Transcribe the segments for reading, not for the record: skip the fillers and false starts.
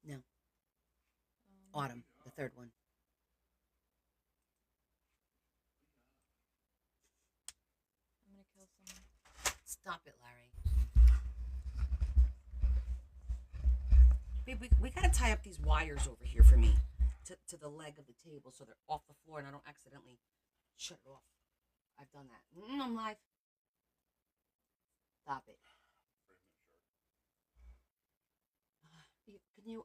No, autumn, the third one. I'm gonna kill someone. Stop it, Larry. Babe, we gotta tie up these wires over here for me to the leg of the table so they're off the floor and I don't accidentally shut it off. I've done that. I'm live. Stop it. Can you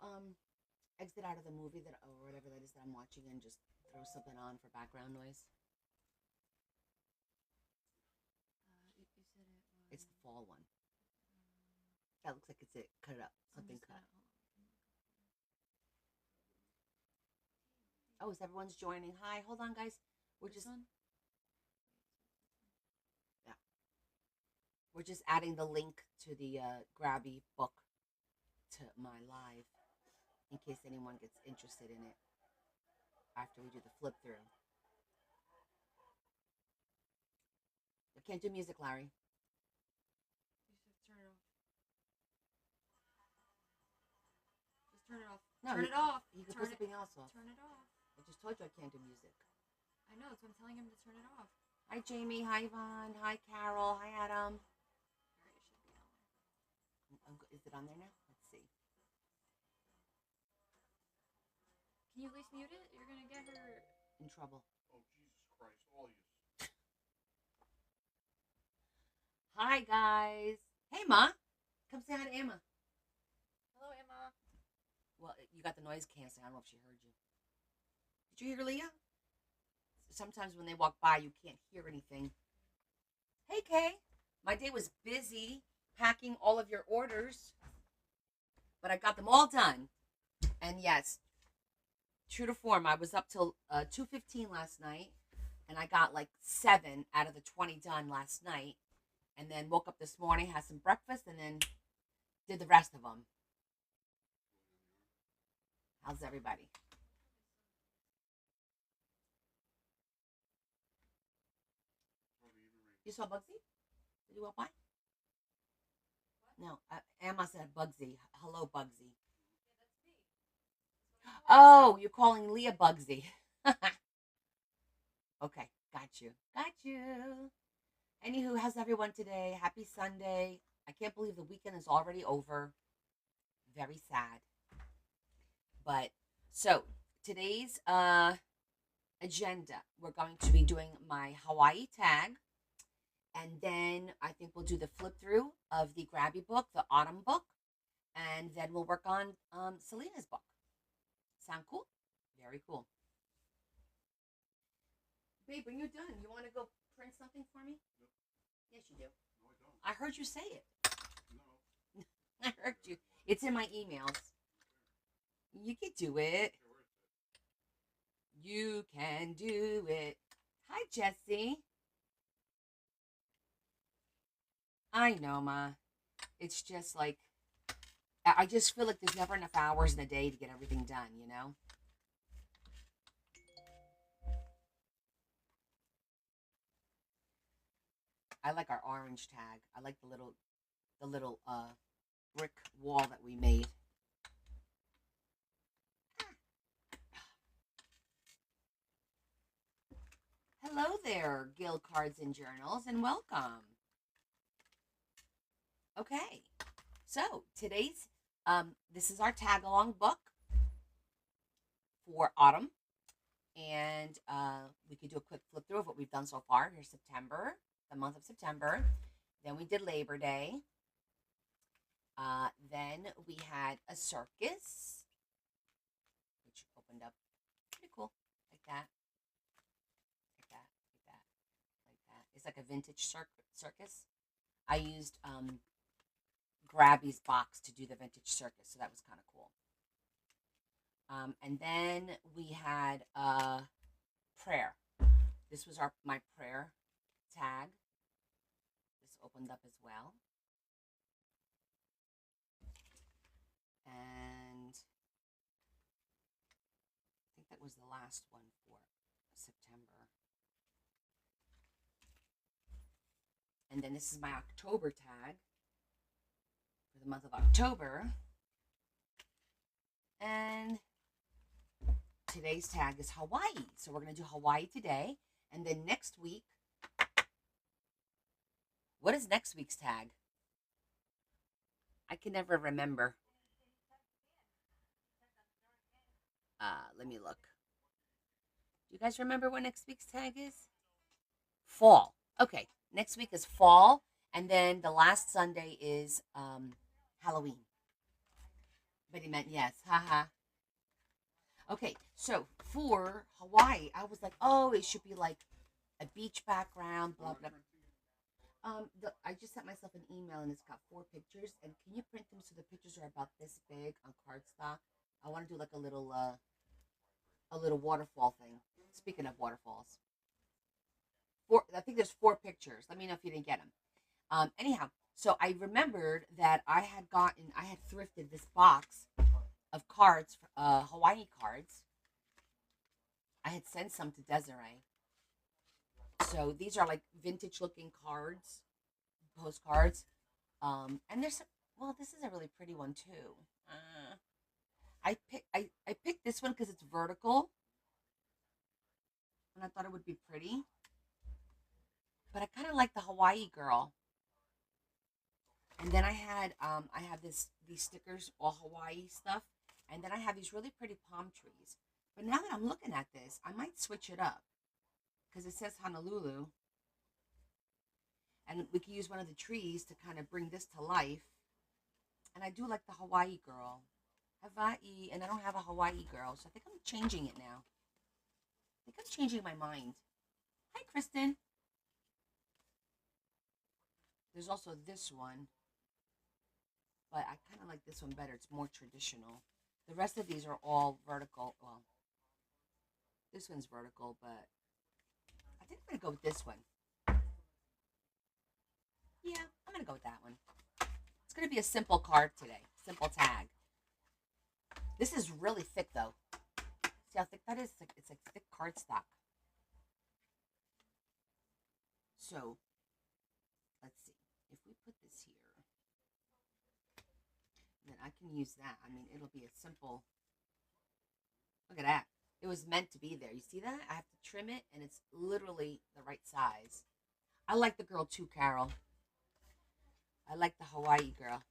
exit out of the movie that or whatever that is that I'm watching and just throw something on for background noise? You said it was. It's the fall one. That looks like it's it. Cut it up. Something cut. Oh, is everyone's joining? Hi, hold on, guys. We're just yeah. We're just adding the link to the Grabie book to my live in case anyone gets interested in it after we do the flip through. I can't do music, Larry. You should turn it off. Just turn it off. No, turn it off. You can turn put something else off. Turn it off. I just told you I can't do music. I know, so I'm telling him to turn it off. Hi, Jamie. Hi, Yvonne. Hi, Carol. Hi, Adam. Alright, it should be on there. Is it on there now? Let's see. Can you at least mute it? You're gonna get her in trouble. Oh, Jesus Christ, all you. Hi, guys. Hey, Ma. Come say hi to Emma. Hello, Emma. Well, you got the noise canceling. I don't know if she heard you. Did you hear Leah? Sometimes when they walk by, you can't hear anything. Hey, Kay. My day was busy packing all of your orders, but I got them all done. And yes, true to form, I was up till 2:15 last night, and I got like 7 out of the 20 done last night, and then woke up this morning, had some breakfast, and then did the rest of them. How's everybody? You saw Bugsy? Did you walk by? No, Emma said Bugsy. Hello, Bugsy. Oh, you're calling Leah Bugsy. Okay, got you. Got you. Anywho, how's everyone today? Happy Sunday. I can't believe the weekend is already over. Very sad. But, so, today's agenda, we're going to be doing my Hawaii tag. And then I think we'll do the flip through of the Grabie book, the autumn book. And then we'll work on Selena's book. Sound cool? Very cool. Babe, when you're done, you want to go print something for me? Yep. Yes, you do. No, I don't. I heard you say it. No. I heard you. It's in my emails. You can do it. You can do it. Hi, Jessie. I know, Ma. It's just like, I just feel like there's never enough hours in a day to get everything done, you know? I like our orange tag. I like the little brick wall that we made. Hello there, Guild Cards and Journals, and welcome. Okay, so today's this is our tag along book for autumn, and we could do a quick flip through of what we've done so far. Here's September, the month of September. Then we did Labor Day. Then we had a circus, which opened up pretty cool, like that, like that, like that, like that. It's like a vintage circus. I used Grabie's box to do the vintage circus, so that was kind of cool. And then we had prayer. This was my prayer tag. This opened up as well. And I think that was the last one for September. And then this is my October tag for the month of October. And today's tag is Hawaii. So we're going to do Hawaii today. And then next week, what is next week's tag? I can never remember. Let me look. Do you guys remember what next week's tag is? Fall. Okay, next week is fall, and then the last Sunday is Halloween. But he meant yes, haha. Okay, so for Hawaii, I was like, oh, it should be like a beach background, blah blah. I just sent myself an email and it's got 4 pictures. And can you print them so the pictures are about this big on cardstock? I want to do like a little waterfall thing. Speaking of waterfalls, I think there's 4 pictures. Let me know if you didn't get them. Anyhow, so I remembered that I had thrifted this box of cards, Hawaii cards. I had sent some to Desiree. So these are like vintage looking cards, postcards. And there's well, this is a really pretty one too. I picked this one because it's vertical, and I thought it would be pretty. But I kind of like the Hawaii girl. And then I have these stickers, all Hawaii stuff, and then I have these really pretty palm trees. But now that I'm looking at this, I might switch it up because it says Honolulu, and we could use one of the trees to kind of bring this to life. And I do like the Hawaii girl. Hawaii, and I don't have a Hawaii girl, so I think I'm changing it now. I think I'm changing my mind. Hi, Kristen. There's also this one, but I kind of like this one better. It's more traditional. The rest of these are all vertical. Well, this one's vertical, but I think I'm going to go with this one. Yeah, I'm going to go with that one. It's going to be a simple card today. Simple tag. This is really thick, though. See how thick that is? It's like thick cardstock. So, let's see. If we put this here, then I can use that. I mean, it'll be a simple... Look at that. It was meant to be there. You see that? I have to trim it, and it's literally the right size. I like the girl, too, Carol. I like the Hawaii girl.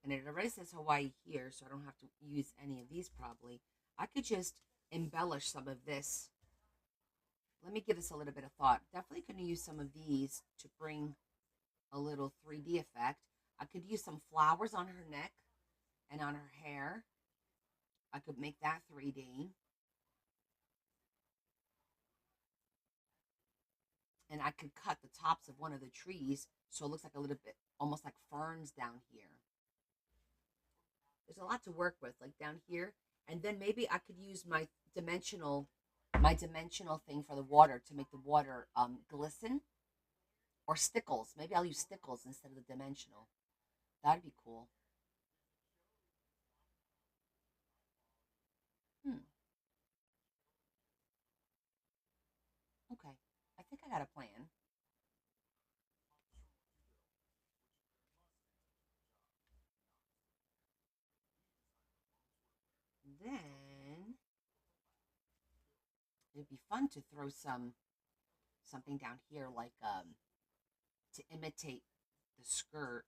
And it already says Hawaii here, so I don't have to use any of these probably. I could just embellish some of this. Let me give this a little bit of thought. Definitely going to use some of these to bring a little 3D effect. I could use some flowers on her neck and on her hair. I could make that 3D. And I could cut the tops of one of the trees so it looks like a little bit, almost like ferns down here. There's a lot to work with, like down here. And then maybe I could use my dimensional thing for the water to make the water glisten. Or stickles. Maybe I'll use stickles instead of the dimensional. That'd be cool. Okay. I think I got a plan. Then it'd be fun to throw something down here like to imitate the skirt.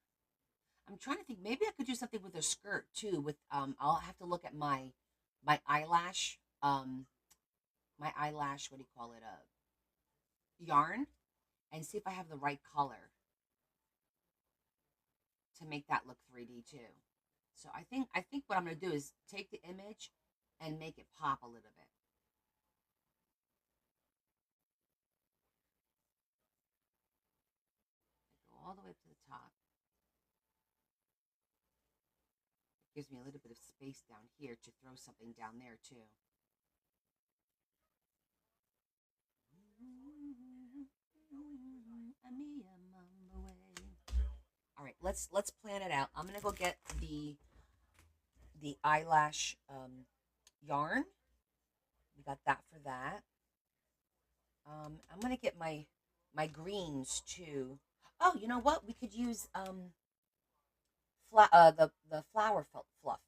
I'm trying to think maybe I could do something with a skirt too with I'll have to look at my eyelash what do you call it, yarn, and see if I have the right color to make that look 3D too. So I think what I'm going to do is take the image and make it pop a little bit. Go all the way up to the top. It gives me a little bit of space down here to throw something down there too. All right, let's plan it out. I'm gonna go get the eyelash yarn. We got that for that. I'm gonna get my greens too. Oh, you know what? We could use the flower fluff.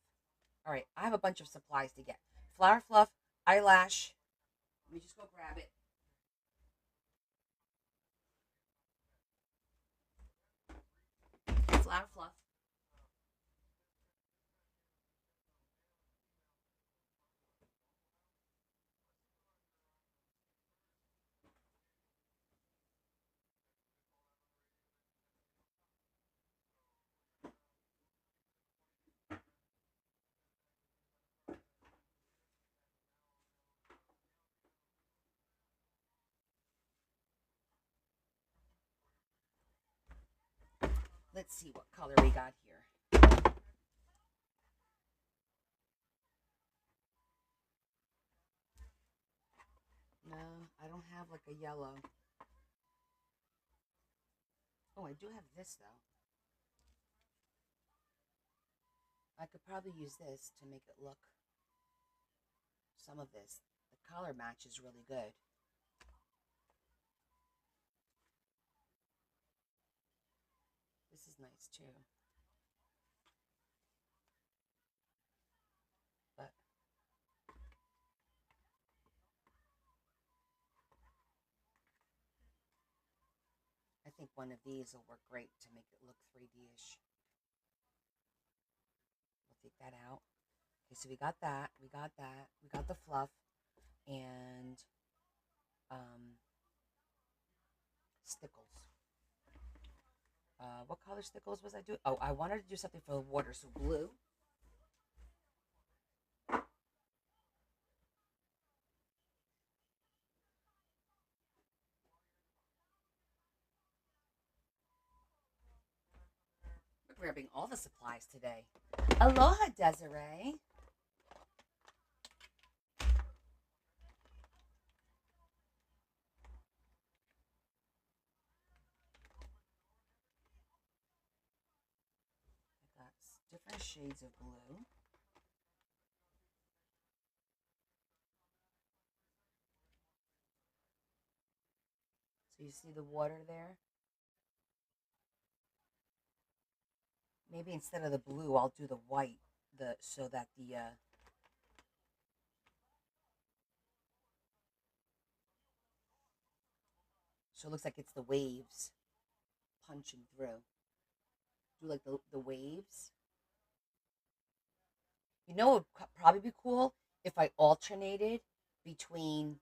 All right, I have a bunch of supplies to get. Flower fluff, eyelash. Let me just go grab it. Flower fluff. Let's see what color we got here. No, I don't have like a yellow. Oh, I do have this though. I could probably use this to make it look some of this. The color match is really good. This is nice too. But I think one of these will work great to make it look 3D-ish. We'll take that out. Okay, so we got that. We got that. We got the fluff and stickles. What color stickles was I doing? Oh, I wanted to do something for the water, so blue. We're grabbing all the supplies today. Aloha, Desiree. I got different shades of blue. So you see the water there? Maybe instead of the blue, I'll do the white, so that the so it looks like it's the waves punching through. Do like the waves. You know, it would probably be cool if I alternated between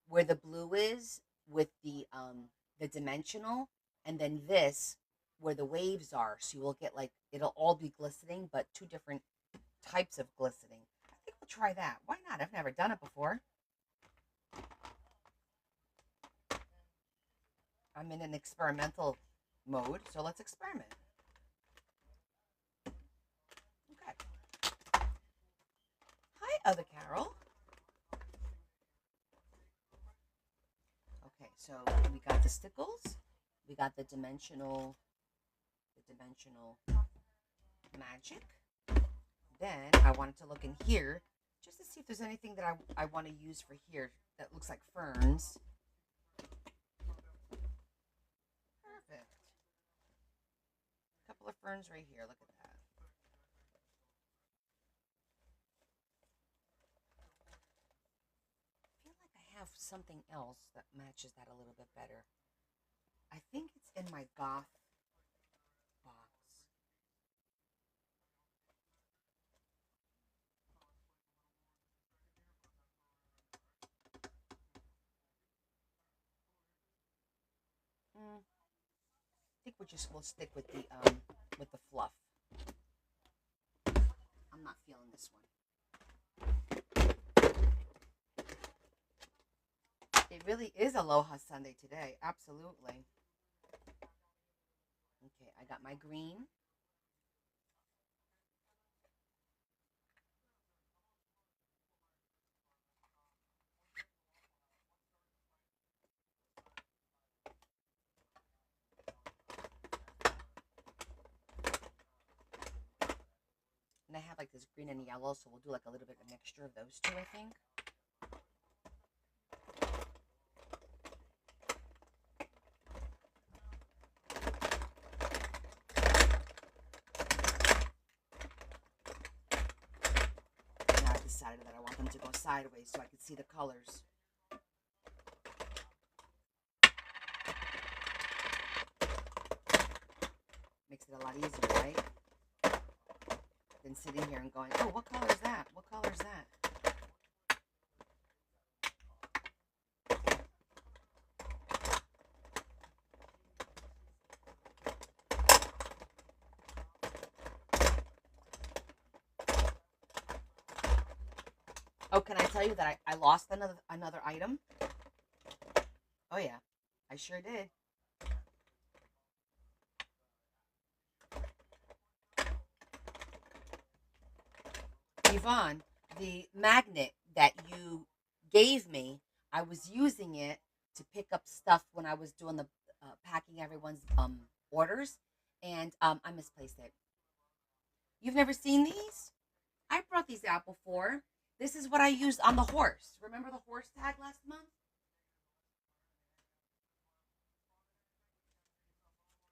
where the blue is with the dimensional, and then this where the waves are. So you will get like it'll all be glistening, but two different types of glistening. I think we'll try that. Why not? I've never done it before. I'm in an experimental mode, so let's experiment. Okay. Hi, other Carol. Okay, so we got the stickles, we got the dimensional magic. Then I wanted to look in here just to see if there's anything that I want to use for here that looks like ferns. Perfect. A couple of ferns right here. Look at that. I feel like I have something else that matches that a little bit better. I think it's in my goth box. I think we'll stick with the fluff. I'm not feeling this one. It really is Aloha Sunday today. Absolutely. Okay, I got my green. And I have like this green and yellow, so we'll do like a little bit of a mixture of those two, I think. decided that I want them to go sideways so I can see the colors. Makes it a lot easier, right? Than sitting here and going, oh, what color is that? What color is that? Oh, can I tell you that I lost another item? Oh, yeah. I sure did. Yvonne, the magnet that you gave me, I was using it to pick up stuff when I was doing the packing everyone's orders, and I misplaced it. You've never seen these? I brought these out before. This is what I used on the horse. Remember the horse tag last month?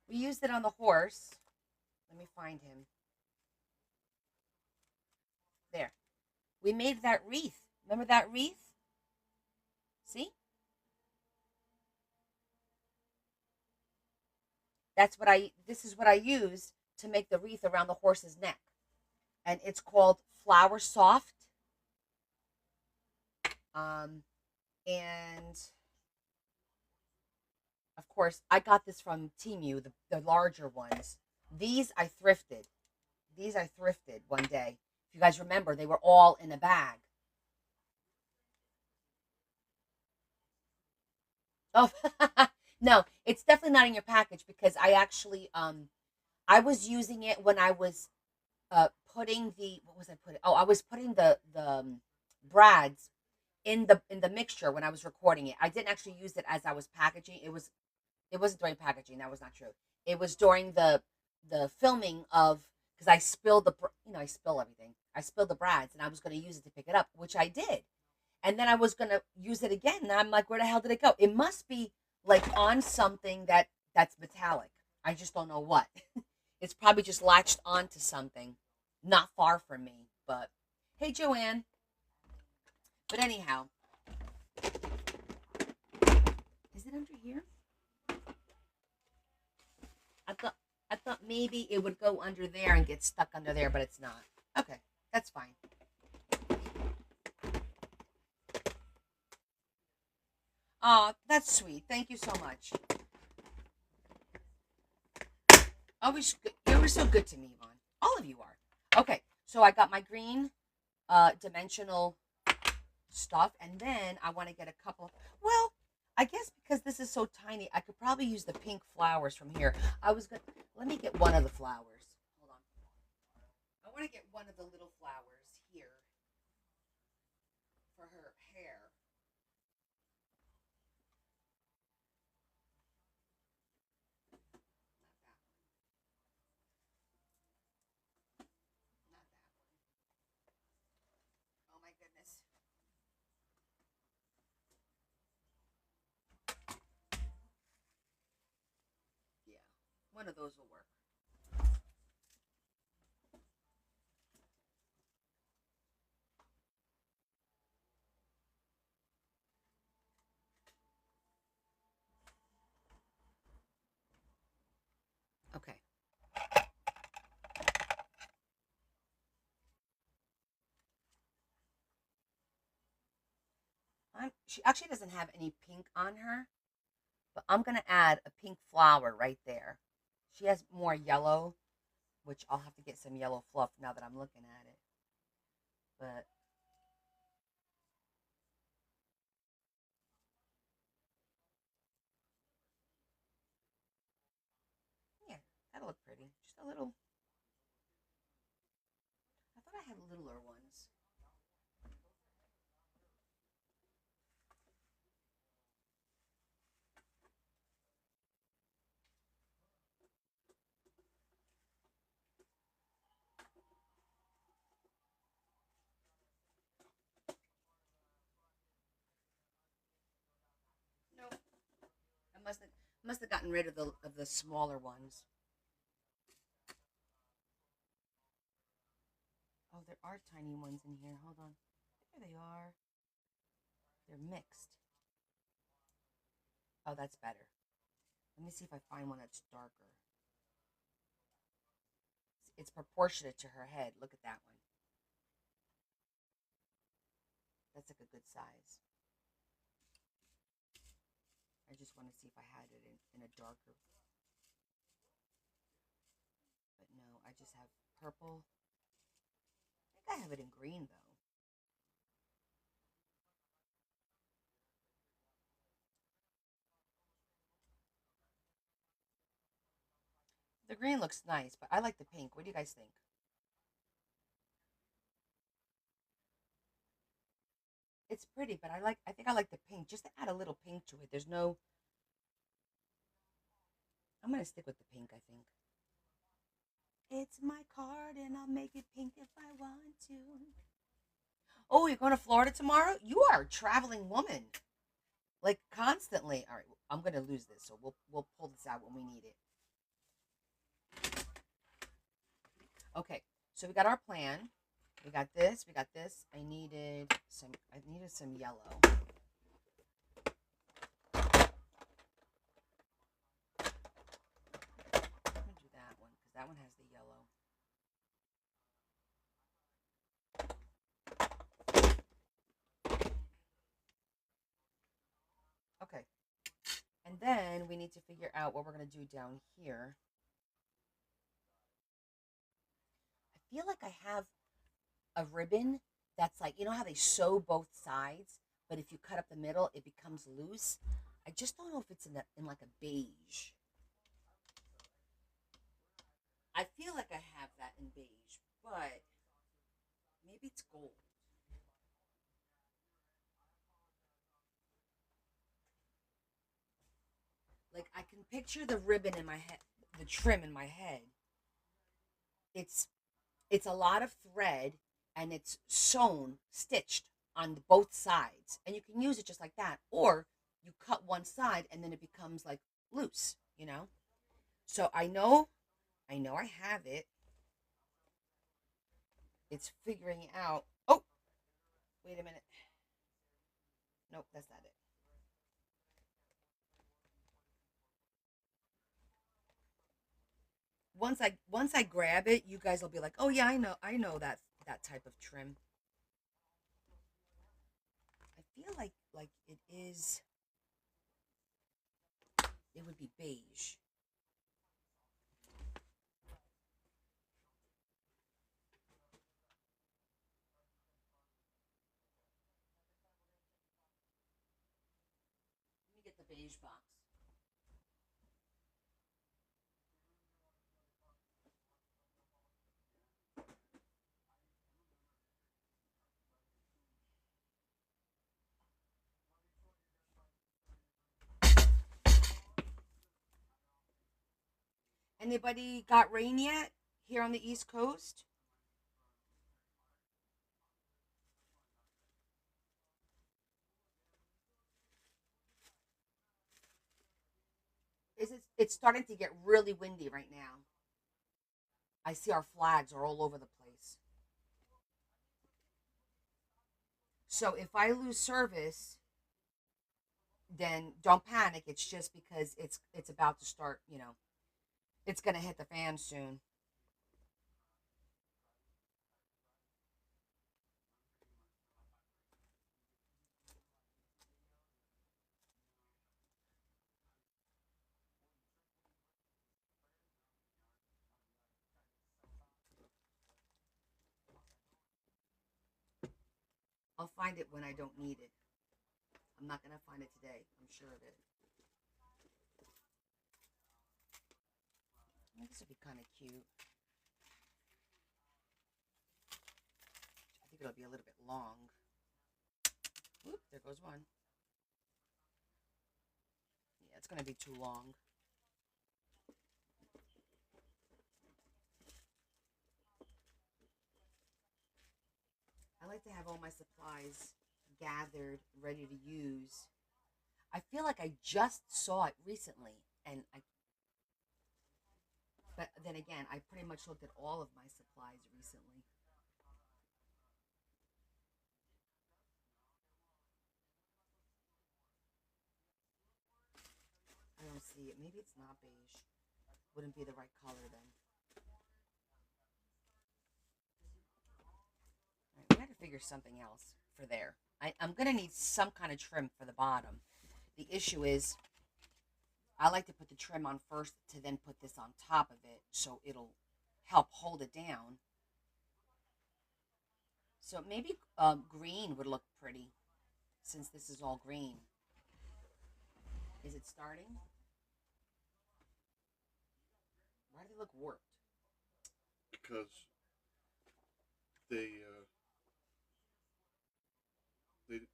We used it on the horse. Let me find him. There. We made that wreath. Remember that wreath? See? This is what I use to make the wreath around the horse's neck. And it's called Flower Soft. And of course, I got this from Temu, the larger ones. These I thrifted. These I thrifted one day. If you guys remember, they were all in a bag. Oh, no, it's definitely not in your package because I actually I was using it when I was putting the what was I putting? Oh, I was putting the brads in the mixture when I was recording it. I didn't actually use it as I was packaging. It wasn't during packaging. That was not true. It was during the filming of because I spilled I spill everything. I spilled the brads and I was going to use it to pick it up, which I did. And then I was going to use it again. And I'm like, where the hell did it go? It must be like on something that's metallic. I just don't know what. It's probably just latched onto something not far from me. But hey, Joanne. But anyhow, is it under here? I thought maybe it would go under there and get stuck under there, but it's not. Okay, that's fine. Oh, that's sweet. Thank you so much. You're always so good to me, Yvonne. All of you are. Okay, so I got my green dimensional stuff, and then I want to get a couple. Well, I guess because this is so tiny, I could probably use the pink flowers from here. Let me get one of the flowers. Hold on. I want to get one of the little flowers here for her hair. Not that one. Oh my goodness. Yeah, one of those will work. Okay. She actually doesn't have any pink on her, but I'm going to add a pink flower right there. She has more yellow, which I'll have to get some yellow fluff now that I'm looking at it. But yeah, that'll look pretty. Just a little. I thought I had littler ones. Nope. I must have gotten rid of the smaller ones. Oh, there are tiny ones in here. Hold on. There they are. They're mixed. Oh, that's better. Let me see if I find one that's darker. It's proportionate to her head. Look at that one. That's like a good size. I just want to see if I had it in a darker. But no, I just have purple. I think I have it in green, though. The green looks nice, but I like the pink. What do you guys think? It's pretty, but I think I like the pink just to add a little pink to it. There's no I'm gonna stick with the pink, I think. It's my card and I'll make it pink if I want to. Oh, you're going to Florida tomorrow? You are a traveling woman. Like constantly. All right, I'm gonna lose this, so we'll pull this out when we need it. Okay, so we got our plan. We got this. We got this. I needed some yellow. I'm gonna do that one because that one has the yellow. Okay, and then we need to figure out what we're gonna do down here. I feel like I have a ribbon that's like, you know how they sew both sides, but if you cut up the middle, it becomes loose. I just don't know if it's in like a beige. I feel like I have that in beige, but maybe it's gold. Like I can picture the ribbon in my head, the trim in my head. It's it's a lot of thread and it's sewn, stitched on both sides, and you can use it just like that, or you cut one side and then it becomes like loose, you know. So I know I have it. It's figuring out. Oh, wait a minute. Nope, that's not it. Once I grab it, you guys will be like, "Oh yeah, I know that type of trim." I feel like it would be beige. Let me get the beige box. Anybody got rain yet here on the East Coast? It's starting to get really windy right now. I see our flags are all over the place. So if I lose service, then don't panic. It's just because it's about to start, it's going to hit the fan soon. I'll find it when I don't need it. I'm not going to find it today. I'm sure of it. I think this would be kind of cute. I think it'll be a little bit long. Oop, there goes one. Yeah, it's going to be too long. I like to have all my supplies gathered, ready to use. I feel like I just saw it recently, but then again, I pretty much looked at all of my supplies recently. see it. Maybe it's not beige. Wouldn't be the right color then. All right, we got to figure something else for there. I'm going to need some kind of trim for the bottom. The issue is I like to put the trim on first to then put this on top of it so it'll help hold it down. So maybe green would look pretty since this is all green. Is it starting? Why do they look warped? Because they if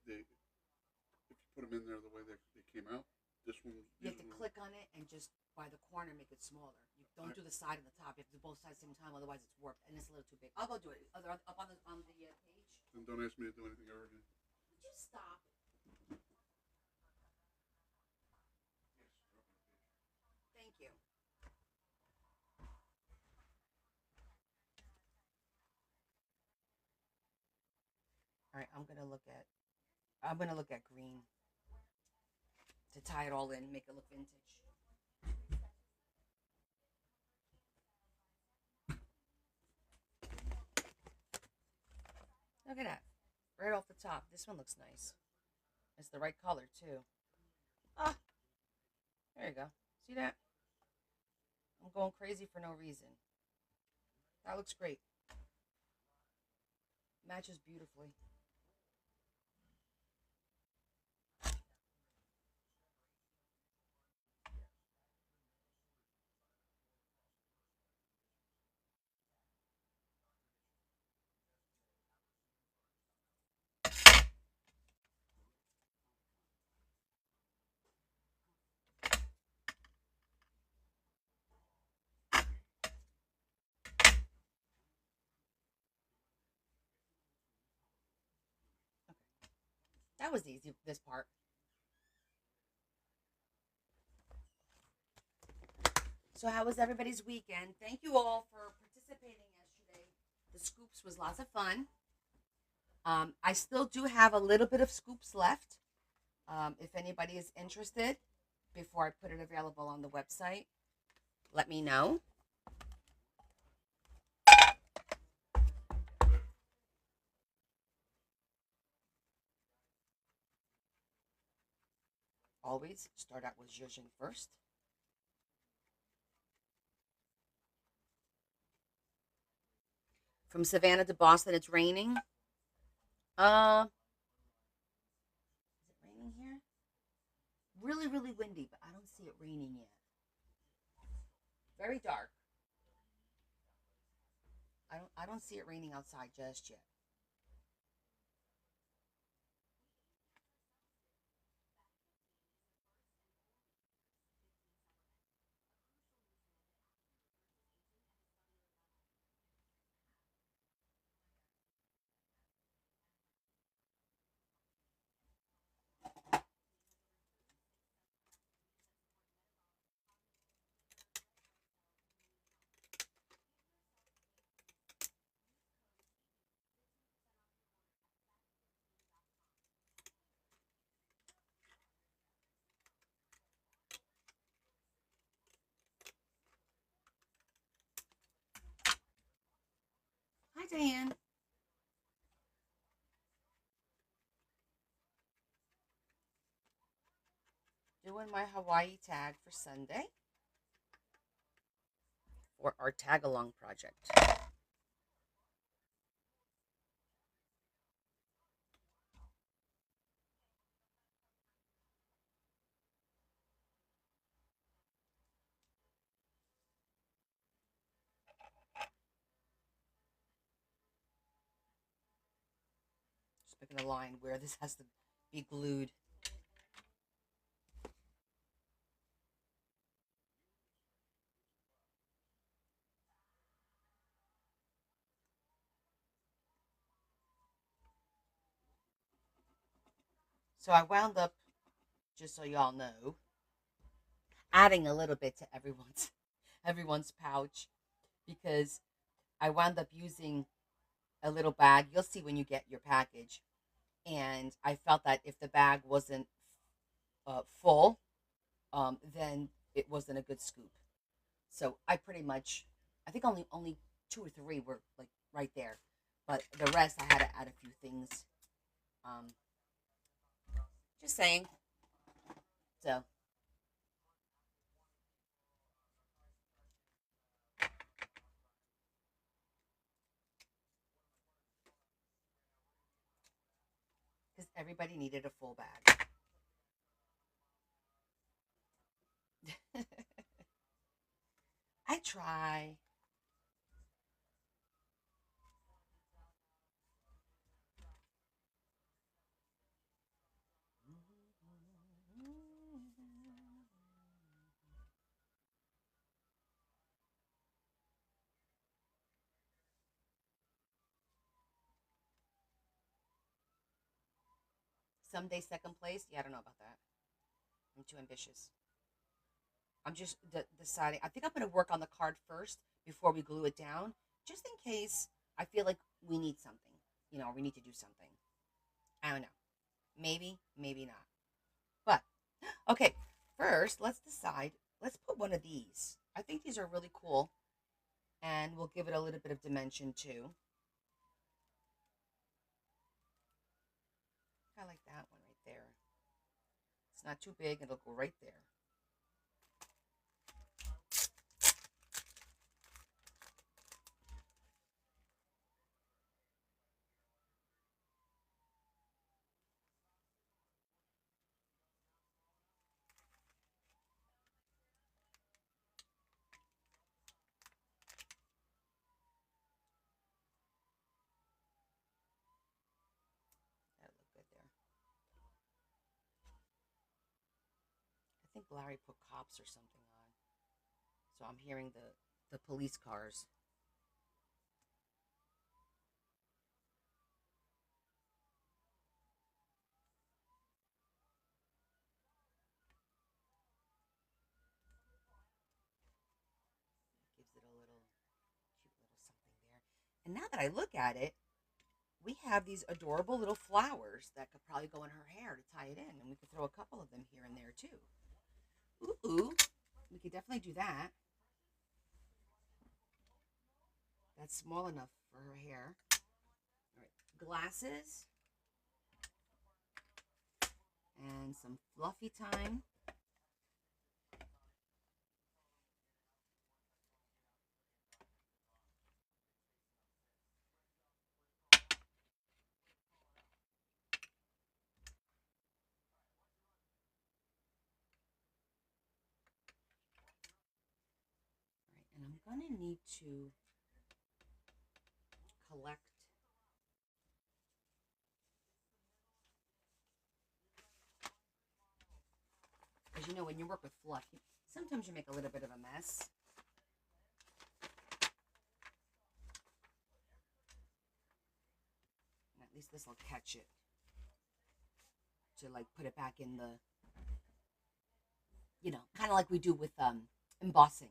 you put them in there the way they came out, this one. You have to click on it and just by the corner make it smaller. You don't do the side and the top. You have to do both sides at the same time, otherwise it's warped and it's a little too big. I'll go do it. Up on the page. And don't ask me to do anything ever again. Would you stop? Thank you. All right, I'm gonna look at green to tie it all in, make it look vintage. Look at that, right off the top. This one looks nice. It's the right color too. Ah, there you go. See that? I'm going crazy for no reason. That looks great. Matches beautifully. That was easy, this part. So how was everybody's weekend? Thank you all for participating yesterday. The scoops was lots of fun. I still do have a little bit of scoops left. If anybody is interested, before I put it available on the website, let me know. Always start out with zhuzhing first. From Savannah to Boston, it's raining. Is it raining here? Really, really windy, but I don't see it raining yet. Very dark. I don't see it raining outside just yet. Hi, Diane. Doing my Hawaii tag for Sunday for our Tagalong project. Just picking a line where this has to be glued. So I wound up, just so y'all know, adding a little bit to everyone's pouch because I wound up using a little bag. You'll see when you get your package. And I felt that if the bag wasn't full, then wasn't a good scoop. So I pretty much, I think only two or three were like right there, but the rest I had to add a few things. Um, just saying. So because everybody needed a full bag. I try. Someday second place. Yeah, I don't know about that. I'm too ambitious. I'm just deciding. I think I'm going to work on the card first before we glue it down, just in case I feel like we need something, or we need to do something. I don't know. Maybe, maybe not. But, okay, first, let's decide. Let's put one of these. I think these are really cool, and we'll give it a little bit of dimension too. I like that one right there. It's not too big, it'll go right there. That'll look good there. I think Larry put cops or something on. So I'm hearing the police cars. Gives it a little cute little something there. And now that I look at it, we have these adorable little flowers that could probably go in her hair to tie it in. And we could throw a couple of them here and there too. Ooh, we could definitely do that. That's small enough for her hair. All right, glasses. And some fluffy time. All right, and I'm going to need to collect. As you know, when you work with fluff, sometimes you make a little bit of a mess. And at least this will catch it. To like put it back in the, kind of like we do with embossing.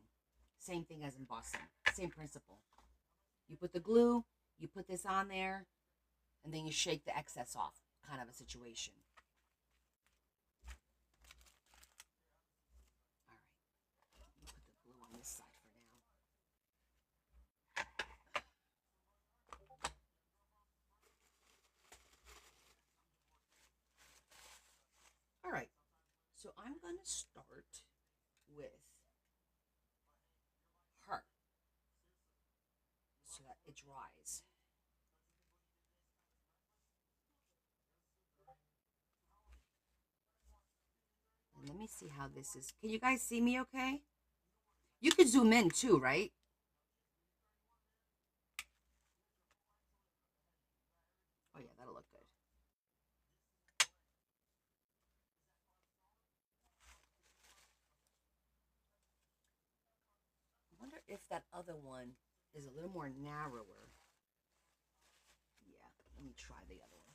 Same thing as embossing. Same principle. You put the glue, you put this on there, and then you shake the excess off, kind of a situation. All right. Let me put the glue on this side for now. All right. So I'm going to start with her so that it dries. And let me see how this is. Can you guys see me okay? You could zoom in too, right? Oh yeah, that'll look good. I wonder if that other one is a little more narrower. Yeah, let me try the other one.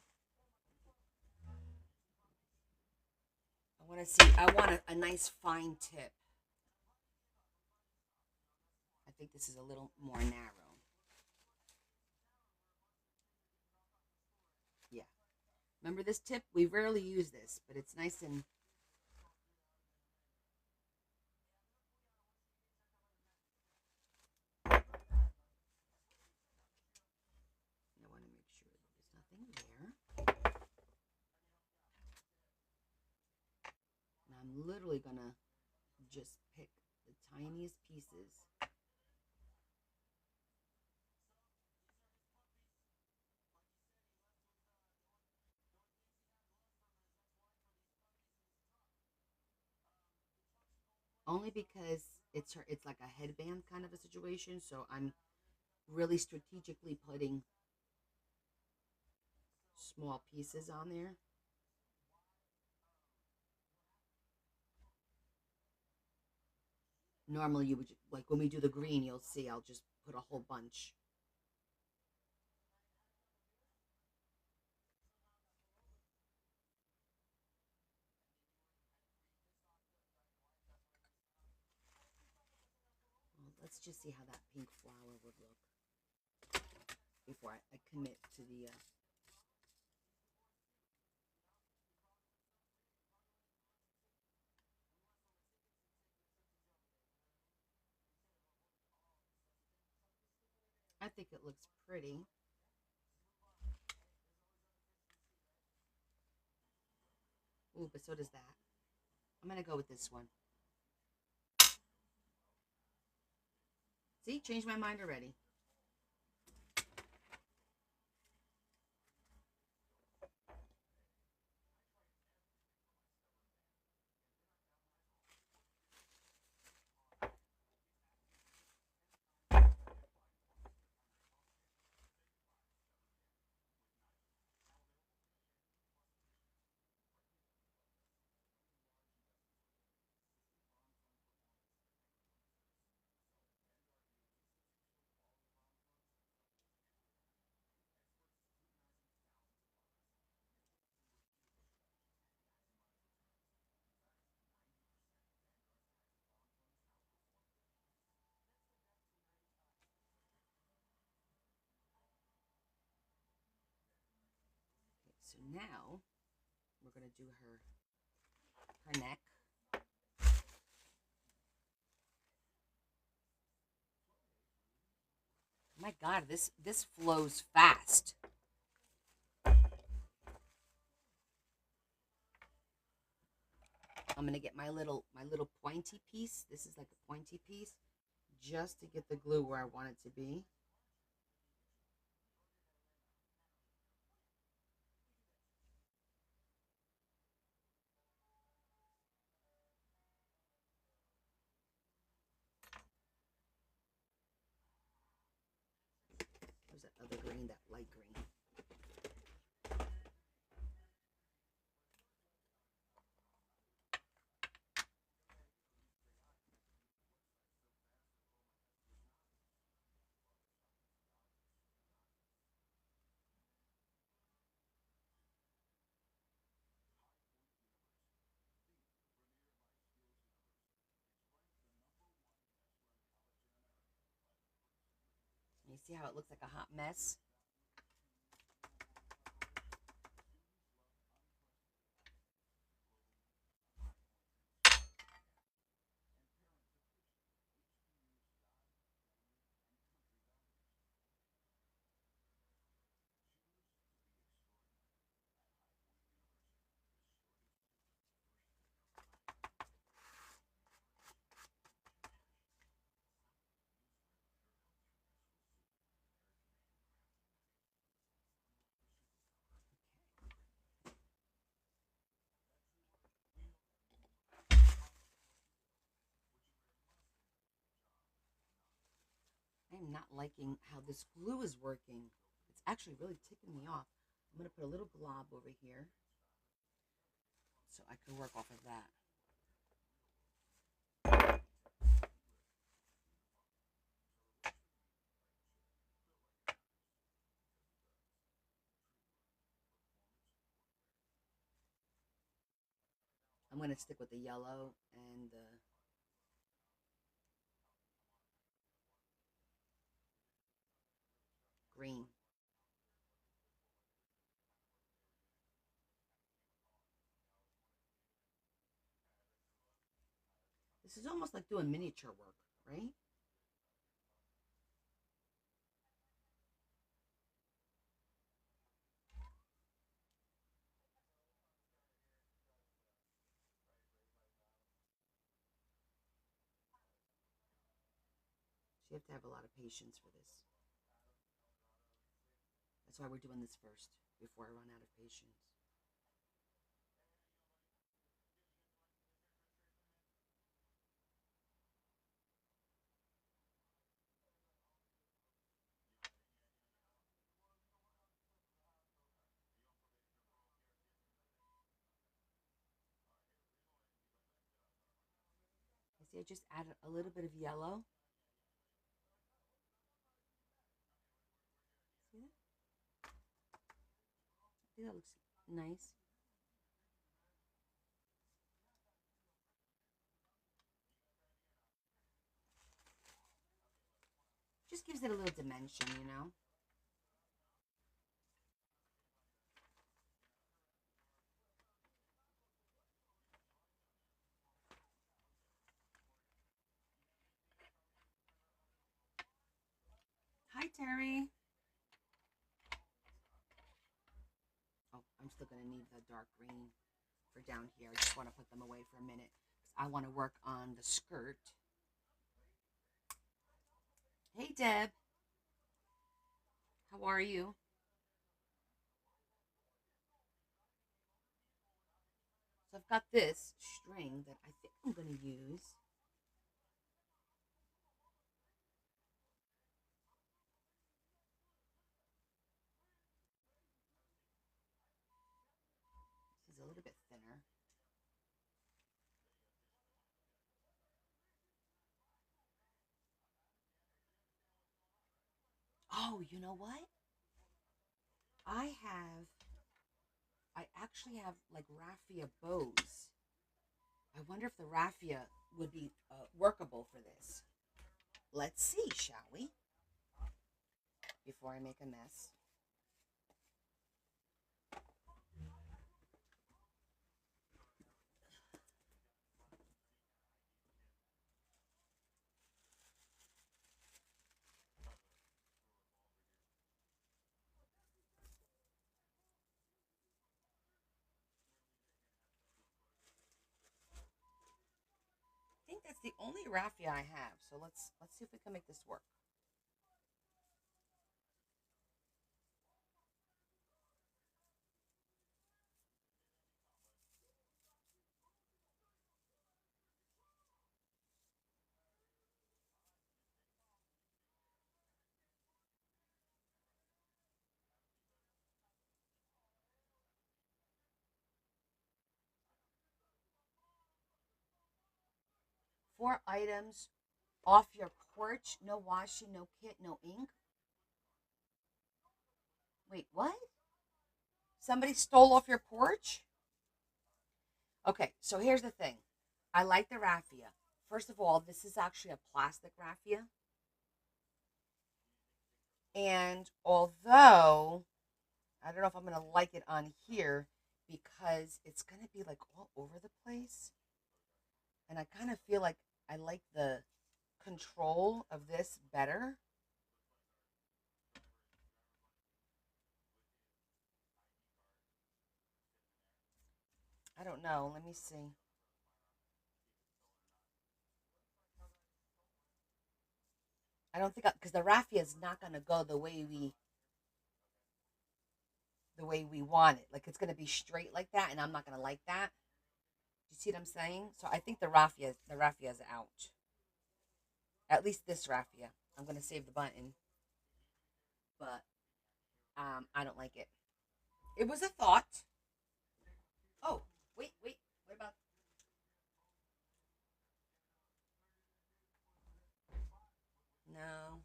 I want a nice fine tip. I think this is a little more narrow. Yeah. Remember this tip? We rarely use this, but it's nice and I'm literally gonna just pick the tiniest pieces. Only because it's like a headband kind of a situation, so I'm really strategically putting small pieces on there. Normally, you would like when we do the green, you'll see I'll just put a whole bunch. Well, let's just see how that pink flower would look before I commit to the. I think it looks pretty. Ooh, but so does that. I'm gonna go with this one. See, changed my mind already. Okay, so now we're gonna do her neck. My God, this flows fast. I'm gonna get my little pointy piece. This is like a pointy piece, just to get the glue where I want it to be. There's that other green, that light green. You see how it looks like a hot mess? I am not liking how this glue is working. It's actually really ticking me off. I'm going to put a little glob over here so I can work off of that. I'm going to stick with the yellow and the green. This is almost like doing miniature work, right? So you have to have a lot of patience for this. That's why we're doing this first, before I run out of patience. You see, I just added a little bit of yellow. See that? I think that looks nice. Just gives it a little dimension, you know? Hi, Terry. Oh, I'm still going to need the dark green for down here. I just want to put them away for a minute because I want to work on the skirt. Hey, Deb. How are you? So I've got this string that I think I'm going to use. This is a little bit thinner. Oh, you know what? I actually have like raffia bows. I wonder if the raffia would be workable for this. Let's see, shall we? Before I make a mess. I think that's the only raffia I have. So let's see if we can make this work. 4 items off your porch. No washing, no kit, no ink. Wait, what? Somebody stole off your porch? Okay, so here's the thing. I like the raffia. First of all, this is actually a plastic raffia. And although I don't know if I'm going to like it on here because it's going to be like all over the place. And I kind of feel like I like the control of this better. I don't know. Let me see. I don't think because the raffia is not going to go the way we want it. Like it's going to be straight like that, and I'm not going to like that. You see what I'm saying? So I think the raffia is out. At least this raffia. I'm going to save the button, but I don't like it. It was a thought. Oh, wait, wait. What about? No.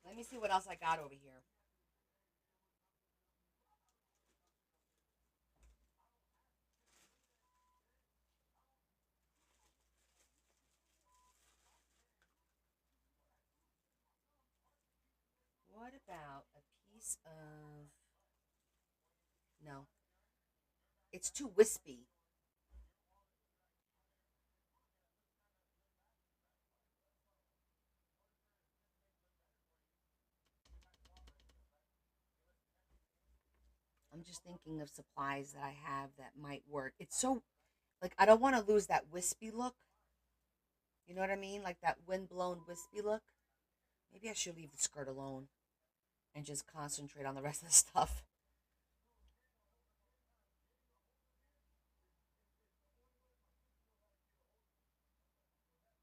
Let me see what else I got over here. What about a piece of? No, it's too wispy. I'm just thinking of supplies that I have that might work. It's so Like, I don't want to lose that wispy look. You know what I mean? Like that wind-blown wispy look. Maybe I should leave the skirt alone and just concentrate on the rest of the stuff.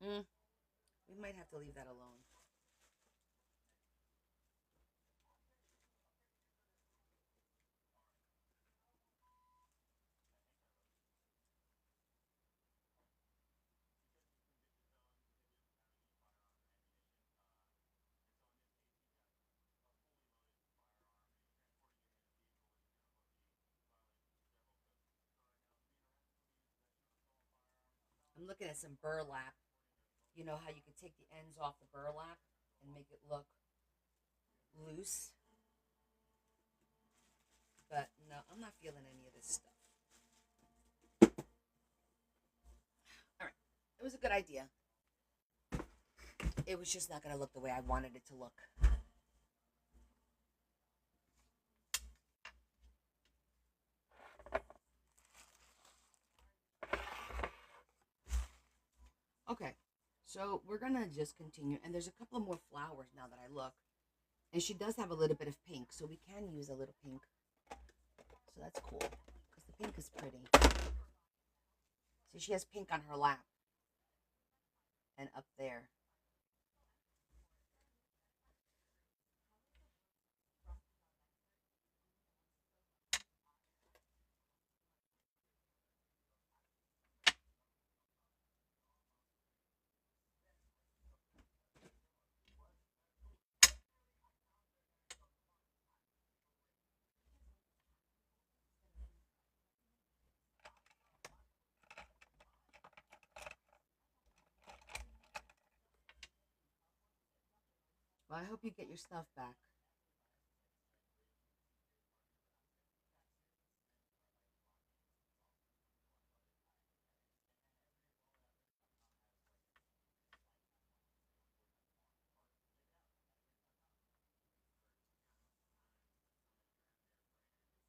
Mm, we might have to leave that alone. I'm looking at some burlap. You know how you can take the ends off the burlap and make it look loose? But no, I'm not feeling any of this stuff. All right. It was a good idea. It was just not going to look the way I wanted it to look. Okay. So we're going to just continue. And there's a couple more flowers now that I look. And she does have a little bit of pink. So we can use a little pink. So that's cool. Because the pink is pretty. See, she has pink on her lap. And up there. Well, I hope you get your stuff back.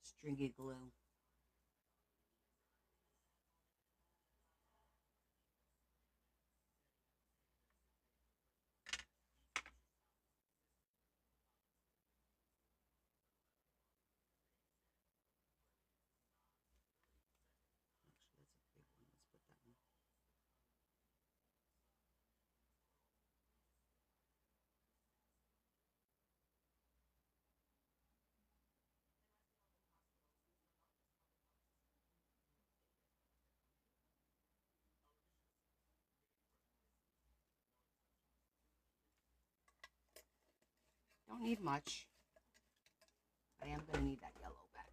Stringy glue. Actually, that's a big one. Let's put that one. Don't need much. But I am going to need that yellow back.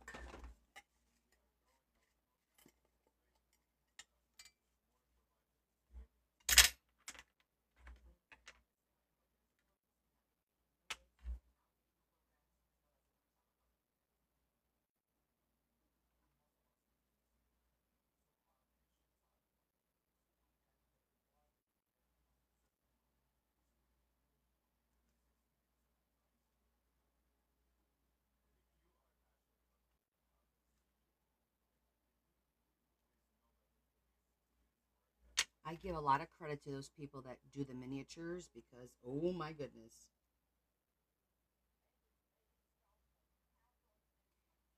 I give a lot of credit to those people that do the miniatures because, oh my goodness,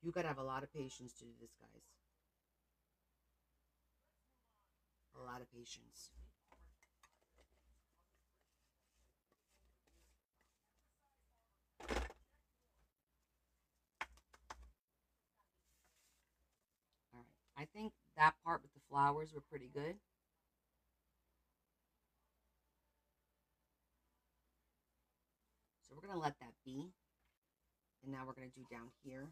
you got to have a lot of patience to do this, guys. A lot of patience. All right. I think that part with the flowers were pretty good. So we're going to let that be. And now we're going to do down here.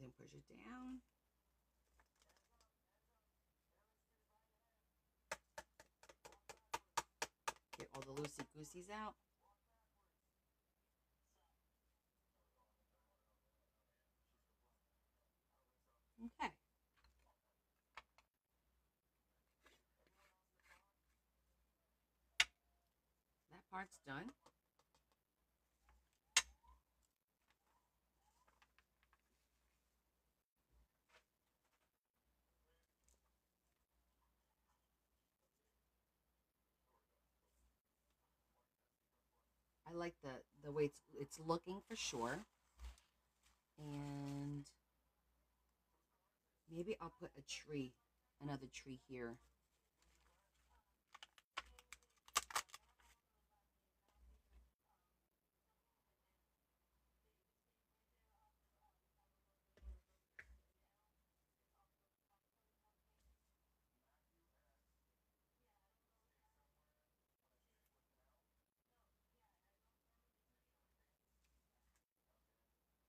then push it down. Get all the loosey-gooseys out. Okay. That part's done. I like the way it's looking for sure. And maybe I'll put a tree, another tree here.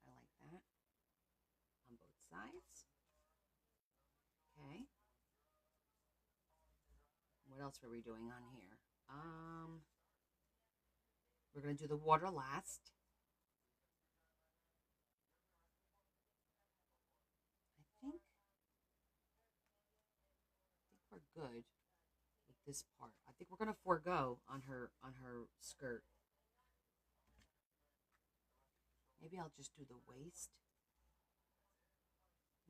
I like that on both sides. Okay. What else were we doing on here? We're gonna do the water last. I think we're good with this part. I think we're gonna forego on her skirt. Maybe I'll just do the waist.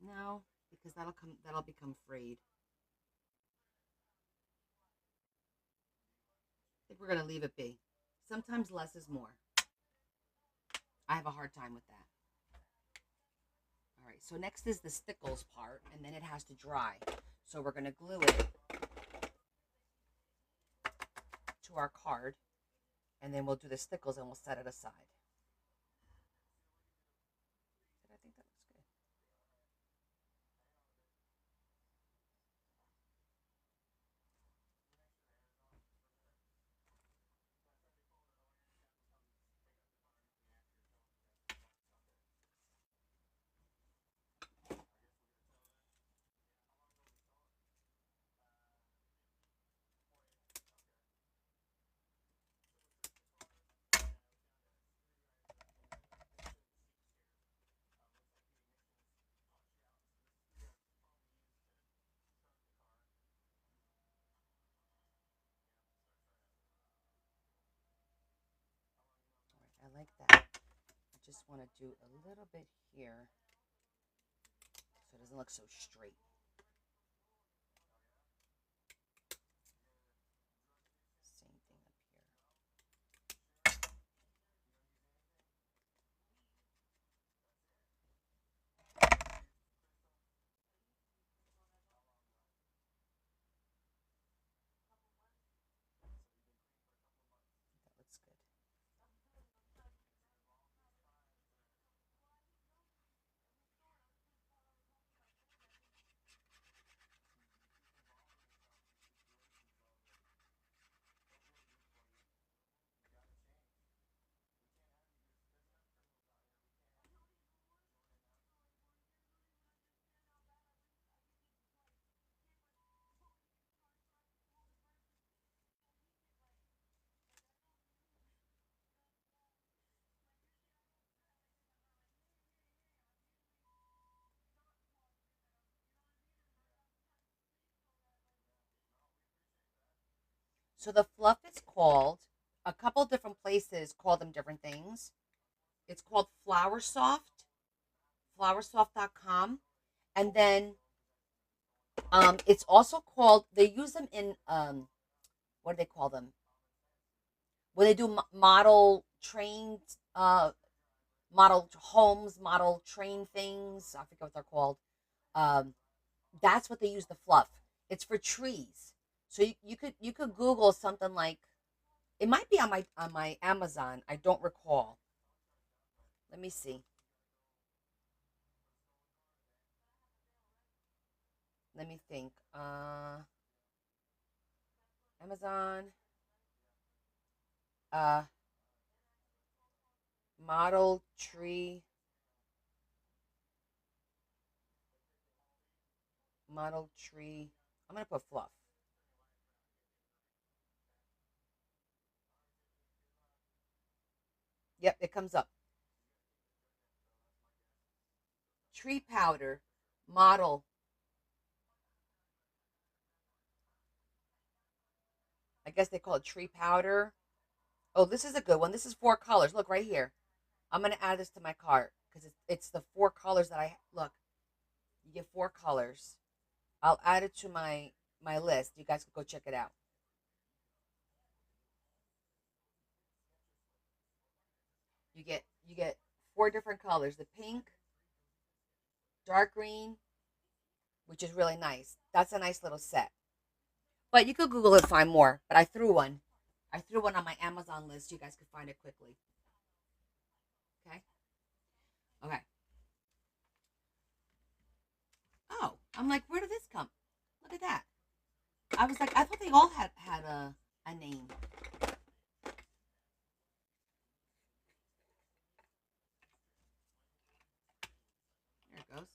No, because that'll become frayed. I think we're gonna leave it be. Sometimes less is more. I have a hard time with that. All right, so next is the stickles part, and then it has to dry. So we're gonna glue it to our card, and then we'll do the stickles and we'll set it aside. I think that looks good. All right, I like that. I just want to do a little bit here so it doesn't look so straight. Same thing up here. That looks good. So the fluff is called, a couple different places call them different things. It's called Flower Soft, flowersoft.com. And then it's also called, they use them in, what do they call them? When they do model trains, model homes, model train things. I forget what they're called. Um, that's what they use the fluff. It's for trees. So you could Google something like, it might be on my Amazon. I don't recall. Let me see. Let me think. Amazon. Uh, model tree model tree. I'm going to put fluff. Yep, it comes up. Tree powder, model. I guess they call it tree powder. Oh, this is a good one. This is 4 colors. Look right here. I'm going to add this to my cart because it's the 4 colors that I look. You get 4 colors. I'll add it to my list. You guys can go check it out. You get 4 different colors. The pink, dark green, which is really nice. That's a nice little set. But you could Google it, find more. But I threw one. I threw one on my Amazon list. You guys could find it quickly. Okay. Okay. Oh, I'm like, where did this come? Look at that. I was like, I thought they all had a name. There it goes.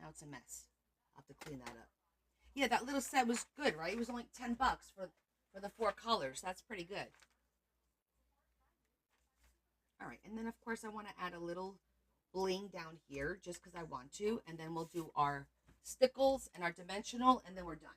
Now it's a mess. I'll have to clean that up. Yeah, that little set was good, right? It was only $10 for the 4 colors. That's pretty good. All right, and then of course I want to add a little bling down here just because I want to, and then we'll do our stickles and our dimensional, and then we're done.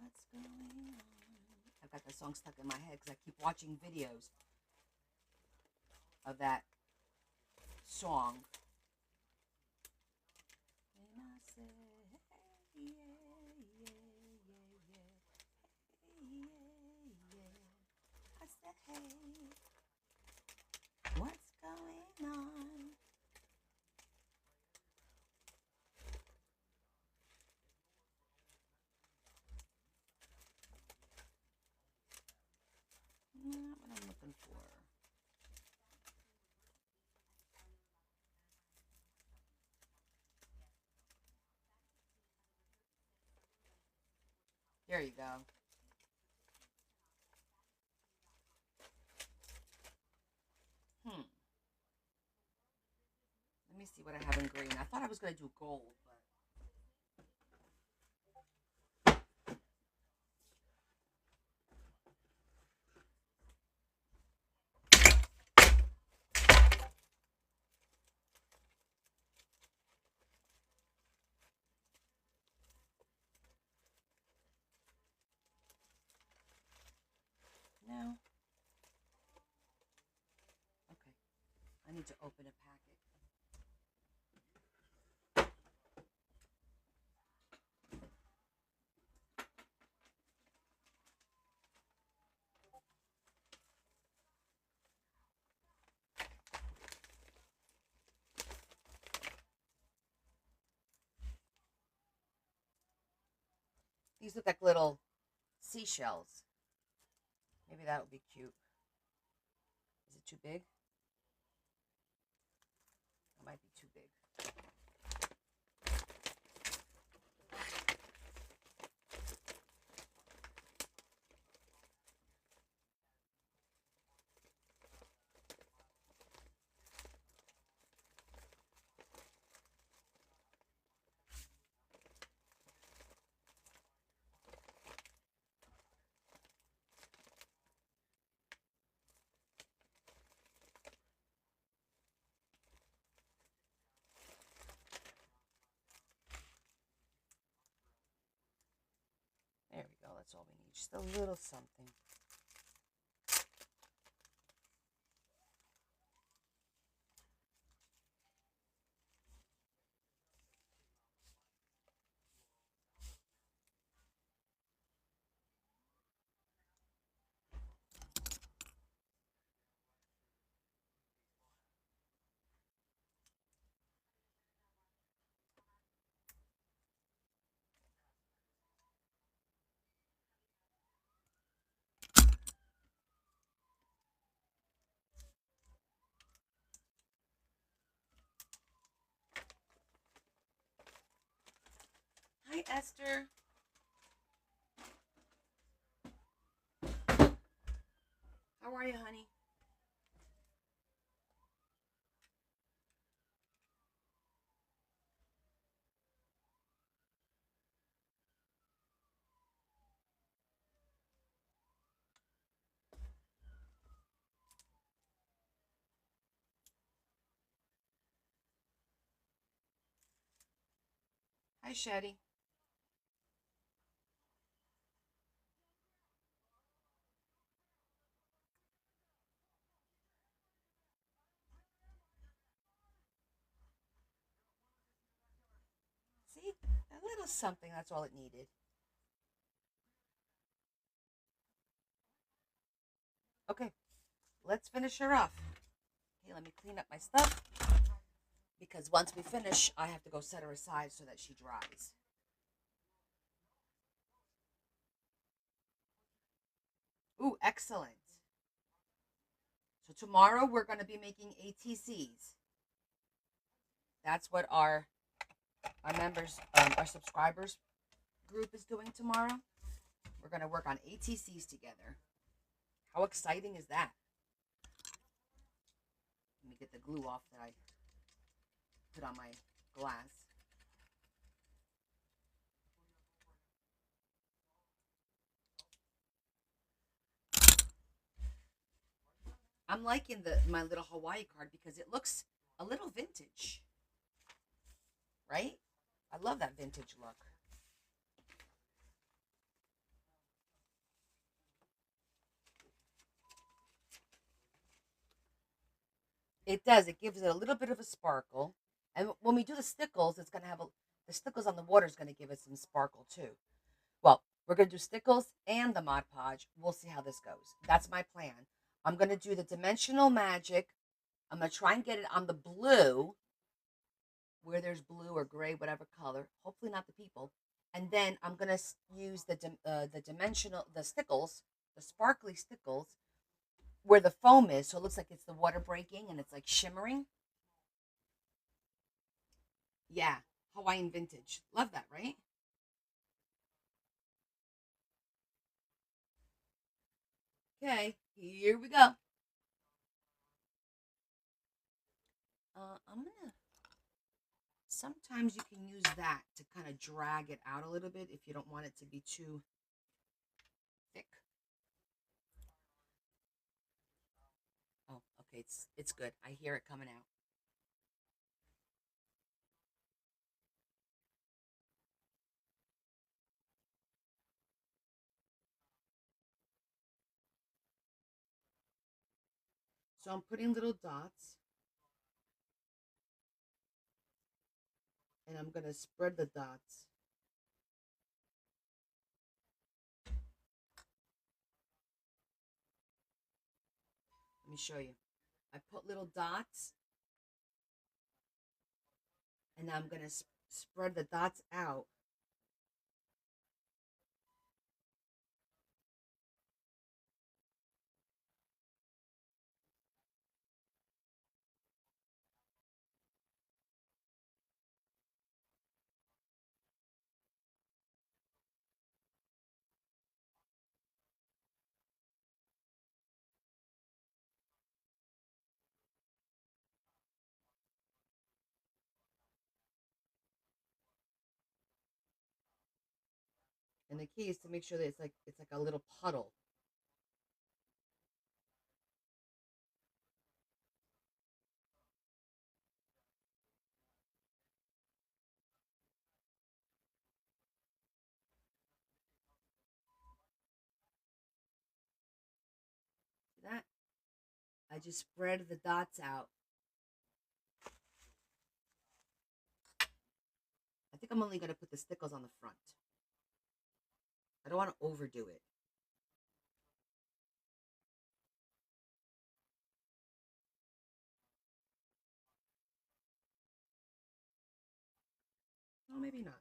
What's going on? I've got that song stuck in my head because I keep watching videos of that song. And I say, hey, yeah, I said, hey, what's going on? Not what I'm looking for. There you go. Let me see what I have in green. I thought I was going to do gold, but no. Okay. I need to open a packet. These look like little seashells. Maybe that would be cute. Is it too big? It might be too big. There we go. That's all we need. Just a little something. Hi, Esther. How are you, honey? Hi, Shetty. See, a little something. That's all it needed. Okay, let's finish her off. Okay, let me clean up my stuff because once we finish, I have to go set her aside so that she dries. Ooh, excellent. So tomorrow we're going to be making ATCs. That's what our members, our subscribers group is doing tomorrow. We're going to work on ATCs together. How exciting is that? Let me get the glue off that I put on my glass. I'm liking my little Hawaii card because it looks a little vintage, right? I love that vintage look. It does. It gives it a little bit of a sparkle. And when we do the stickles, it's going to have the stickles on the water is going to give it some sparkle too. Well, we're going to do stickles and the Mod Podge. We'll see how this goes. That's my plan. I'm going to do the dimensional magic. I'm going to try and get it on the blue, where there's blue or gray, whatever color. Hopefully not the people. And then I'm going to use the dimensional, the stickles, the sparkly stickles, where the foam is. So it looks like it's the water breaking and it's like shimmering. Yeah, Hawaiian vintage. Love that, right? Okay, here we go. I'm gonna. Sometimes you can use that to kind of drag it out a little bit if you don't want it to be too thick. Oh, okay, it's good. I hear it coming out. So I'm putting little dots, and I'm gonna spread the dots. Let me show you. I put little dots, and I'm gonna spread the dots out. And the key is to make sure that it's like a little puddle. See that? I just spread the dots out. I think I'm only gonna put the stickles on the front. I don't want to overdo it. No, maybe not.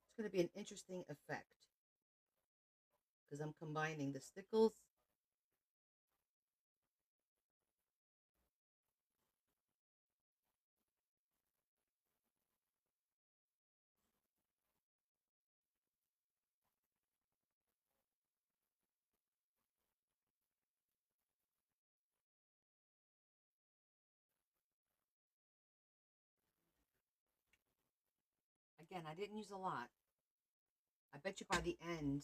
It's gonna be an interesting effect. because I'm combining the stickles. Again, I didn't use a lot. I bet you by the end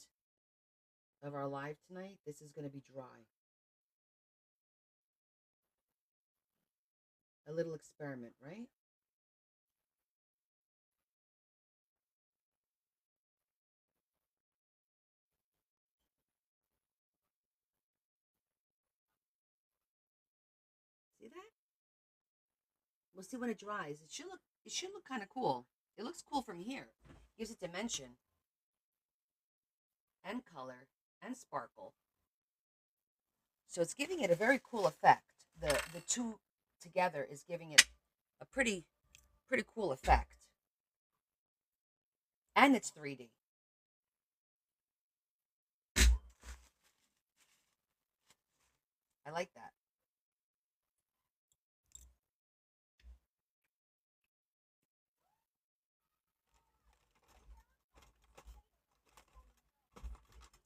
of our live tonight, this is going to be dry. A little experiment, right? See that? We'll see when it dries. It should look kind of cool. It looks cool from here. Gives it dimension and color and sparkle. So it's giving it a very cool effect. The two together is giving it a pretty cool effect. And it's 3D. I like that.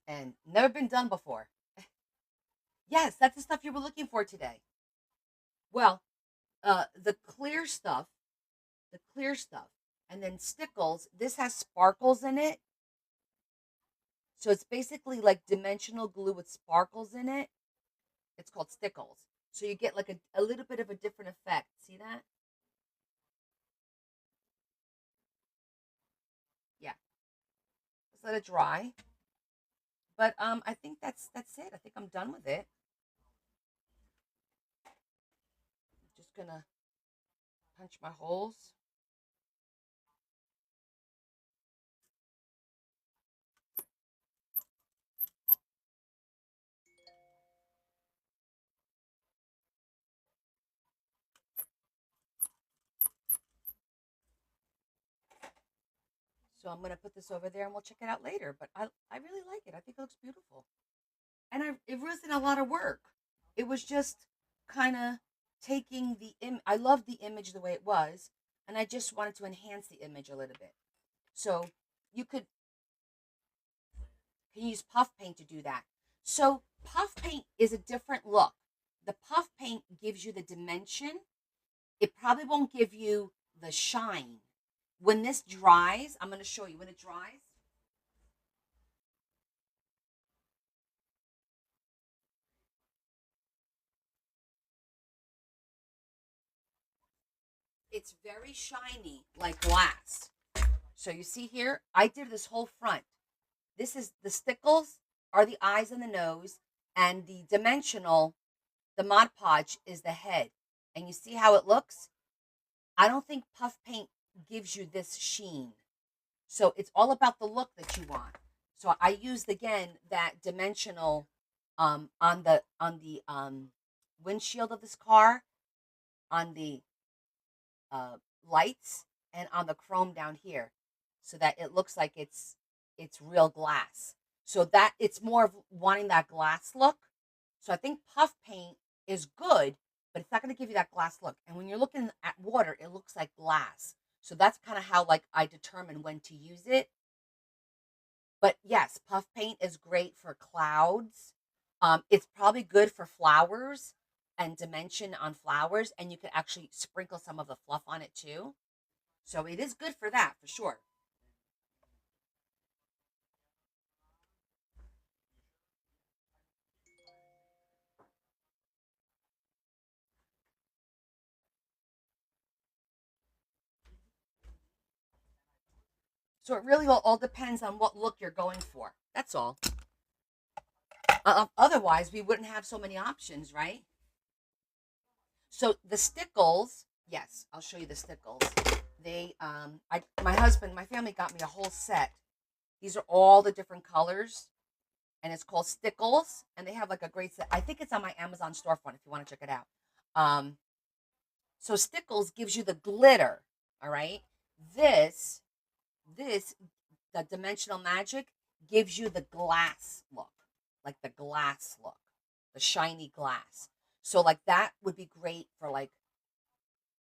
And never been done before. Yes, that's the stuff you were looking for today. Well, the clear stuff, and then stickles. This has sparkles in it, so it's basically like dimensional glue with sparkles in it. It's called stickles. So you get like a little bit of a different effect. See that? Yeah. Let's let it dry. But I think that's it. I think I'm done with it. Just gonna punch my holes. So I'm gonna put this over there and we'll check it out later. But I really like it. I think it looks beautiful. And it wasn't a lot of work. It was just kind of taking I love the image the way it was, and I just wanted to enhance the image a little bit. So you can use puff paint to do that. So puff paint is a different look. The puff paint gives you the dimension. It probably won't give you the shine. When this dries, I'm going to show you when it dries. It's very shiny, like glass. So you see here, I did this whole front. This is the stickles are the eyes and the nose, and the dimensional, the Mod Podge is the head. And you see how it looks? I don't think puff paint gives you this sheen. So it's all about the look that you want. So I used again that dimensional on the windshield of this car, on the lights, and on the chrome down here, so that it looks like it's real glass. So that it's more of wanting that glass look. So I think puff paint is good, but it's not going to give you that glass look. And when you're looking at water, it looks like glass. So that's kind of how like I determine when to use it. But yes, puff paint is great for clouds. It's probably good for flowers and dimension on flowers, and you can actually sprinkle some of the fluff on it too. So it is good for that, for sure. So it really all depends on what look you're going for. That's all. Otherwise, we wouldn't have so many options, right? So the stickles, yes, I'll show you the stickles. My husband, my family got me a whole set. These are all the different colors, and it's called Stickles, and they have like a great set. I think it's on my Amazon storefront if you want to check it out. Um, so Stickles gives you the glitter, all right? This, the Dimensional Magic gives you the glass look, like the glass look, the shiny glass. So like that would be great for like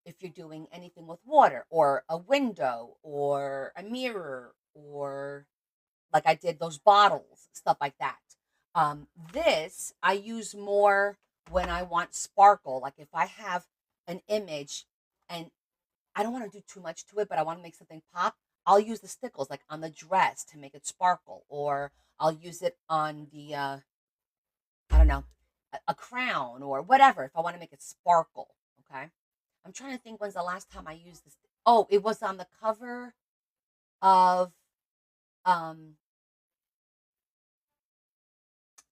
if you're doing anything with water or a window or a mirror or like I did those bottles, stuff like that. This I use more when I want sparkle. Like if I have an image and I don't want to do too much to it, but I want to make something pop, I'll use the stickles like on the dress to make it sparkle, or I'll use it on the I don't know, a crown or whatever if I want to make it sparkle. Okay. I'm trying to think when's the last time I used this. Oh, it was on the cover of um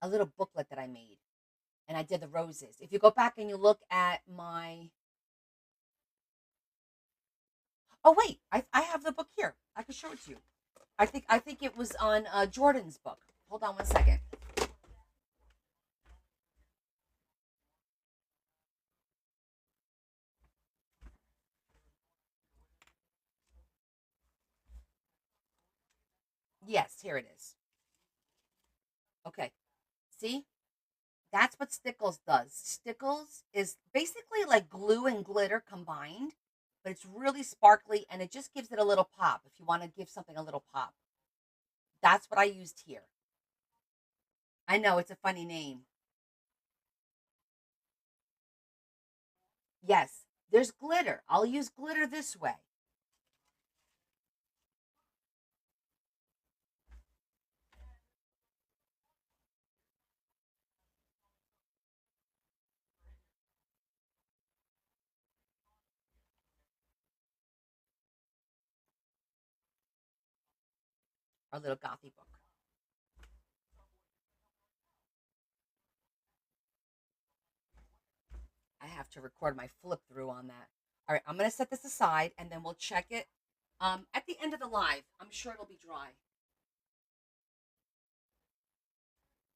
a little booklet that I made, and I did the roses. If you go back and you look at my oh wait, I have the book here. I can show it to you. I think it was on Jordan's book. Hold on one second. Yes, here it is. Okay. See? That's what Stickles does. Stickles is basically like glue and glitter combined, but it's really sparkly and it just gives it a little pop if you want to give something a little pop. That's what I used here. I know it's a funny name. Yes, there's glitter. I'll use glitter this way. Our little gothy book. I have to record my flip through on that. All right, I'm going to set this aside and then we'll check it at the end of the live. I'm sure it'll be dry.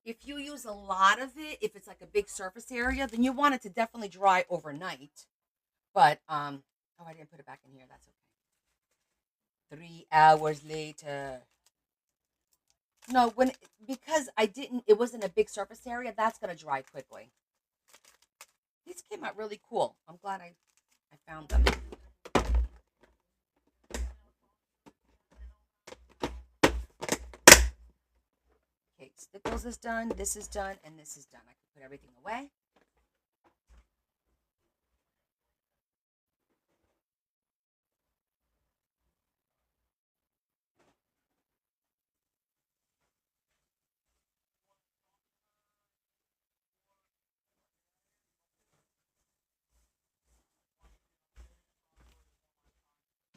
If you use a lot of it, if it's like a big surface area, then you want it to definitely dry overnight. But oh, I didn't put it back in here. That's okay. 3 hours later. No, when because I didn't, it wasn't a big surface area. That's gonna dry quickly. These came out really cool. I'm glad I found them. Okay, Stickles is done. This is done, and this is done. I can put everything away.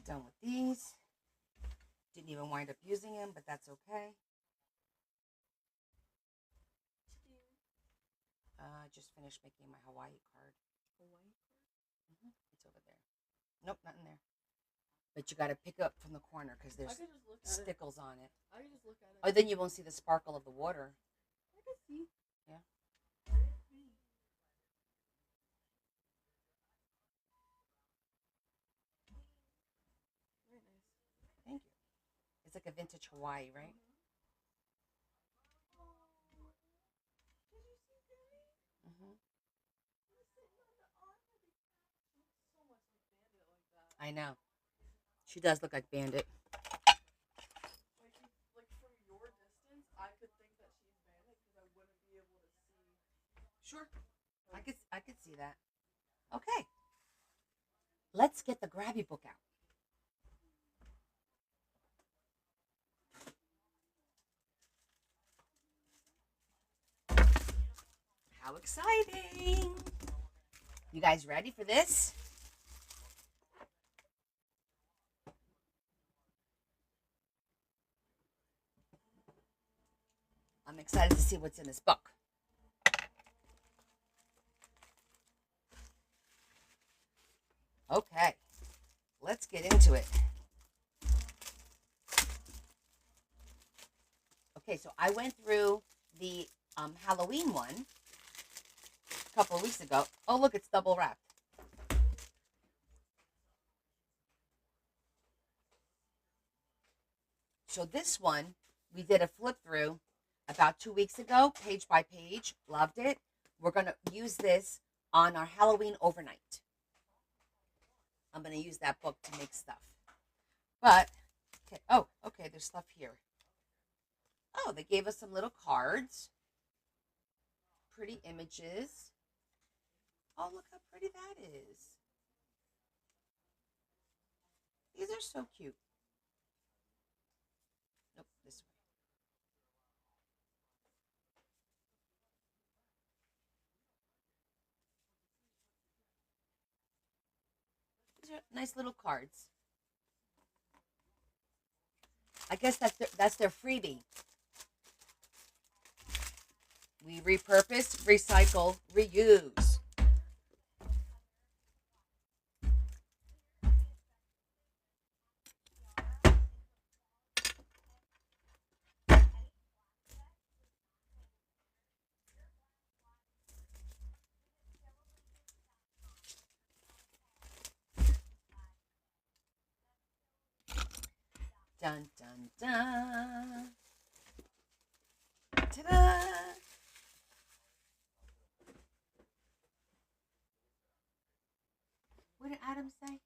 Done with these. Didn't even wind up using them, but that's okay. Just finished making my Hawaii card. Hawaii card? It's over there. Nope, not in there. But you got to pick up from the corner because there's stickles on it. I can just look at it. Oh, then you won't see the sparkle of the water. I can see. Yeah. Very nice. Thank you. It's like a vintage Hawaii, right? Mm-hmm. I know. She does look like Bandit. Like from your distance, I could think that she's Bandit because I wouldn't be able to see. Sure. I could see that. Okay. Let's get the Grabie book out. How exciting! You guys ready for this? I'm excited to see what's in this book. Okay, let's get into it. Okay, so I went through the Halloween one a couple of weeks ago. Oh, look, it's double wrapped. So this one We did a flip through about 2 weeks ago, page by page. Loved it. We're going to use this on our Halloween overnight. I'm going to use that book to make stuff. But, okay. Oh, okay, there's stuff here. Oh, they gave us some little cards. Pretty images. Oh, look how pretty that is. These are so cute. Nope, this way. These are nice little cards. I guess that's their freebie. We repurpose, recycle, reuse. Dun, dun, dun. Ta-da! What did Adam say?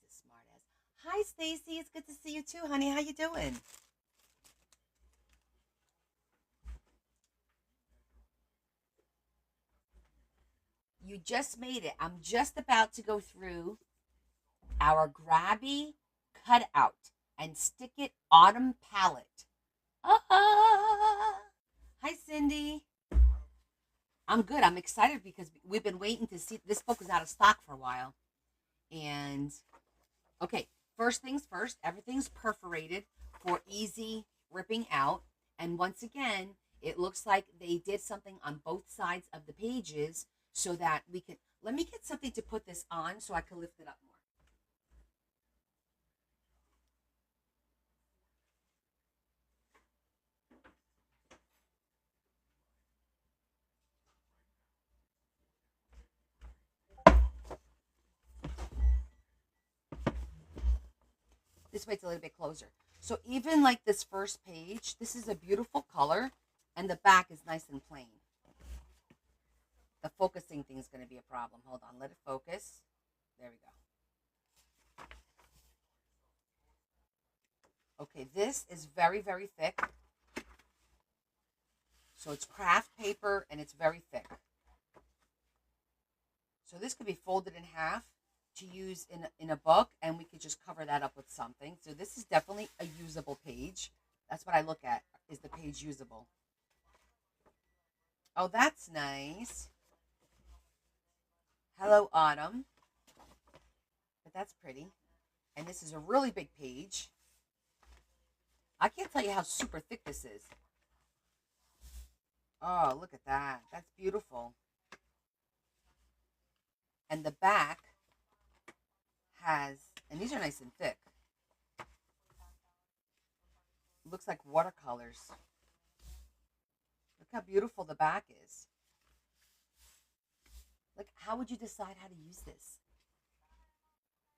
He's a smart ass. Hi, Stacy. It's good to see you too, honey. How you doing? You just made it. I'm just about to go through our Grabie cutout and stick it autumn palette. Hi, Cindy. I'm good. I'm excited because we've been waiting to see. This book was out of stock for a while. And, okay, first things first, everything's perforated for easy ripping out. And once again, it looks like they did something on both sides of the pages so that we can. Let me get something to put this on so I can lift it up more. This way it's a little bit closer. So even like this first page, this is a beautiful color, and the back is nice and plain. The focusing thing is going to be a problem. Hold on, let it focus. There we go. Okay, this is very, very thick. So it's craft paper, and it's very thick. So this could be folded in half to use in a book, and we could just cover that up with something. So this is definitely a usable page. That's what I look at. Is the page usable? Oh, that's nice. Hello, Autumn. But that's pretty. And this is a really big page. I can't tell you how super thick this is. Oh, look at that. That's beautiful. And the back has, and these are nice and thick. Looks like watercolors. Look how beautiful the back is. Like, how would you decide how to use this?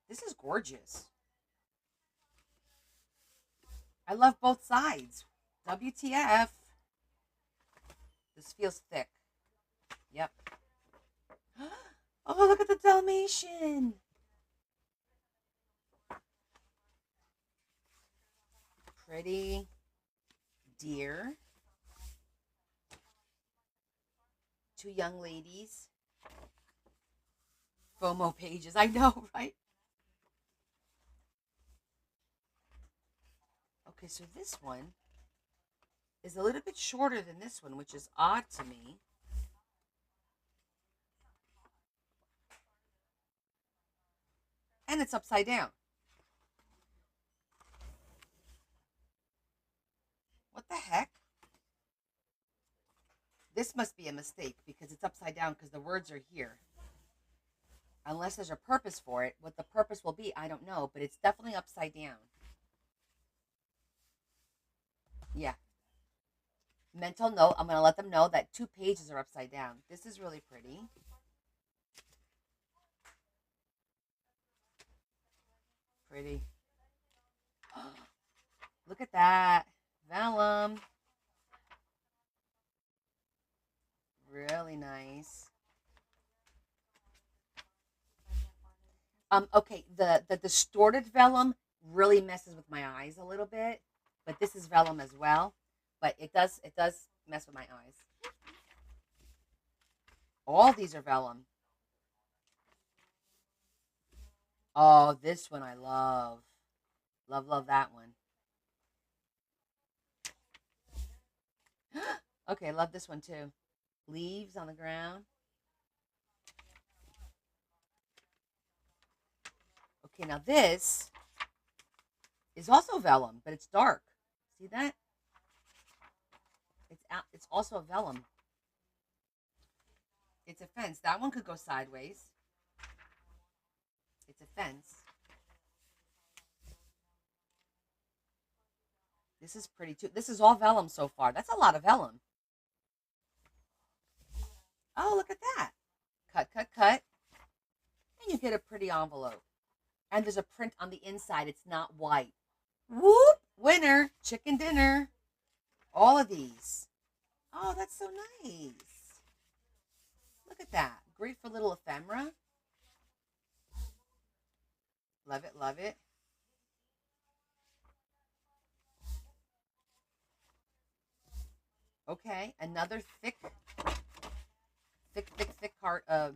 This is gorgeous. I love both sides. WTF. This feels thick. Yep. Oh, look at the Dalmatian. Pretty deer. Two young ladies. FOMO pages. I know, right? Okay, so this one is a little bit shorter than this one, which is odd to me. And it's upside down. What the heck? This must be a mistake because it's upside down because the words are here. Unless there's a purpose for it. What the purpose will be, I don't know, but it's definitely upside down. Yeah. Mental note, I'm going to let them know that 2 pages are upside down. This is really pretty. Pretty. Look at that. Vellum. Really nice. Okay, the distorted vellum really messes with my eyes a little bit, but this is vellum as well. But it does mess with my eyes. All these are vellum. Oh, this one I love. Love, love that one. Okay, love this one too. Leaves on the ground. Okay, now this is also vellum, but it's dark. See that? It's out. It's also a vellum. It's a fence. That one could go sideways. It's a fence. This is pretty too. This is all vellum so far. That's a lot of vellum. Oh, look at that. Cut, cut, cut. And you get a pretty envelope. And there's a print on the inside. It's not white. Whoop! Winner. Chicken dinner. All of these. Oh, that's so nice. Look at that. Great for little ephemera. Love it, love it. Okay, another thick heart of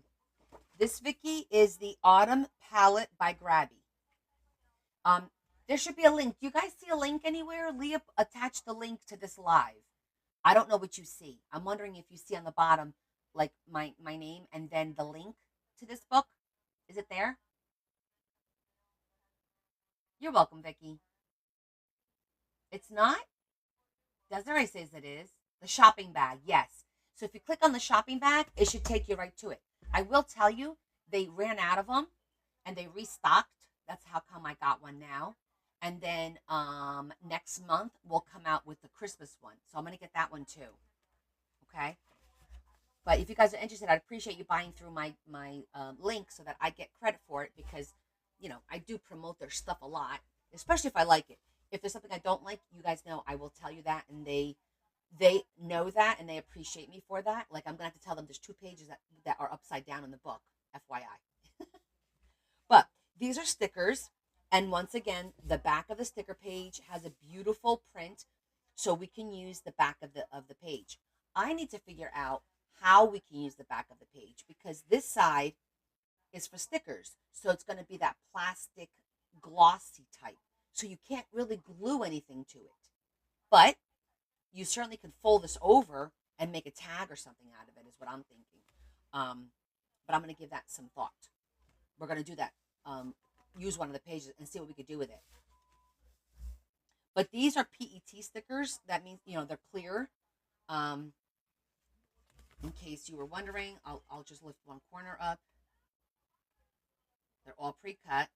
this, Vicky, is the Autumn Palette by Grabie. There should be a link. Do you guys see a link anywhere? Leah attached the link to this live. I don't know what you see. I'm wondering if you see on the bottom, like my name and then the link to this book. Is it there? You're welcome, Vicky. It's not? Desiree says it is. The shopping bag, yes. So if you click on the shopping bag, it should take you right to it. I will tell you, they ran out of them and they restocked. That's how come I got one now. And then next month we'll come out with the Christmas one. So I'm gonna get that one too. Okay. But if you guys are interested, I'd appreciate you buying through my link so that I get credit for it because I do promote their stuff a lot, especially if I like it. If there's something I don't like, you guys know I will tell you that, and they know that and they appreciate me for that. Like I'm gonna have to tell them there's 2 pages that are upside down in the book, FYI. But these are stickers, and once again, the back of the sticker page has a beautiful print, so we can use the back of the page. I need to figure out how we can use the back of the page because this side is for stickers, so it's going to be that plastic glossy type. So you can't really glue anything to it, but you certainly can fold this over and make a tag or something out of it. Is what I'm thinking. But I'm going to give that some thought. We're going to do that. Use one of the pages and see what we could do with it. But these are PET stickers. That means they're clear. In case you were wondering, I'll just lift one corner up. They're all pre-cut.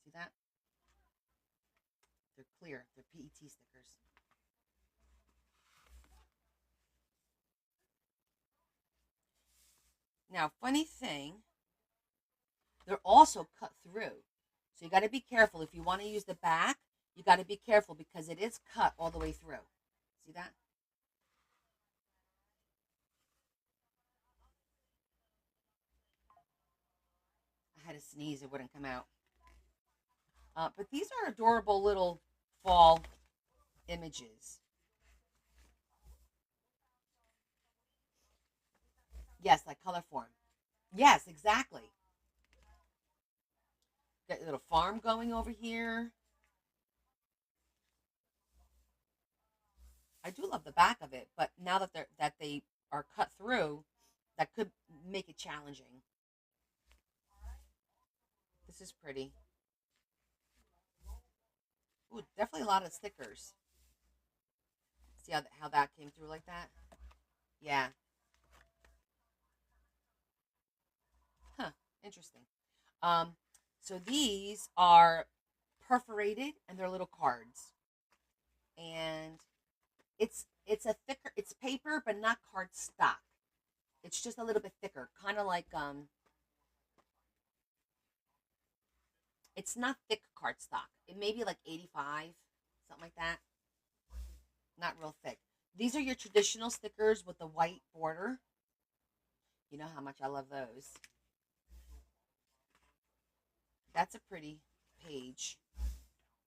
See that? They're clear. They're PET stickers. Now, funny thing, they're also cut through. So you got to be careful. If you want to use the back, you got to be careful because it is cut all the way through. See that? I had to sneeze. It wouldn't come out. But these are adorable little fall images. Yes, like color form. Yes, exactly. Got a little farm going over here. I do love the back of it, but now that they are cut through, that could make it challenging. This is pretty. Ooh, definitely a lot of stickers. See how that came through like that? Yeah. Huh. Interesting. Um, so these are perforated and they're little cards. And it's a thicker, it's paper, but not card stock. It's just a little bit thicker, kind of like it's not thick cardstock. It may be like 85, something like that. Not real thick. These are your traditional stickers with the white border. You know how much I love those. That's a pretty page.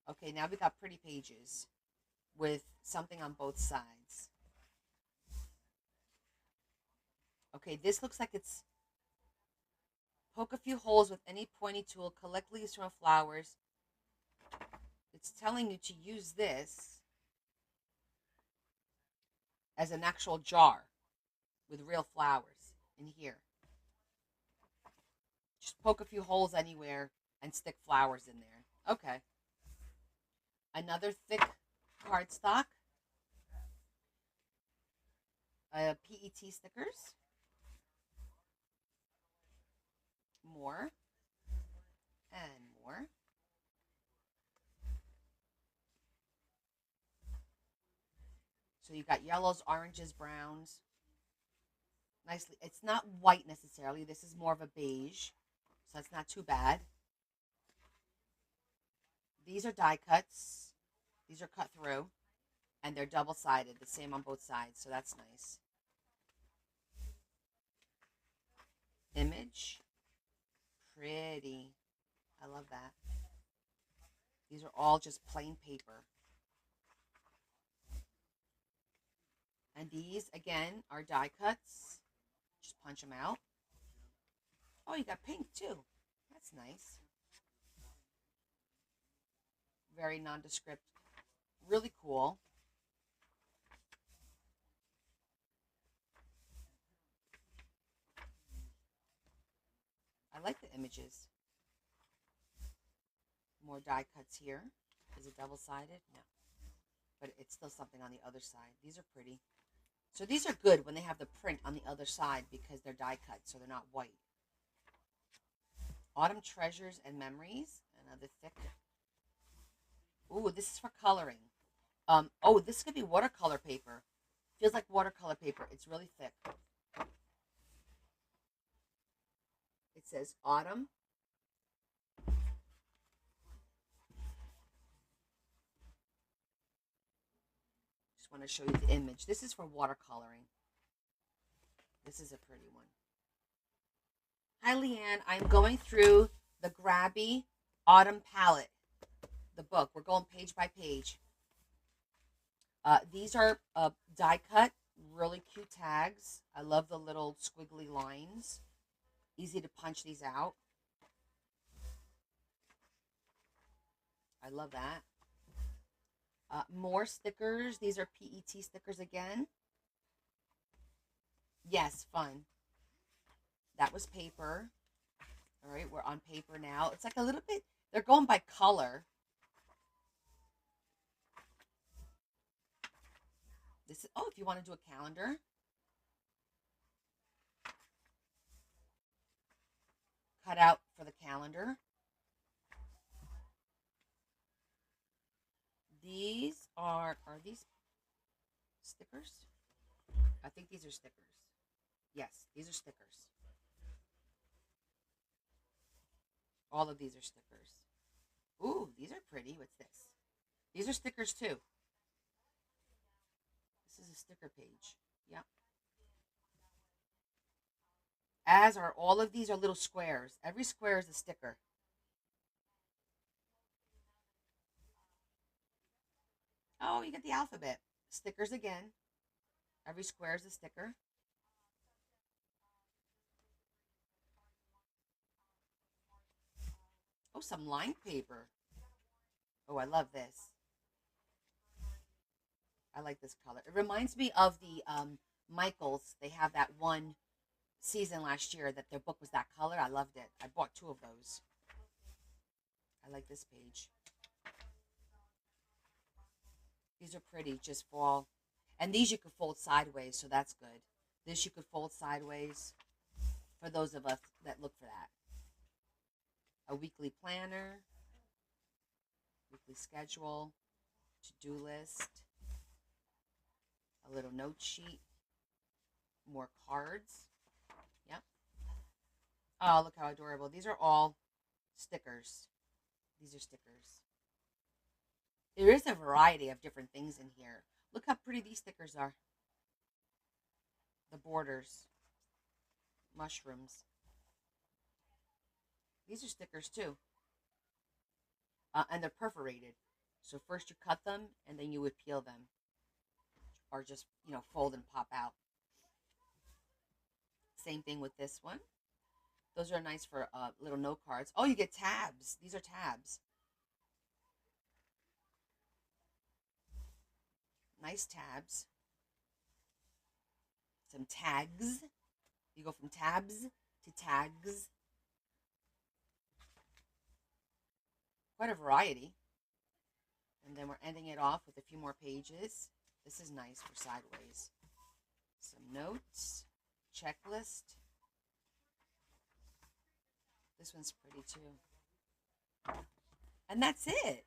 Okay, now we got pretty pages with something on both sides. Okay, this looks like it's poke a few holes with any pointy tool, collect leaves from flowers. It's telling you to use this as an actual jar with real flowers in here. Just poke a few holes anywhere and stick flowers in there. Okay. Another thick cardstock. PET stickers. More. And more. So you got yellows, oranges, browns. Nicely. It's not white necessarily. This is more of a beige. So that's not too bad. These are die cuts. These are cut through. And they're double-sided. The same on both sides. So that's nice. Image. Pretty. I love that. These are all just plain paper. And these, again, are die cuts. Just punch them out. Oh, you got pink, too. That's nice. Very nondescript. Really cool. I like the images. More die cuts here. Is it double-sided? No. But it's still something on the other side. These are pretty. So these are good when they have the print on the other side because they're die cut, so they're not white. Autumn Treasures and Memories. Another thick. Ooh, this is for coloring. Oh, this could be watercolor paper. Feels like watercolor paper. It's really thick. It says Autumn. Just want to show you the image. This is for watercoloring. This is a pretty one. Hi, Leanne. I'm going through the Grabie Autumn Palette, the book. We're going page by page. These are die cut, really cute tags. I love the little squiggly lines. Easy to punch these out. I love that. More stickers. These are PET stickers again. Yes, fun. That was paper. All right, we're on paper now. It's like a little bit, they're going by color. This is, oh, if you want to do a calendar. Cut out for the calendar. These are these stickers? I think these are stickers. Yes, these are stickers. All of these are stickers. Ooh, these are pretty. What's this? These are stickers too. This is a sticker page. Yep. As are all of these are little squares. Every square is a sticker. Oh, you get the alphabet. Stickers again. Every square is a sticker. Oh, some lined paper. Oh, I love this. I like this color. It reminds me of the Michaels. They have that one season last year that their book was that color. I loved it. I bought 2 of those. I like this page. These are pretty, just fall. And these you could fold sideways, so that's good. This you could fold sideways for those of us that look for that. A weekly planner, weekly schedule, to-do list, a little note sheet, more cards. Yep. Oh, look how adorable. These are all stickers. These are stickers. There is a variety of different things in here. Look how pretty these stickers are. The borders. Mushrooms. These are stickers too. And they're perforated. So first you cut them and then you would peel them. Or just, fold and pop out. Same thing with this one. Those are nice for little note cards. Oh, you get tabs. These are tabs. Nice tabs. Some tags. You go from tabs to tags. Quite a variety. And then we're ending it off with a few more pages. This is nice for sideways. Some notes. Checklist. This one's pretty too. And that's it.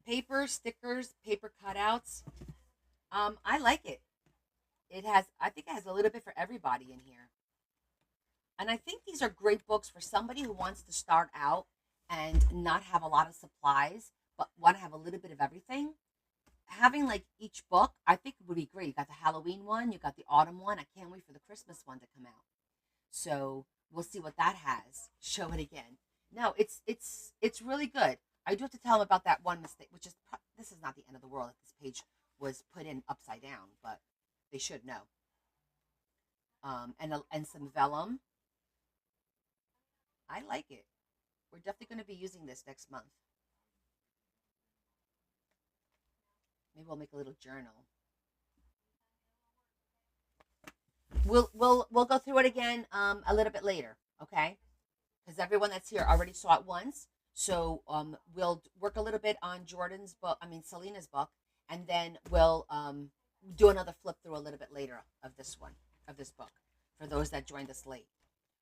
Paper, stickers, paper cutouts. I like it. I think it has a little bit for everybody in here. And I think these are great books for somebody who wants to start out and not have a lot of supplies, but want to have a little bit of everything. Having like each book, I think would be great. You got the Halloween one, you got the autumn one. I can't wait for the Christmas one to come out. So we'll see what that has. Show it again. No, it's really good. I do have to tell them about that one mistake, which is this is not the end of the world if this page was put in upside down, but they should know. And some vellum. I like it. We're definitely going to be using this next month. Maybe we'll make a little journal. We'll go through it again a little bit later, okay? Because everyone that's here already saw it once. So we'll work a little bit on Selena's book, and then we'll do another flip through a little bit later of this book, for those that joined us late.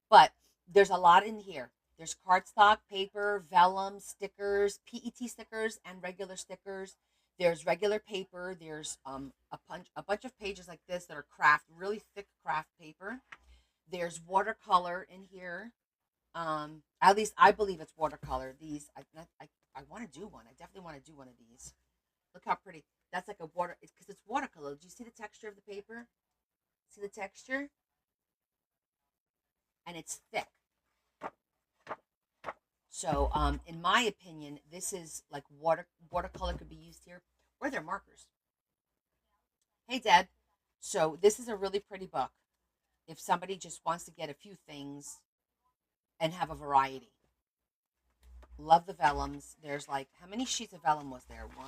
But there's a lot in here. There's cardstock, paper, vellum, stickers, PET stickers, and regular stickers. There's regular paper. There's a bunch of pages like this that are craft, really thick craft paper. There's watercolor in here. At least I believe it's watercolor. These, I want to do one. I definitely want to do one of these. Look how pretty. That's like a water, because it's watercolor. Do you see the texture of the paper? See the texture? And it's thick. So, in my opinion, this is like watercolor could be used here, or they're markers. Hey, Deb. So this is a really pretty book. If somebody just wants to get a few things and have a variety. Love the vellums. There's like, how many sheets of vellum was there? 1,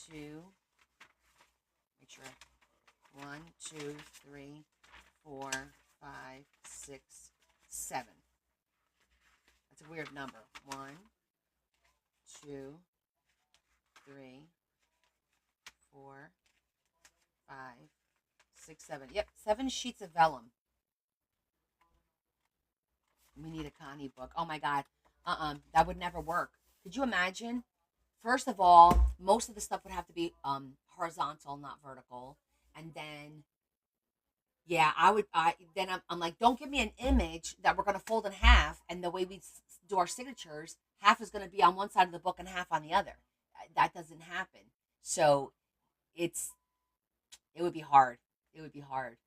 2, make sure. 1, 2, 3, 4, 5, 6, 7. That's a weird number. 1, 2, 3, 4, 5, 6, 7. Yep, 7 sheets of vellum. We need a Connie book. Oh my God. That would never work. Could you imagine? First of all, most of the stuff would have to be horizontal, not vertical. And then, yeah, I'm like, don't give me an image that we're going to fold in half. And the way we do our signatures, half is going to be on one side of the book and half on the other. That doesn't happen. So it would be hard. It would be hard.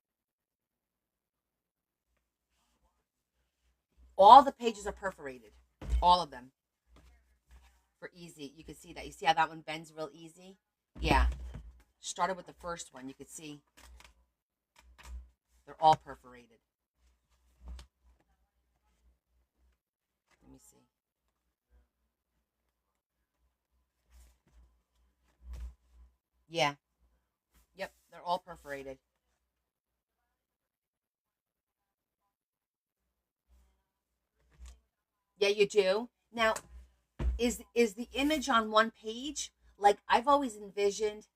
All the pages are perforated. All of them. For easy. You can see that. You see how that one bends real easy? Yeah. Started with the first one. You could see they're all perforated. Let me see. Yeah. Yep. They're all perforated. Yeah, you do. Now, is the image on one page? Like I've always envisioned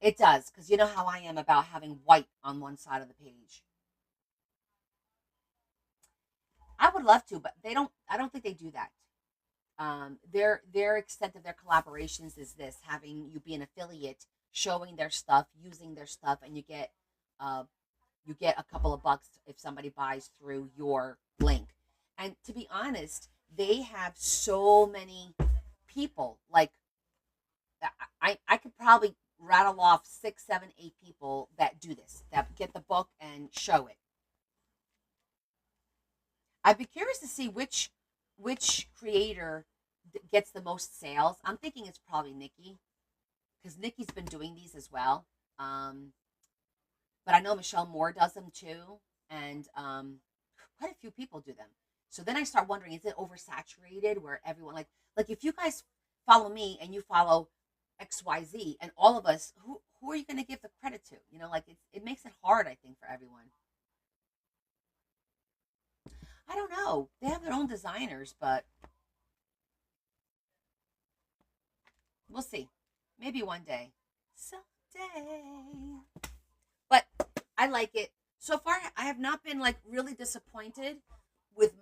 it does, because you know how I am about having white on one side of the page. I would love to, but they don't. I don't think they do that. Their extent of their collaborations is this: having you be an affiliate, showing their stuff, using their stuff, and you get you get a couple of bucks if somebody buys through your link. And to be honest, they have so many people. Like I could probably rattle off 6, 7, 8 people that do this, that get the book and show it. I'd be curious to see which creator gets the most sales. I'm thinking it's probably Nikki because Nikki's been doing these as well. Um, but I know Michelle Moore does them too, and quite a few people do them. So then I start wondering, is it oversaturated where everyone like if you guys follow me and you follow XYZ and all of us, who are you going to give the credit to? Like it makes it hard, I think, for everyone. I don't know. They have their own designers, but we'll see. Maybe one day. Someday. But I like it. So far, I have not been like really disappointed with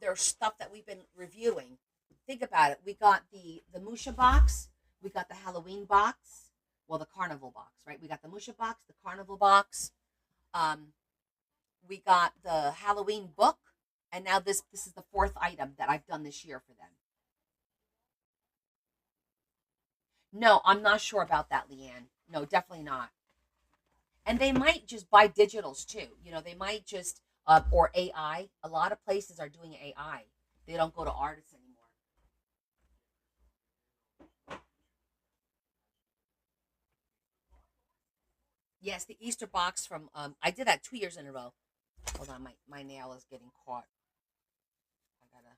their stuff that we've been reviewing. Think about it. We got the Musha box. We got the Halloween box. Well, the Carnival box, right? We got the Musha box, the Carnival box. Um, we got the Halloween book, and now this is the fourth item that I've done this year for them. No, I'm not sure about that, Leanne. No, definitely not. And they might just buy digitals too. They might just or AI. A lot of places are doing AI. They don't go to artists anymore. Yes, the Easter box from I did that 2 years in a row. Hold on, my nail is getting caught. I gotta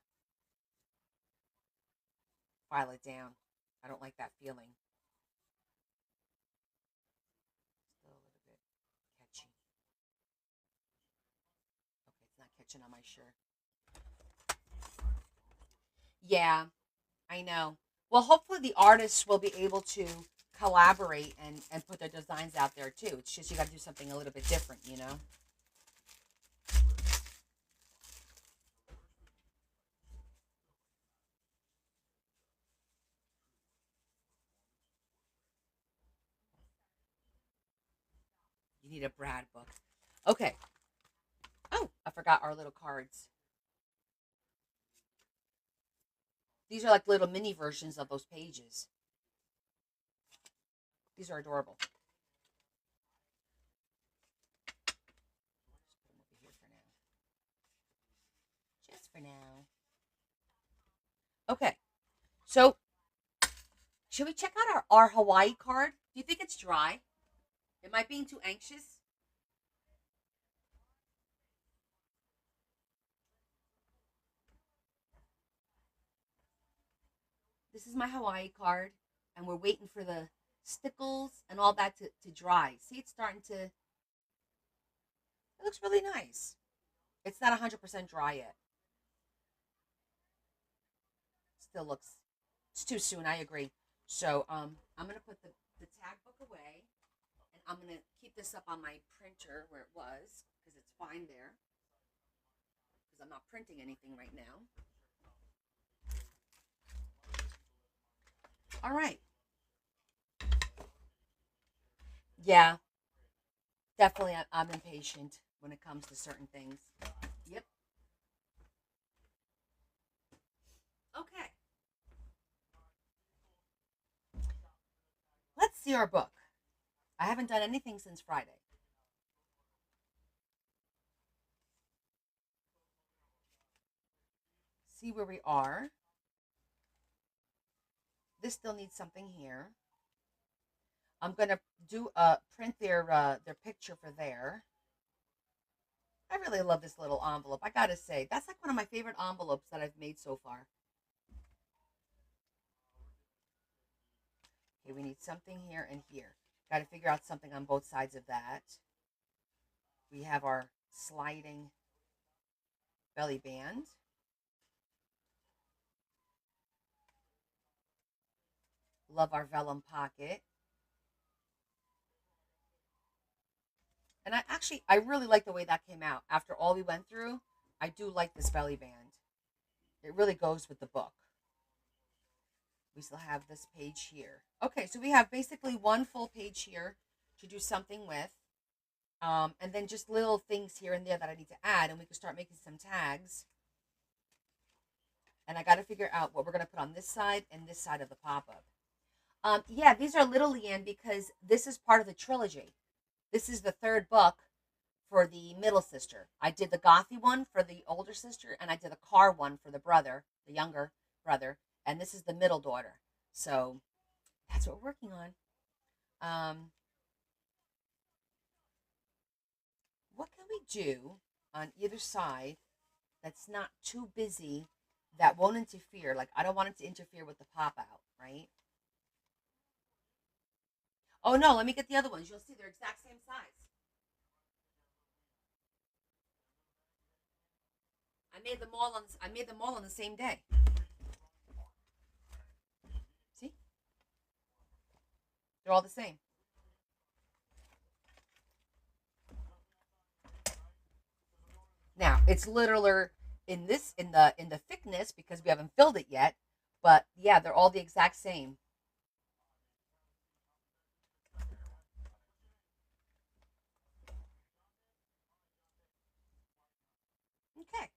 file it down. I don't like that feeling. Still a little bit catchy. Okay, it's not catching on my shirt. Yeah, I know. Well, hopefully the artists will be able to collaborate and put their designs out there too. It's just you got to do something a little bit different. You need a Brad book. Okay. Oh, I forgot our little cards. These are like little mini versions of those pages. These are adorable. Just put them over here for now. Just for now. Okay. So, should we check out our Hawaii card? Do you think it's dry? Am I being too anxious? This is my Hawaii card, and we're waiting for the stickles and all that to dry. See, it's starting to, it looks really nice. It's not 100% dry yet. Still looks, it's too soon, I agree. So, I'm going to put the tag book away, and I'm going to keep this up on my printer where it was, because it's fine there, because I'm not printing anything right now. All right. Yeah, definitely. I'm impatient when it comes to certain things. Yep. Okay. Let's see our book. I haven't done anything since Friday. See where we are. This still needs something here. I'm gonna do print their picture for there. I really love this little envelope. I gotta say, that's like one of my favorite envelopes that I've made so far. Okay, we need something here and here. Got to figure out something on both sides of that. We have our sliding belly band. Love our vellum pocket. And I really like the way that came out. After all we went through, I do like this belly band. It really goes with the book. We still have this page here. Okay, so we have basically one full page here to do something with. And then just little things here and there that I need to add, and we can start making some tags. And I got to figure out what we're going to put on this side and this side of the pop-up. Yeah, these are little, Leanne, because this is part of the trilogy. This is the third book for the middle sister. I did the gothy one for the older sister, and I did the car one for the brother, the younger brother, and this is the middle daughter. So that's what we're working on. What can we do on either side that's not too busy, that won't interfere? Like, I don't want it to interfere with the pop out, right? Oh no, let me get the other ones. You'll see they're exact same size. I made them all on the same day. See? They're all the same. Now, it's littler in the thickness because we haven't filled it yet, but yeah, they're all the exact same. Okay.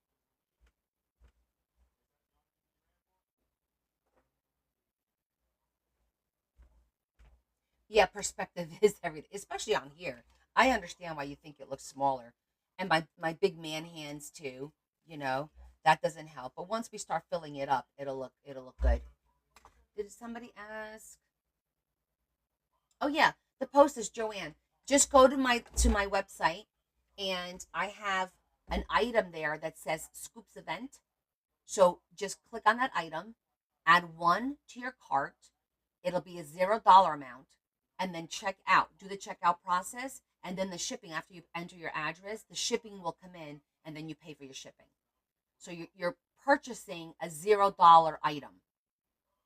Yeah, perspective is everything, especially on here. I understand why you think it looks smaller. And my big man hands too, you know, that doesn't help. But once we start filling it up, it'll look good. Did somebody ask? Oh yeah, the post is Joanne. Just go to my website, and I have an item there that says Scoops event. So just click on that item, add one to your cart. It'll be a $0 amount, and then check out. Do the checkout process, and then the shipping after you enter your address, the shipping will come in, and then you pay for your shipping. So you're purchasing a $0 item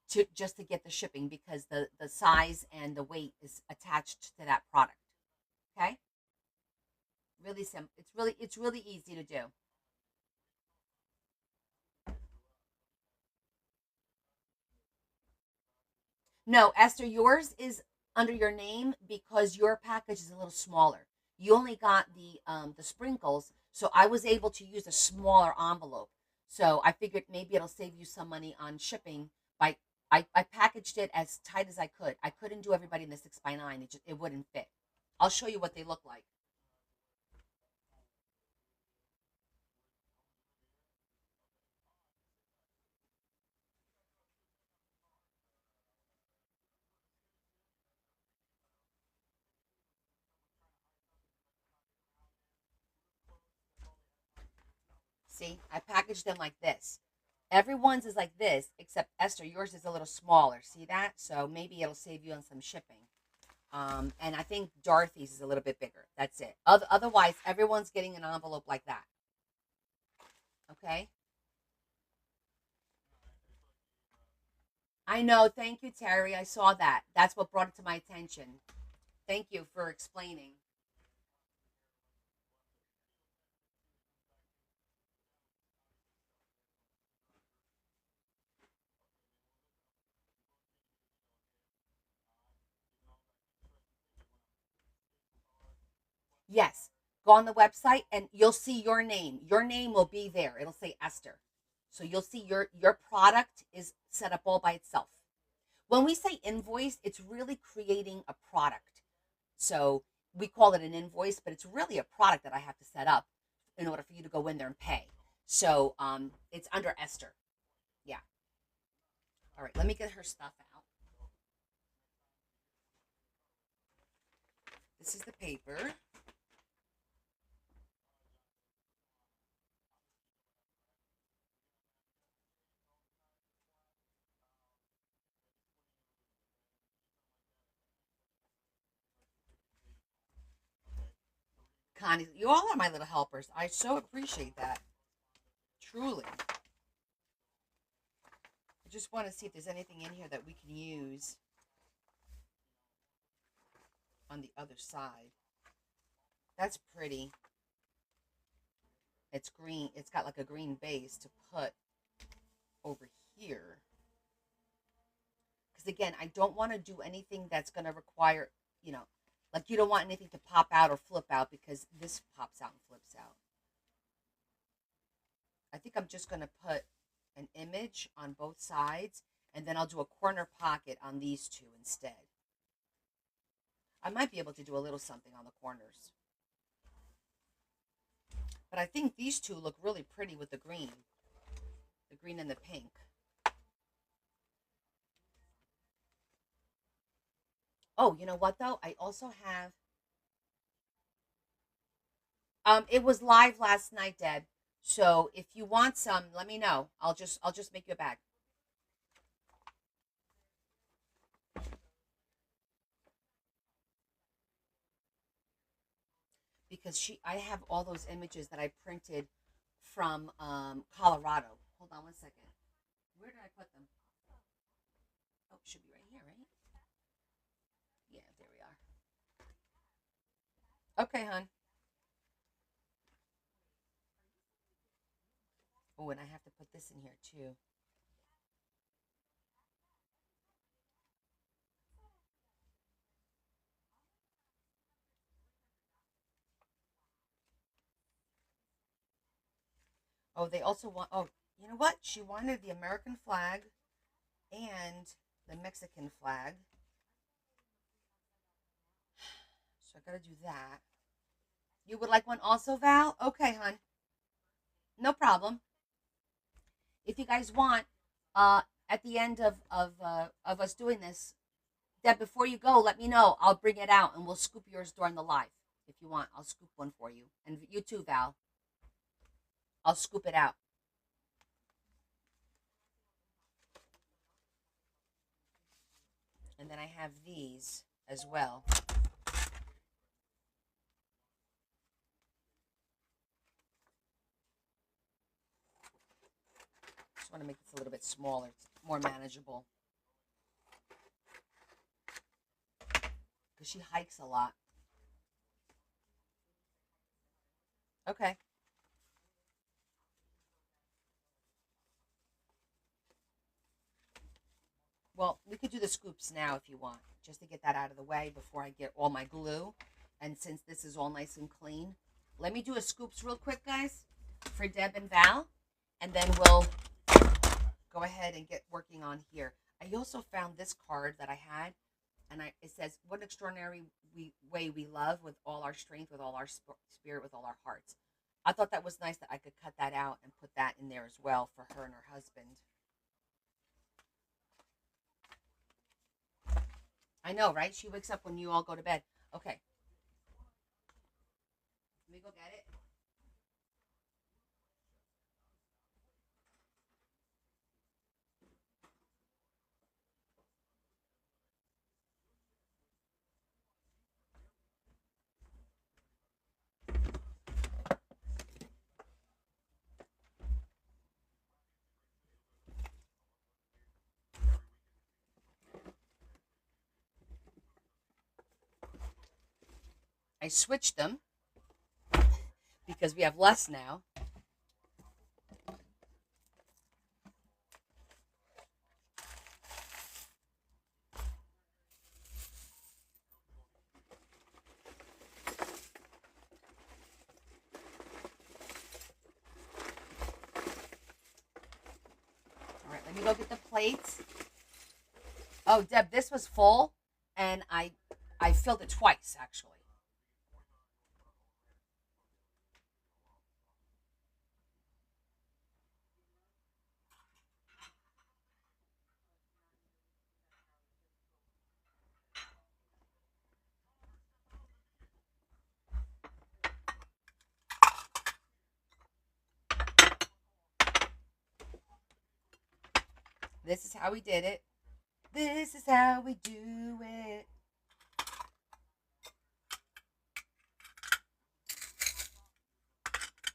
to just to get the shipping because the size and the weight is attached to that product. Okay, really simple. It's really easy to do. No, Esther, yours is under your name because your package is a little smaller. You only got the sprinkles, so I was able to use a smaller envelope. So I figured maybe it'll save you some money on shipping by I packaged it as tight as I could. I couldn't do everybody in the 6x9. It wouldn't fit. I'll show you what they look like. See, I packaged them like this. Everyone's is like this, except Esther, yours is a little smaller. See that? So maybe it'll save you on some shipping. And I think Dorothy's is a little bit bigger. That's it. Otherwise, everyone's getting an envelope like that. Okay. I know. Thank you, Terry. I saw that. That's what brought it to my attention. Thank you for explaining. Yes. Go on the website and you'll see your name. Your name will be there. It'll say Esther. So you'll see your product is set up all by itself. When we say invoice, it's really creating a product. So we call it an invoice, but it's really a product that I have to set up in order for you to go in there and pay. So it's under Esther. Yeah. All right. Let me get her stuff out. This is the paper. Connie, you all are my little helpers. I so appreciate that. Truly. I just want to see if there's anything in here that we can use on the other side. That's pretty. It's green. It's got like a green base to put over here. Because again, I don't want to do anything that's going to require, you know, Like you don't want anything to pop out or flip out because this pops out and flips out. I think I'm just going to put an image on both sides, and then I'll do a corner pocket on these two instead. I might be able to do a little something on the corners. But I think these two look really pretty with the green and the pink. Oh, you know what though? I also have it was live last night, Deb. So if you want some, let me know. I'll just make you a bag. Because I have all those images that I printed from Colorado. Hold on one second. Where did I put them? Oh, should be right here, right? Yeah, there we are. Okay, hon. Oh, and I have to put this in here too. Oh, they also want. Oh, you know what? She wanted the American flag and the Mexican flag. So I gotta do that. You would like one also, Val? Okay, hon. No problem. If you guys want, at the end of us doing this, Deb, before you go, let me know. I'll bring it out and we'll scoop yours during the live. If you want, I'll scoop one for you. And you too, Val. I'll scoop it out. And then I have these as well. Just want to make this a little bit smaller. It's more manageable. Because she hikes a lot. Okay. Well, we could do the scoops now if you want, just to get that out of the way before I get all my glue. And since this is all nice and clean, let me do a scoops real quick, guys, for Deb and Val. And then we'll go ahead and get working on here. I also found this card that I had, and it says, "What extraordinary way we love with all our strength, with all our spirit, with all our hearts." I thought that was nice that I could cut that out and put that in there as well for her and her husband. I know, right? She wakes up when you all go to bed. Okay. Let me go get it. I switched them because we have less now. All right, let me go get the plates. Oh, Deb, this was full, and I filled it twice actually. This is how we did it. This is how we do it.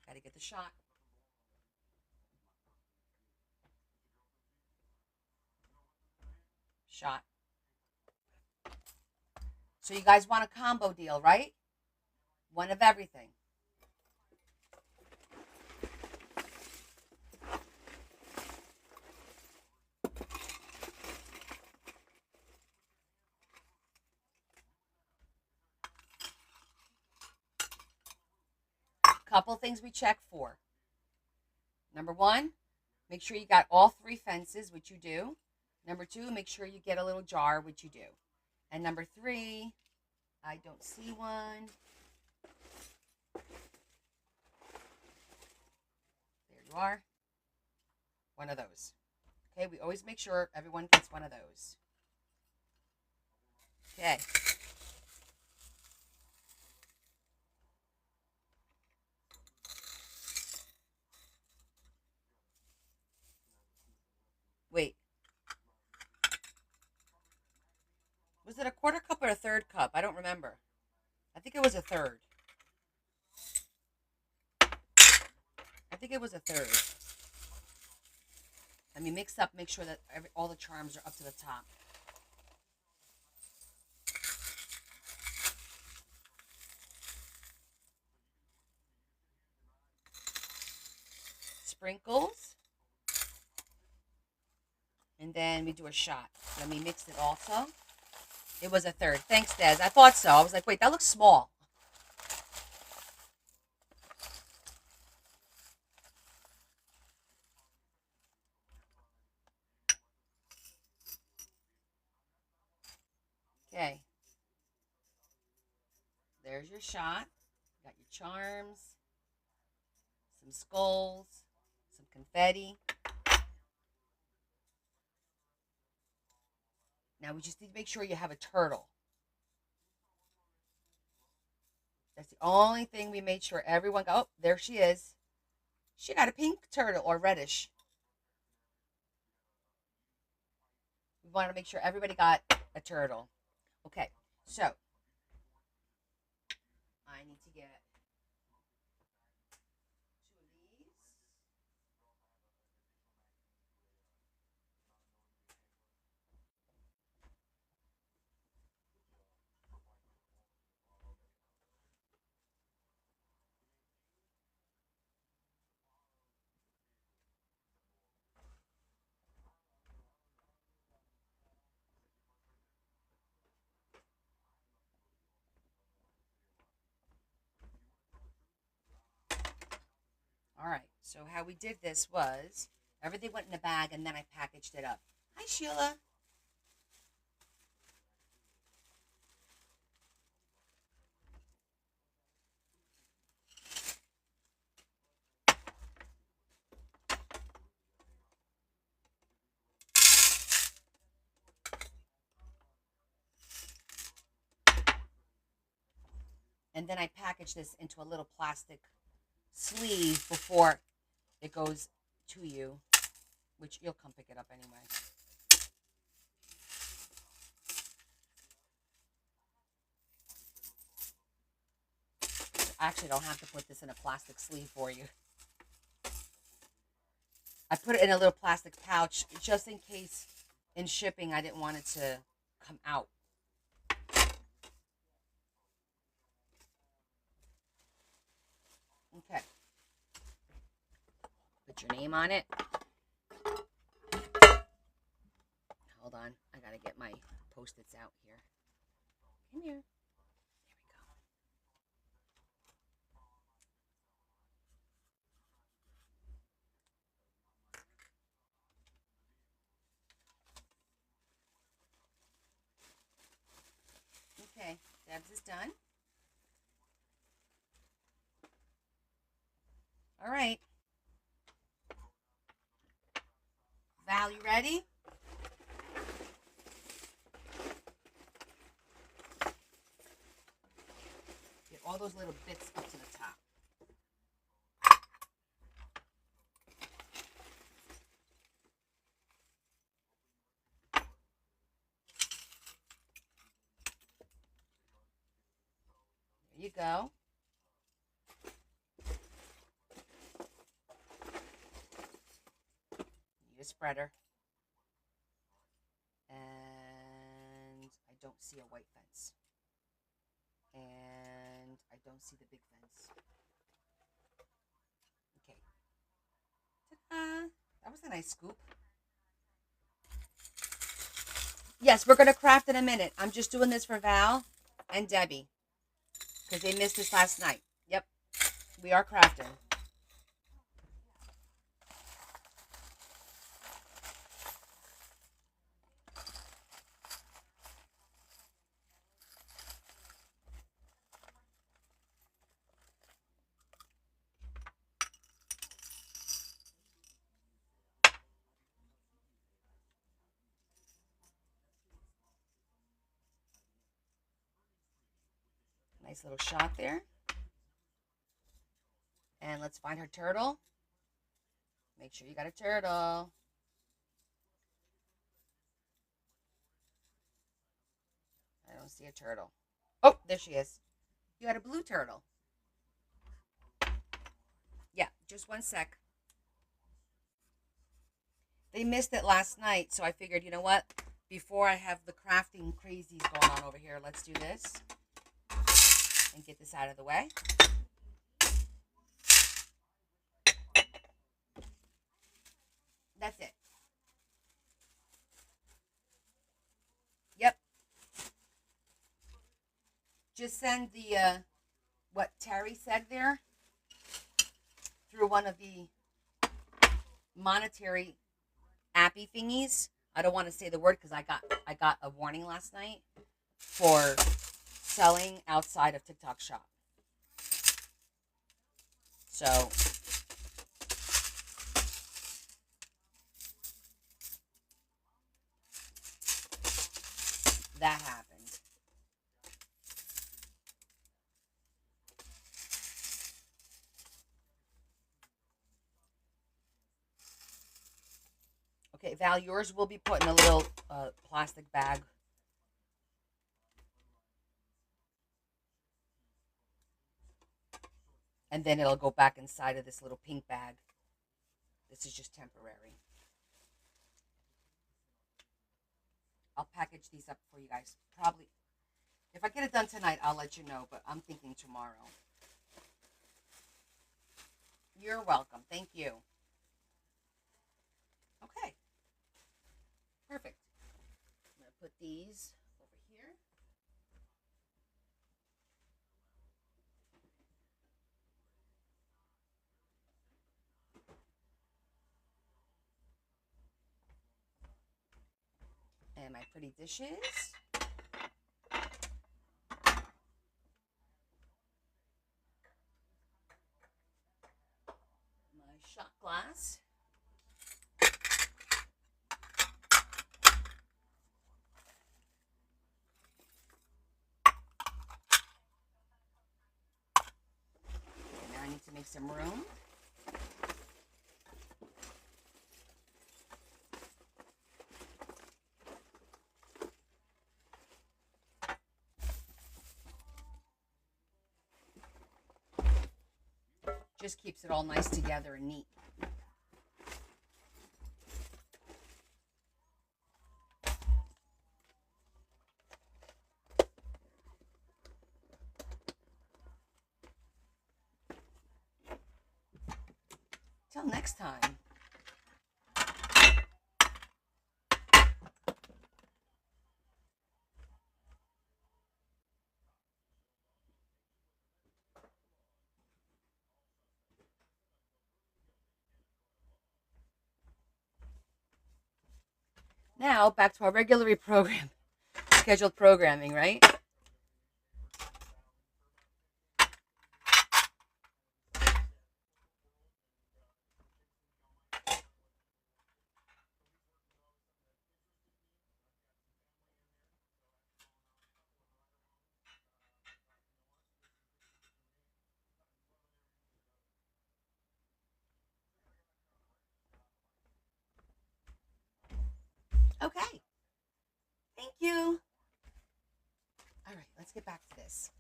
Gotta get the shot. Shot. So you guys want a combo deal, right? One of everything. couple things we check for. Number 1, make sure you got all 3 fences, which you do. Number 2, make sure you get a little jar, which you do. And number 3, I don't see one. There you are. One of those. Okay, we always make sure everyone gets one of those. Okay. Wait. Was it a quarter cup or a third cup? I don't remember. I think it was a third. Let me mix up, make sure that all the charms are up to the top. Sprinkles. And then we do a shot. Let me mix it also. It was a third. Thanks, Des. I thought so. I was like, wait, that looks small. Okay. There's your shot. You got your charms, some skulls, some confetti. Now we just need to make sure you have a turtle. That's the only thing we made sure everyone got. Oh, there she is. She got a pink turtle or reddish. We want to make sure everybody got a turtle. Okay, so I need to get 2 of these. All right, so how we did this was everything went in a bag and then I packaged it up. Hi, Sheila. And then I package this into a little plastic sleeve before it goes to you, which you'll come pick it up anyway. I actually don't have to put this in a plastic sleeve for you. I put it in a little plastic pouch just in case in shipping I didn't want it to come out. Okay. Put your name on it. Hold on. I gotta get my Post-its out here. Come here. There we go. Okay. Debs is done. All right. Val, you ready? Get all those little bits up to the top. There you go. Need a spreader. And I don't see a white fence. And I don't see the big fence. Okay. Ta-da! That was a nice scoop. Yes, we're going to craft in a minute. I'm just doing this for Val and Debbie because they missed this last night. Yep. We are crafting. Nice little shot there. And let's find her turtle. Make sure you got a turtle. I don't see a turtle. Oh, there she is. You got a blue turtle. Yeah, just one sec. They missed it last night, so I figured, you know what? Before I have the crafting crazies going on over here, let's do this and get this out of the way. That's it. Yep. Just send the, what Terry said there through one of the monetary appy thingies. I don't want to say the word because I got a warning last night for selling outside of TikTok Shop. So that happened. Okay, Val, yours will be put in a little plastic bag. And then it'll go back inside of this little pink bag. This is just temporary. I'll package these up for you guys. Probably, if I get it done tonight, I'll let you know, but I'm thinking tomorrow. You're welcome. Thank you. Okay. Perfect. I'm going to put these over here. And my pretty dishes. My shot glass. Okay, now I need to make some room. Just keeps it all nice together and neat. Till next time. Now, back to our regularly scheduled programming, right? Okay. Thank you. All right, let's get back to this.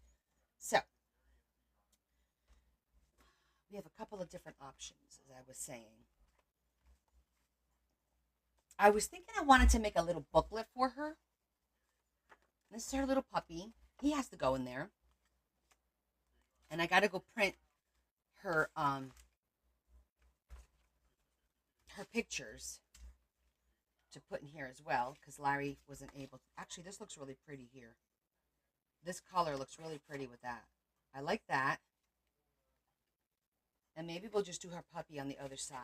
So, we have a couple of different options, as I was saying. I was thinking I wanted to make a little booklet for her. This is her little puppy. He has to go in there. And I got to go print her her pictures to put in here as well, because Larry wasn't able to. Actually, this looks really pretty here. This color looks really pretty with that. I like that. And maybe we'll just do her puppy on the other side.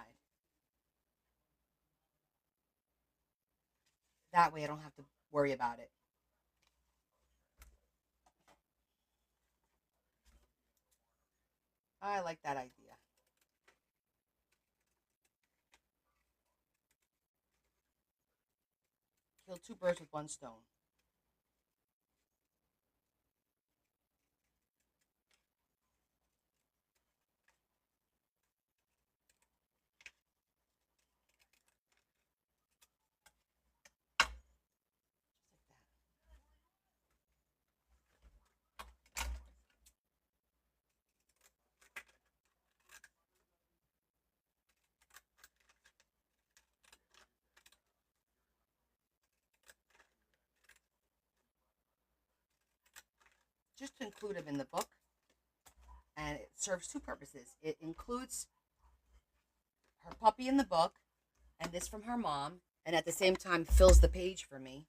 That way I don't have to worry about it. I like that idea. Kill two birds with one stone. Just to include them in the book. And it serves two purposes. It includes her puppy in the book and this from her mom, and at the same time fills the page for me.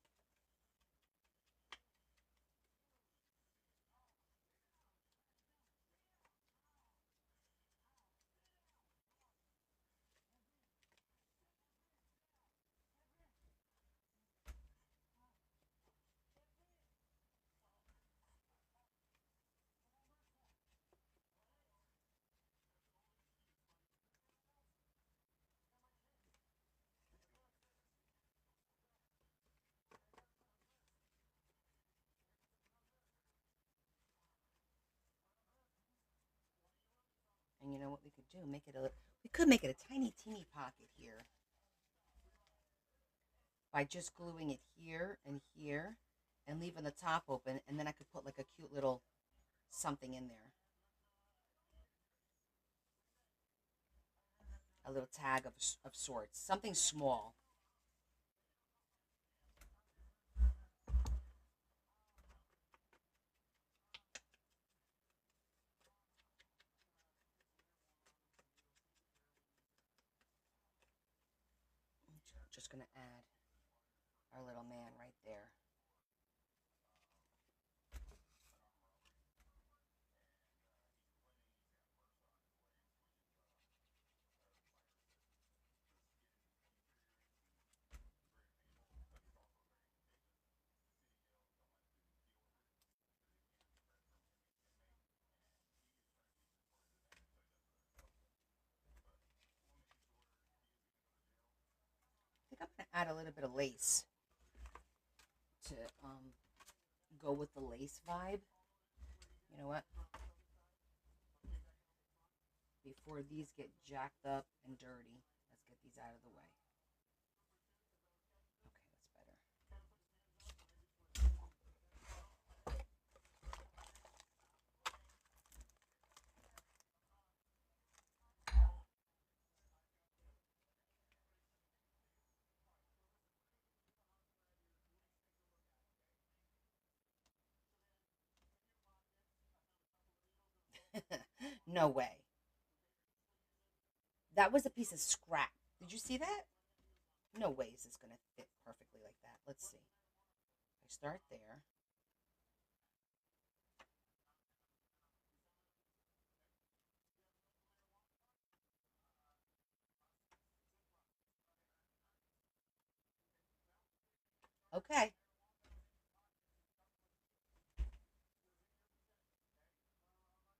And you know what we could do? We could make it a tiny, teeny pocket here by just gluing it here and leaving the top open, and then I could put like a cute little something in there. A little tag of sorts. Something small. Just going to add our little man right there. I think I'm going to add a little bit of lace to go with the lace vibe. You know what? Before these get jacked up and dirty, let's get these out of the way. Okay, that's better. No way. That was a piece of scrap. Did you see that? No way is this going to fit perfectly like that. Let's see. I start there. Okay.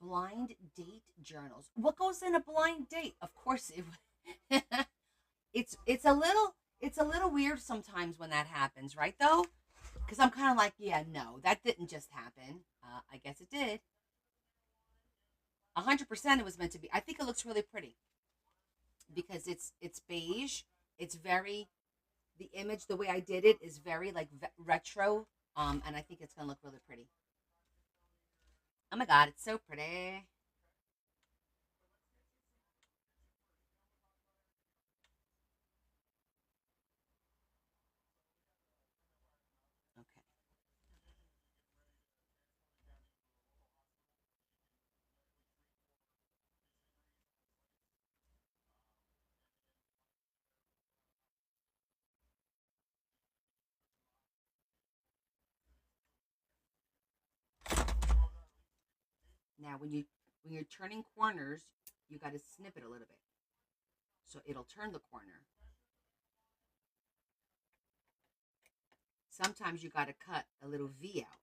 Blind date journals. What goes in a blind date? Of course it it's a little weird sometimes when that happens, right though? Because I'm kind of like, yeah, no, that didn't just happen. I guess it did. 100% it was meant to be. I think it looks really pretty because it's beige. It's very the image the way I did it is very like retro. And I think it's gonna look really pretty. Oh my god, it's so pretty. Okay. Now when you're turning corners, you got to snip it a little bit. So it'll turn the corner. Sometimes you got to cut a little V out.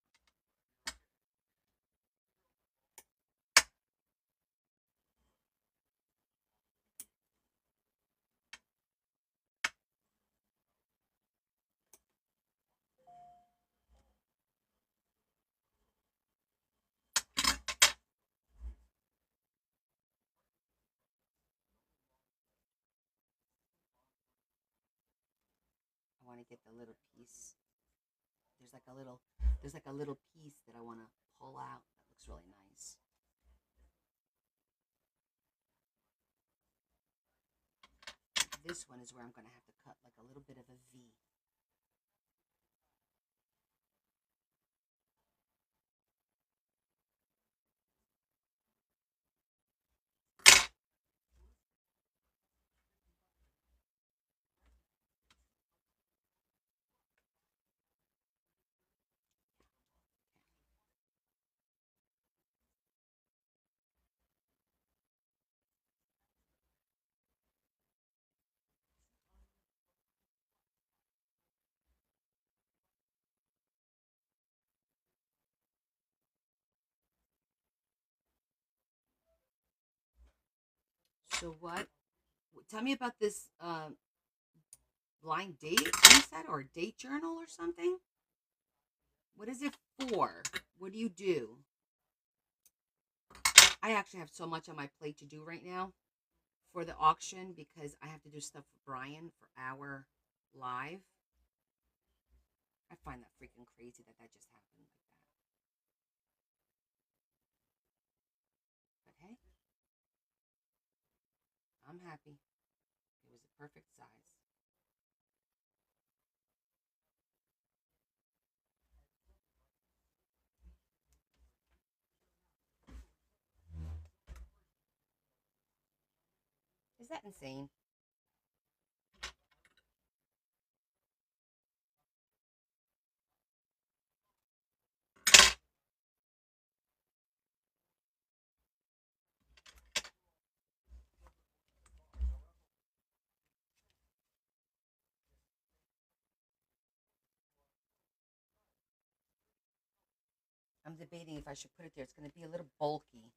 I want to get the little piece. There's like a little piece that I want to pull out that looks really nice. This one is where I'm going to have to cut like a little bit of a V. So what? Tell me about this blind date, you said, or date journal or something? What is it for? What do you do? I actually have so much on my plate to do right now for the auction because I have to do stuff for Brian for our live. I find that freaking crazy that just happened like that. But hey, I'm happy. It was a perfect size. Is that insane? I'm debating if I should put it there. It's going to be a little bulky.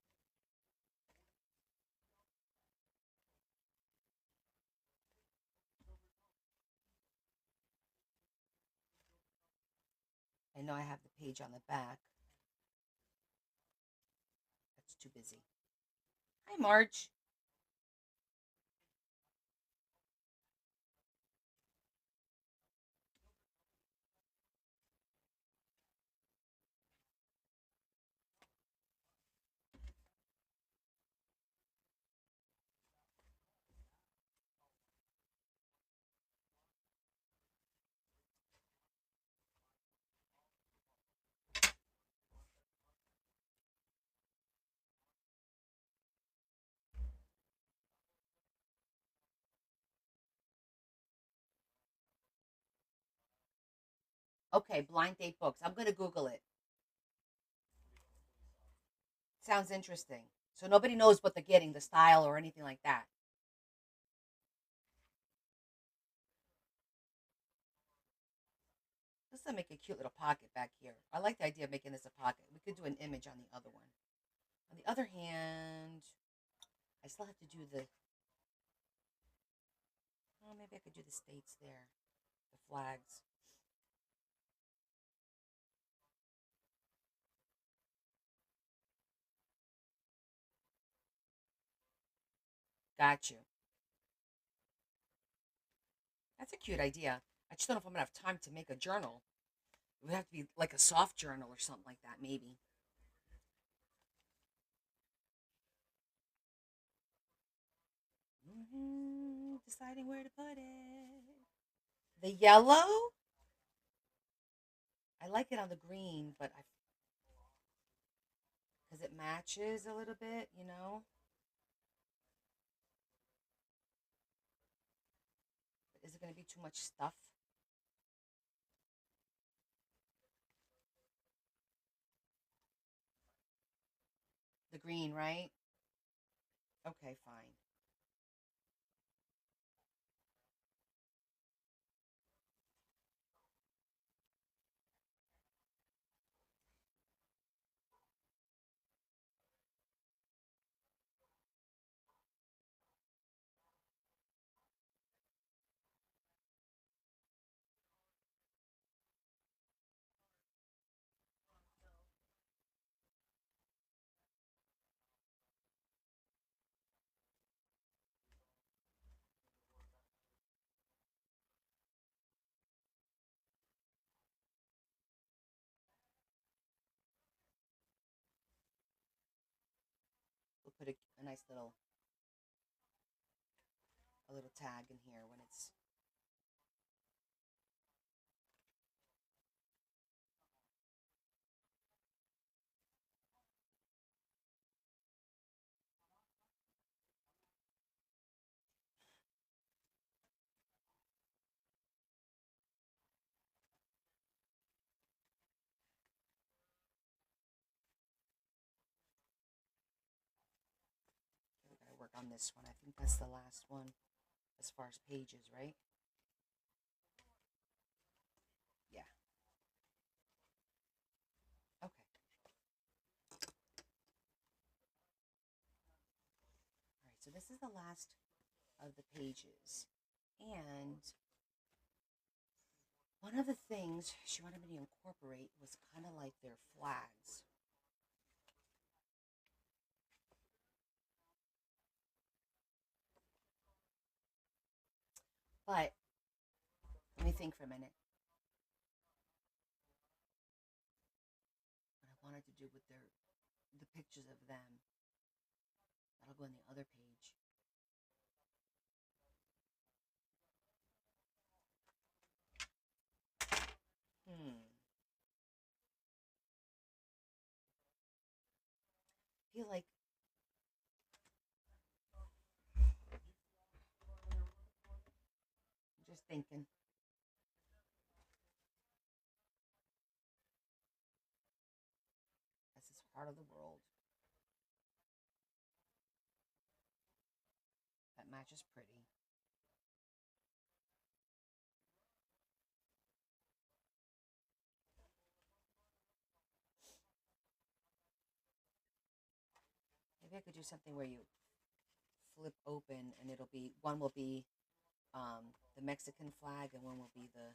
I know I have the page on the back. That's too busy. Hi, Marge. Okay, blind date books. I'm going to Google it. Sounds interesting. So nobody knows what they're getting, the style or anything like that. This will make a cute little pocket back here. I like the idea of making this a pocket. We could do an image on the other one. On the other hand, I still have to do the... Oh, maybe I could do the states there. The flags. Got you. That's a cute idea. I just don't know if I'm going to have time to make a journal. It would have to be like a soft journal or something like that, maybe. Deciding where to put it. The yellow? I like it on the green, but I... Because it matches a little bit, you know? But is it going to be too much stuff? The green, right? Okay, fine. We'll put a nice little tag in here when it's. We gotta work on this one. I think that's the last one as far as pages, right? Yeah. Okay. All right. So this is the last of the pages, and one of the things she wanted me to incorporate was kind of like their flags. But let me think for a minute. What I wanted to do with the pictures of them. That'll go on the other page. I feel like I'm just thinking. This is part of the world. That matches pretty. Maybe I could do something where you flip open and it'll be one will be the Mexican flag and one will be the.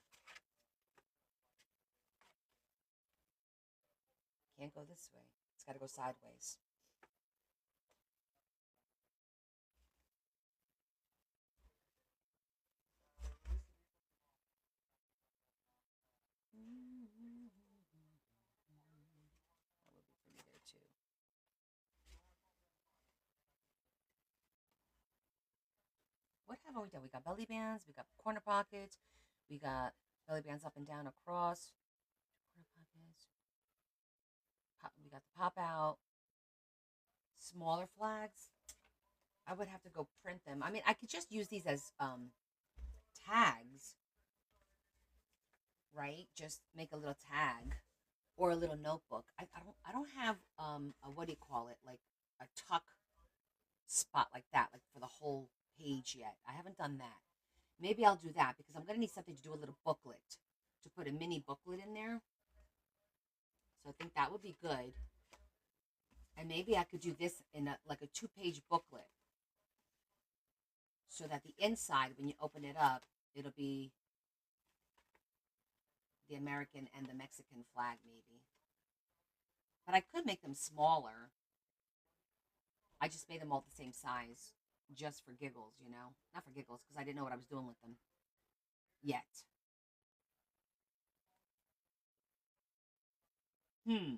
Can't go this way. It's got to go sideways. That would be pretty there too. What have we done? We got belly bands, we got corner pockets, we got belly bands up and down across, corner pockets. We got the pop out, smaller flags. I would have to go print them. I mean, I could just use these as tags, right? Just make a little tag or a little notebook. I don't have a what do you call it? Like a tuck spot like that, like for the whole page yet. I haven't done that. Maybe I'll do that because I'm gonna need something to do a little booklet to put a mini booklet in there. So I think that would be good. And maybe I could do this in like a 2-page booklet so that the inside, when you open it up, it'll be the American and the Mexican flag, maybe. But I could make them smaller. I just made them all the same size just for giggles, you know? Not for giggles, because I didn't know what I was doing with them yet. Hmm.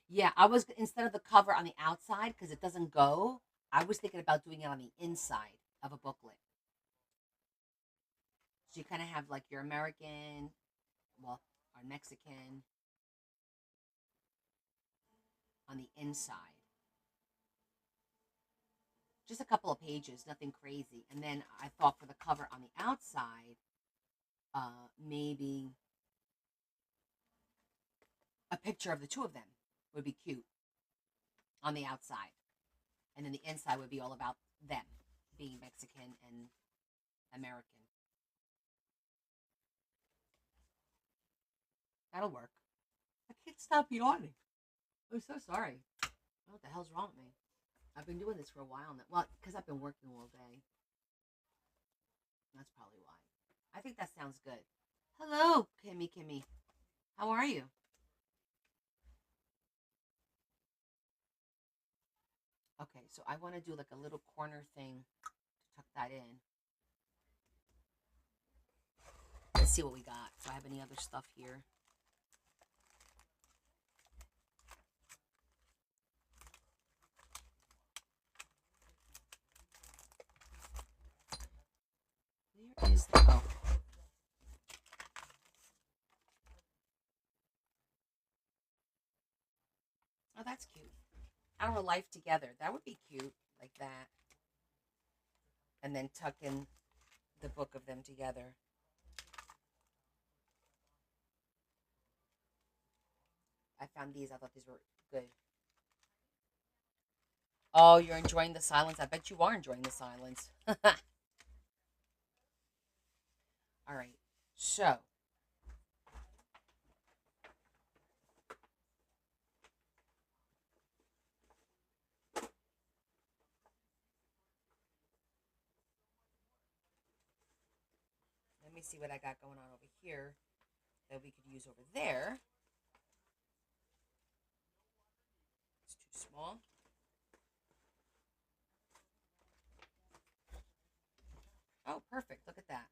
Yeah, I was, instead of the cover on the outside, because it doesn't go, I was thinking about doing it on the inside of a booklet. So you kind of have like your American, well, our Mexican on the inside. Just a couple of pages, nothing crazy. And then I thought for the cover on the outside, maybe a picture of the two of them would be cute on the outside. And then the inside would be all about them being Mexican and American. That'll work. I can't stop yawning. I'm so sorry. What the hell's wrong with me? I've been doing this for a while now. Well, because I've been working all day. That's probably why. I think that sounds good. Hello, Kimmy. How are you? Okay, so I want to do like a little corner thing to tuck that in. Let's see what we got. Do I have any other stuff here? Where is the... Oh. Oh, that's cute. Our life together. That would be cute, like that. And then tuck in the book of them together. I found these. I thought these were good. Oh, you're enjoying the silence? I bet you are enjoying the silence. All right. So. Let me see what I got going on over here that we could use over there. It's too small. Oh, perfect. Look at that.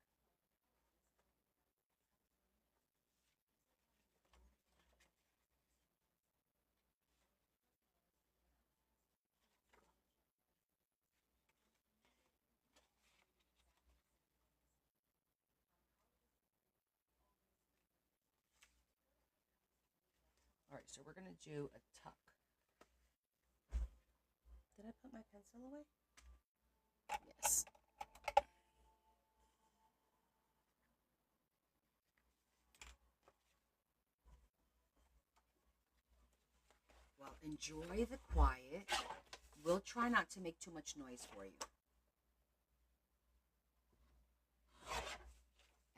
All right, so we're going to do a tuck. Did I put my pencil away? Yes. Well, enjoy the quiet. We'll try not to make too much noise for you.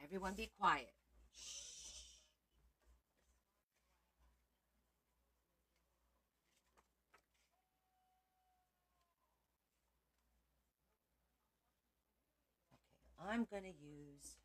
Everyone be quiet. Shh. Okay, I'm going to use...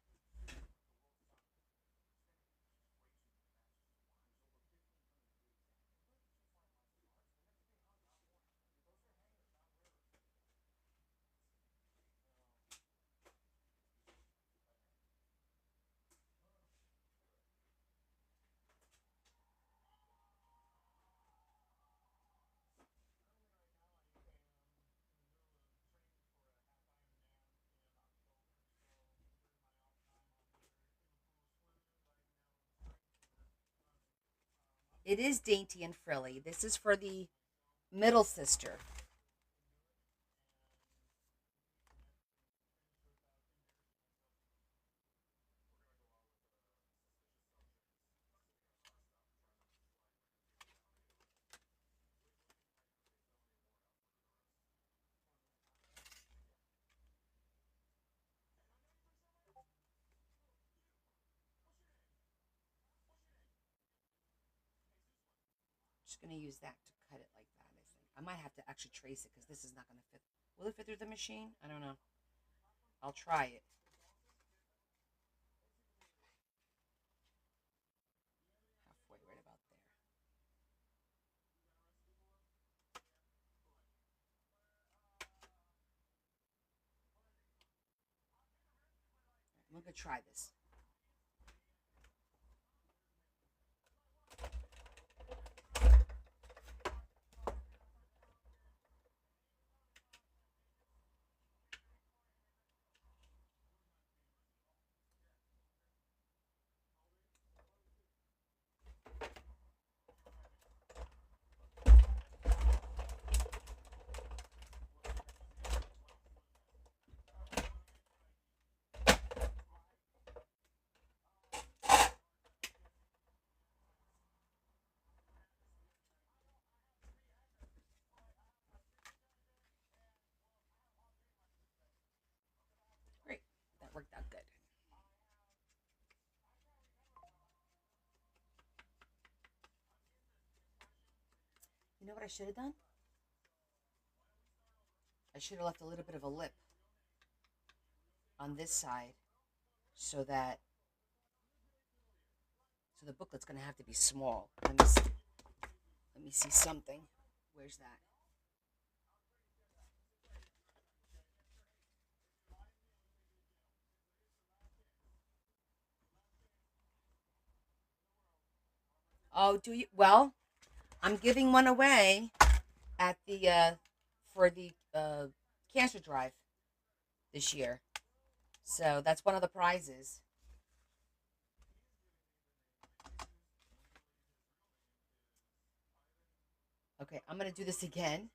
It is dainty and frilly. This is for the middle sister. Just going to use that to cut it like that, I think. I might have to actually trace it because this is not going to fit. Will it fit through the machine? I don't know. I'll try it. Halfway, right about there. I'm going to try this. worked out good. You know what I should have done? I should have left a little bit of a lip on this side so that so the booklet's gonna have to be small. Let me see something. Where's that? Oh, do you? Well, I'm giving one away at the for the cancer drive this year. So that's one of the prizes. Okay, I'm gonna do this again,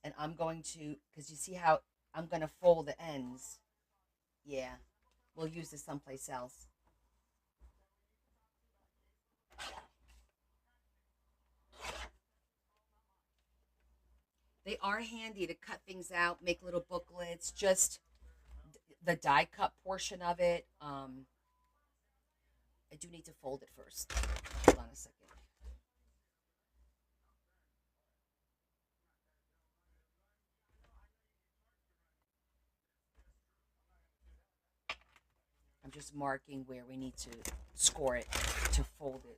and I'm going to because you see how I'm gonna fold the ends. Yeah, we'll use this someplace else. They are handy to cut things out, make little booklets. Just the die cut portion of it. I do need to fold it first. Hold on a second. I'm just marking where we need to score it to fold it.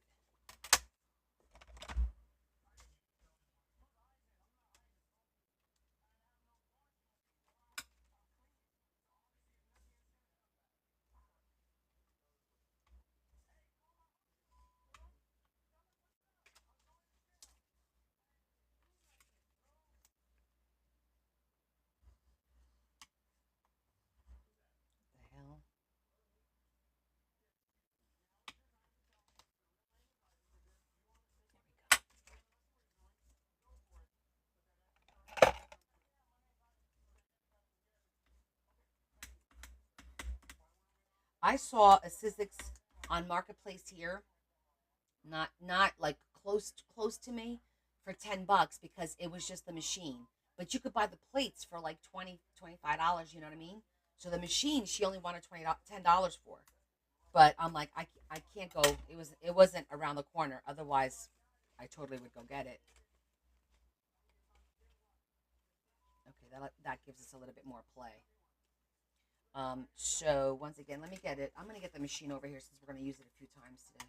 What the hell? I saw a Sizzix on Marketplace here, not like close to me, for $10 because it was just the machine. But you could buy the plates for like 20 $25. You know what I mean? So the machine she only wanted $10 for. But I'm like I can't go. It wasn't around the corner. Otherwise, I totally would go get it. Okay, that gives us a little bit more play. So once again, let me get it. I'm gonna get the machine over here since we're gonna use it a few times today.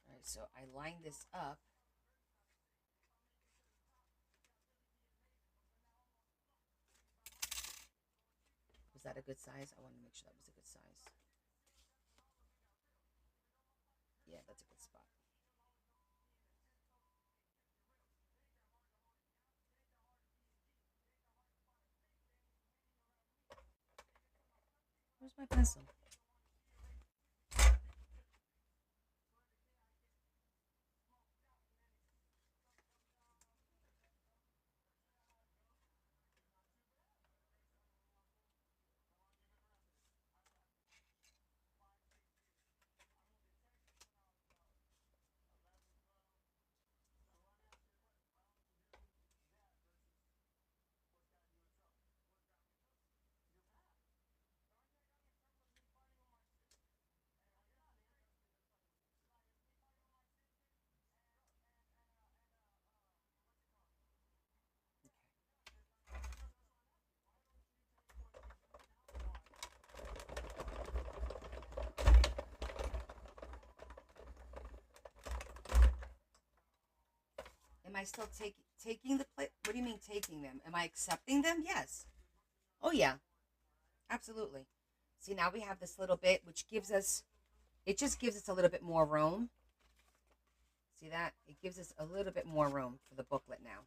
All right, so I line this up. Was that a good size? I want to make sure that was a good size. Yeah, that's a good spot. Where's my pencil? Am I still taking the plate? What do you mean taking them? Am I accepting them? Yes. Oh yeah, absolutely. See, now we have this little bit, which gives us. It just gives us a little bit more room. See that? It gives us a little bit more room for the booklet now.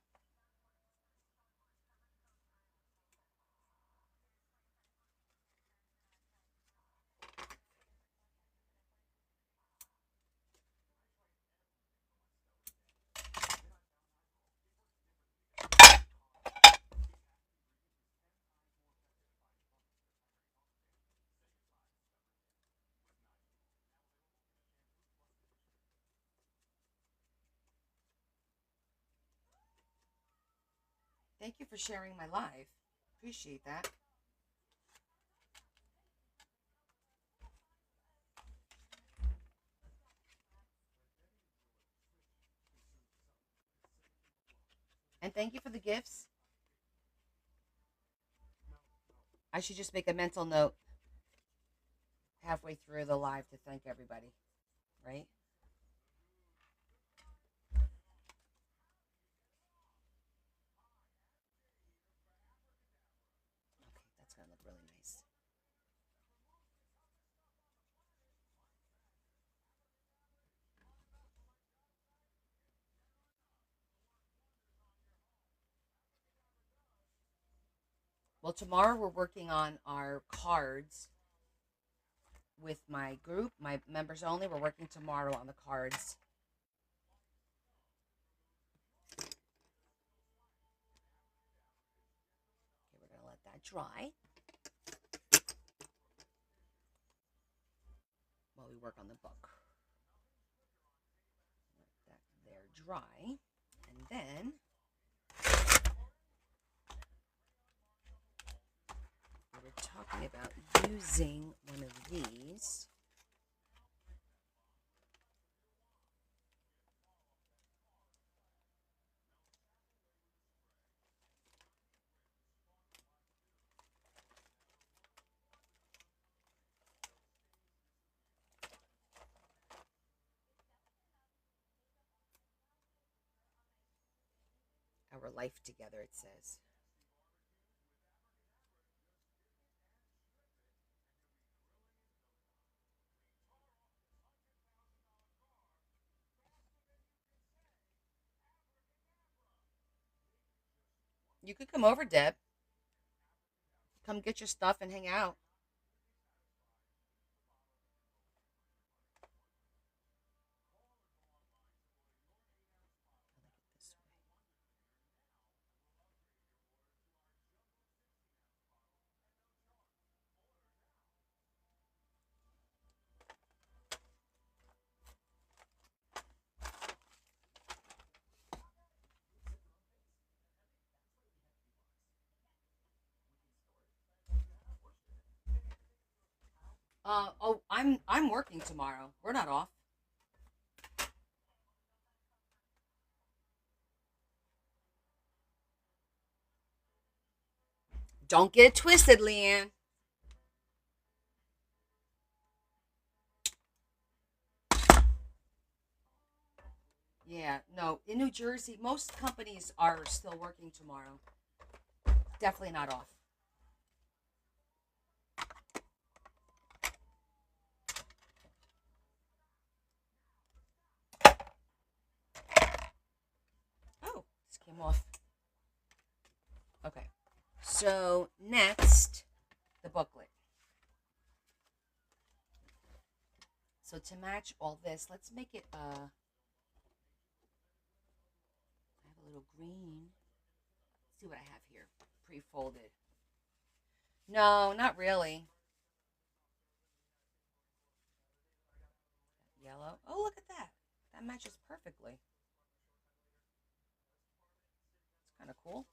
Thank you for sharing my live. Appreciate that. And thank you for the gifts. I should just make a mental note halfway through the live to thank everybody, right? Okay, that's going to look really nice. Well, tomorrow we're working on our cards with my group, my members only. We're working tomorrow on the cards. Okay, we're going to let that dry while we work on the book. Let that there dry. And then we were talking about using one of these. Our life together, it says. You could come over, Deb. Come get your stuff and hang out. I'm working tomorrow. We're not off. Don't get it twisted, Leanne. Yeah, no. In New Jersey, most companies are still working tomorrow. Definitely not off. Oh, this came off. Okay. So next, the booklet. So to match all this, let's make it I have a little green. Let's see what I have here. Pre-folded. No, not really. Yellow. Oh, look at that. That matches perfectly. It's kind of cool.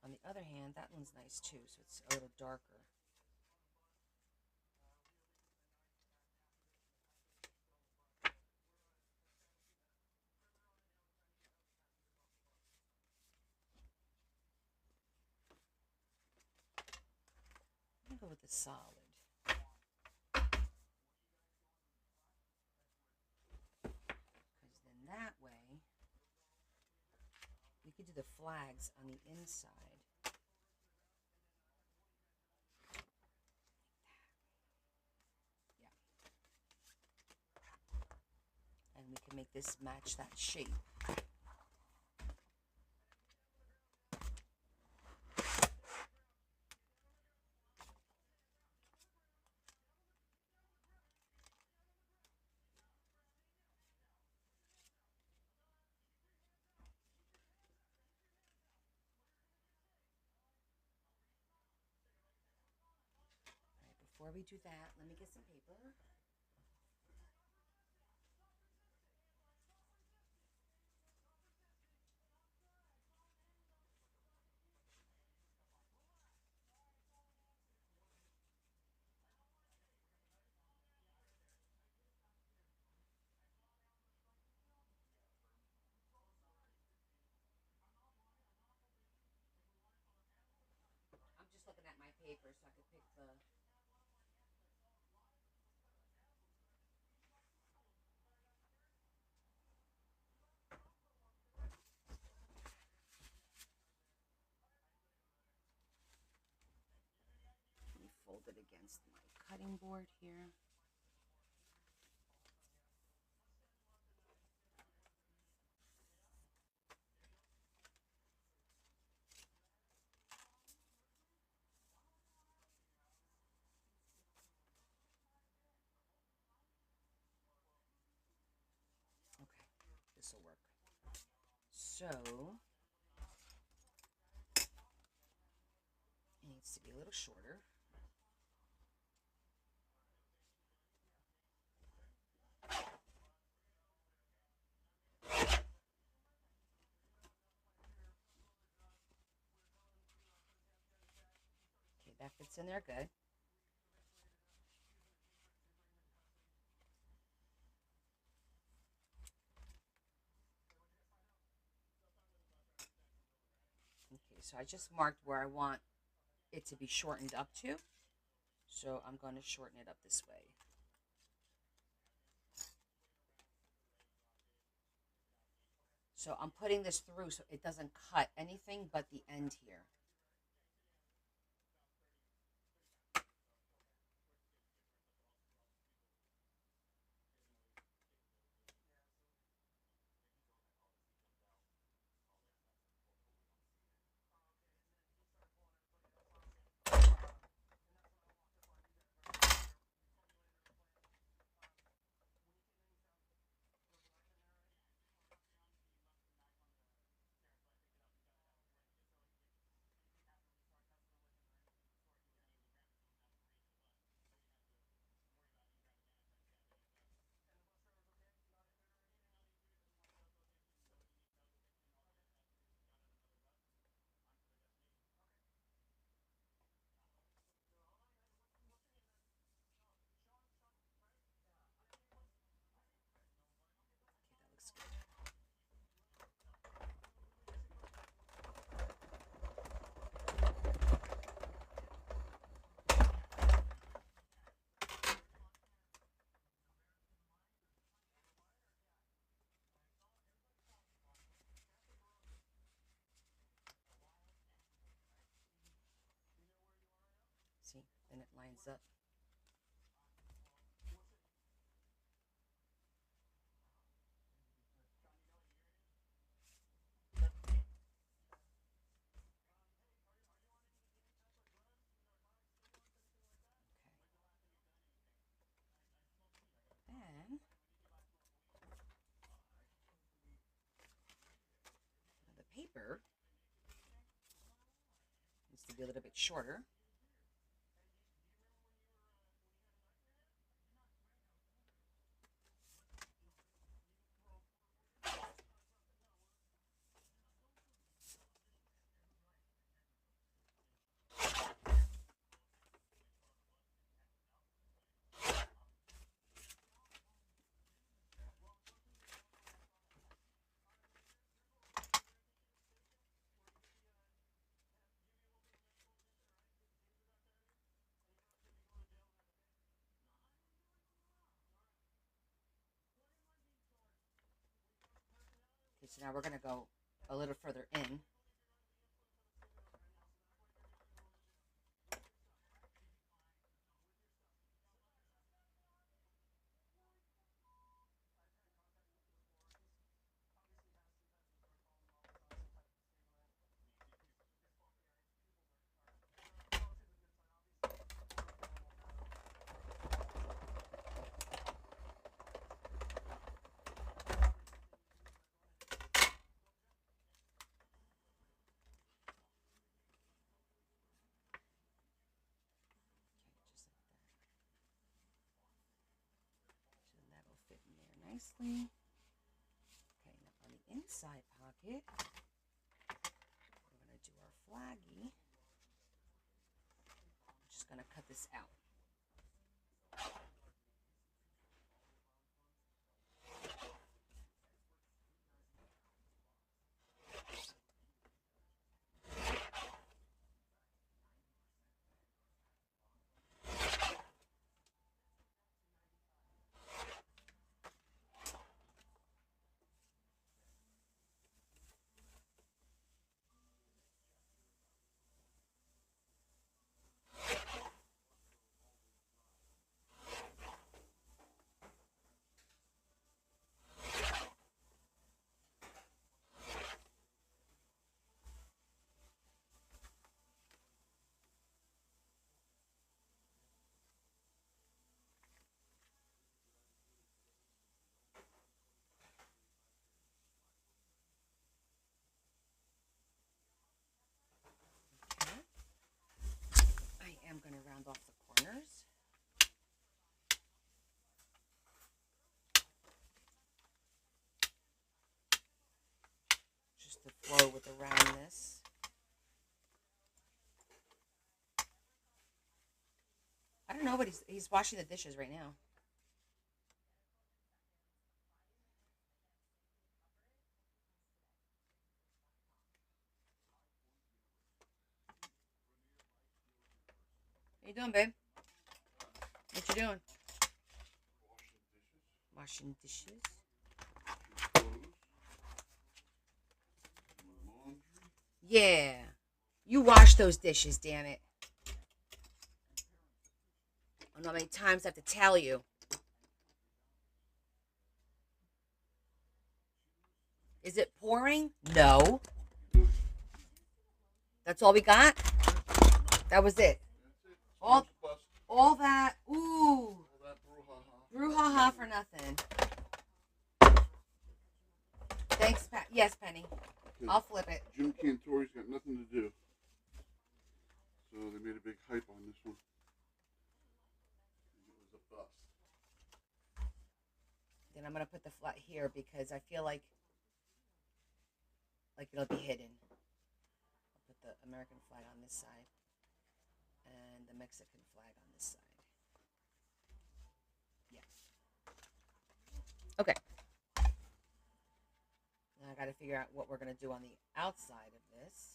On the other hand, that one's nice too, so it's a little darker. I'm going to go with the solid. Because then that way, you could do the flags on the inside. Yeah. And we can make this match that shape. Before we do that, let me get some paper. paper so I could pick the. Let me fold it against my cutting board here. Okay, this will work. So it needs to be a little shorter. Okay, that fits in there good. Okay, so I just marked where I want it to be shortened up to. So I'm going to shorten it up this way. So I'm putting this through so it doesn't cut anything but the end here. See, then it lines up. Okay. Then the paper needs to be a little bit shorter. Okay, so now we're going to go a little further in. Nicely. Okay, now on the inside pocket, we're going to do our flaggy. I'm just going to cut this out. round off the corners. Just to flow with the roundness. I don't know, but he's washing the dishes right now. How you doing, babe? What you doing? Washing dishes. Yeah. You wash those dishes, damn it. I don't know how many times I have to tell you. Is it pouring? No. That's all we got? That was it. All that. Ooh. Brouhaha for nothing. Thanks, yes, Penny. I'll flip it. Jim Cantori's got nothing to do. So they made a big hype on this one. It was a bust. Then I'm going to put the flat here because I feel like it'll be hidden. I'll put the American flag on this side and the Mexican flag on this side. Yeah. Okay. Now I got to figure out what we're going to do on the outside of this.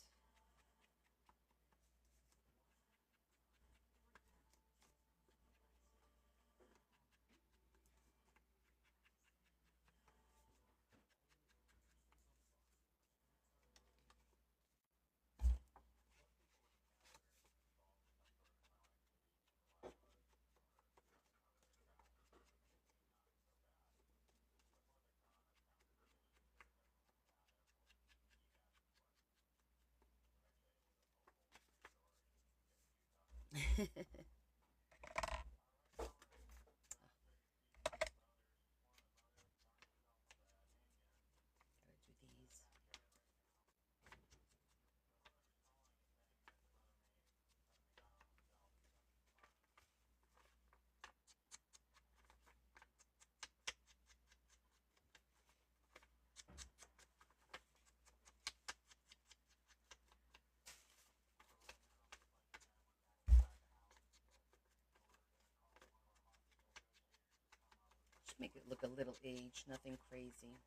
Just make it look a little aged, nothing crazy.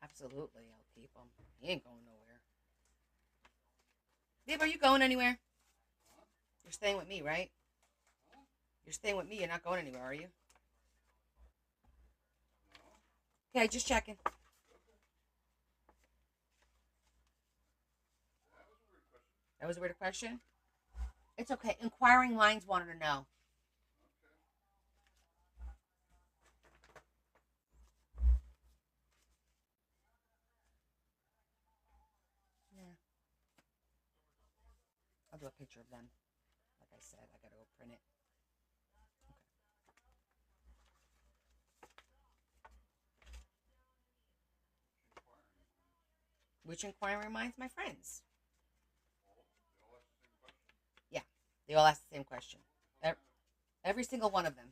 Absolutely, I'll keep him. He ain't going nowhere. Babe, are you going anywhere? You're staying with me, right? You're staying with me. You're not going anywhere, are you? Okay, just checking. That was a weird question? It's okay. Inquiring minds wanted to know. Yeah. I'll do a picture of them. Like I said, I gotta go print it. Okay. Which inquiring minds? My friends. Yeah, they all ask the same question. Every single one of them.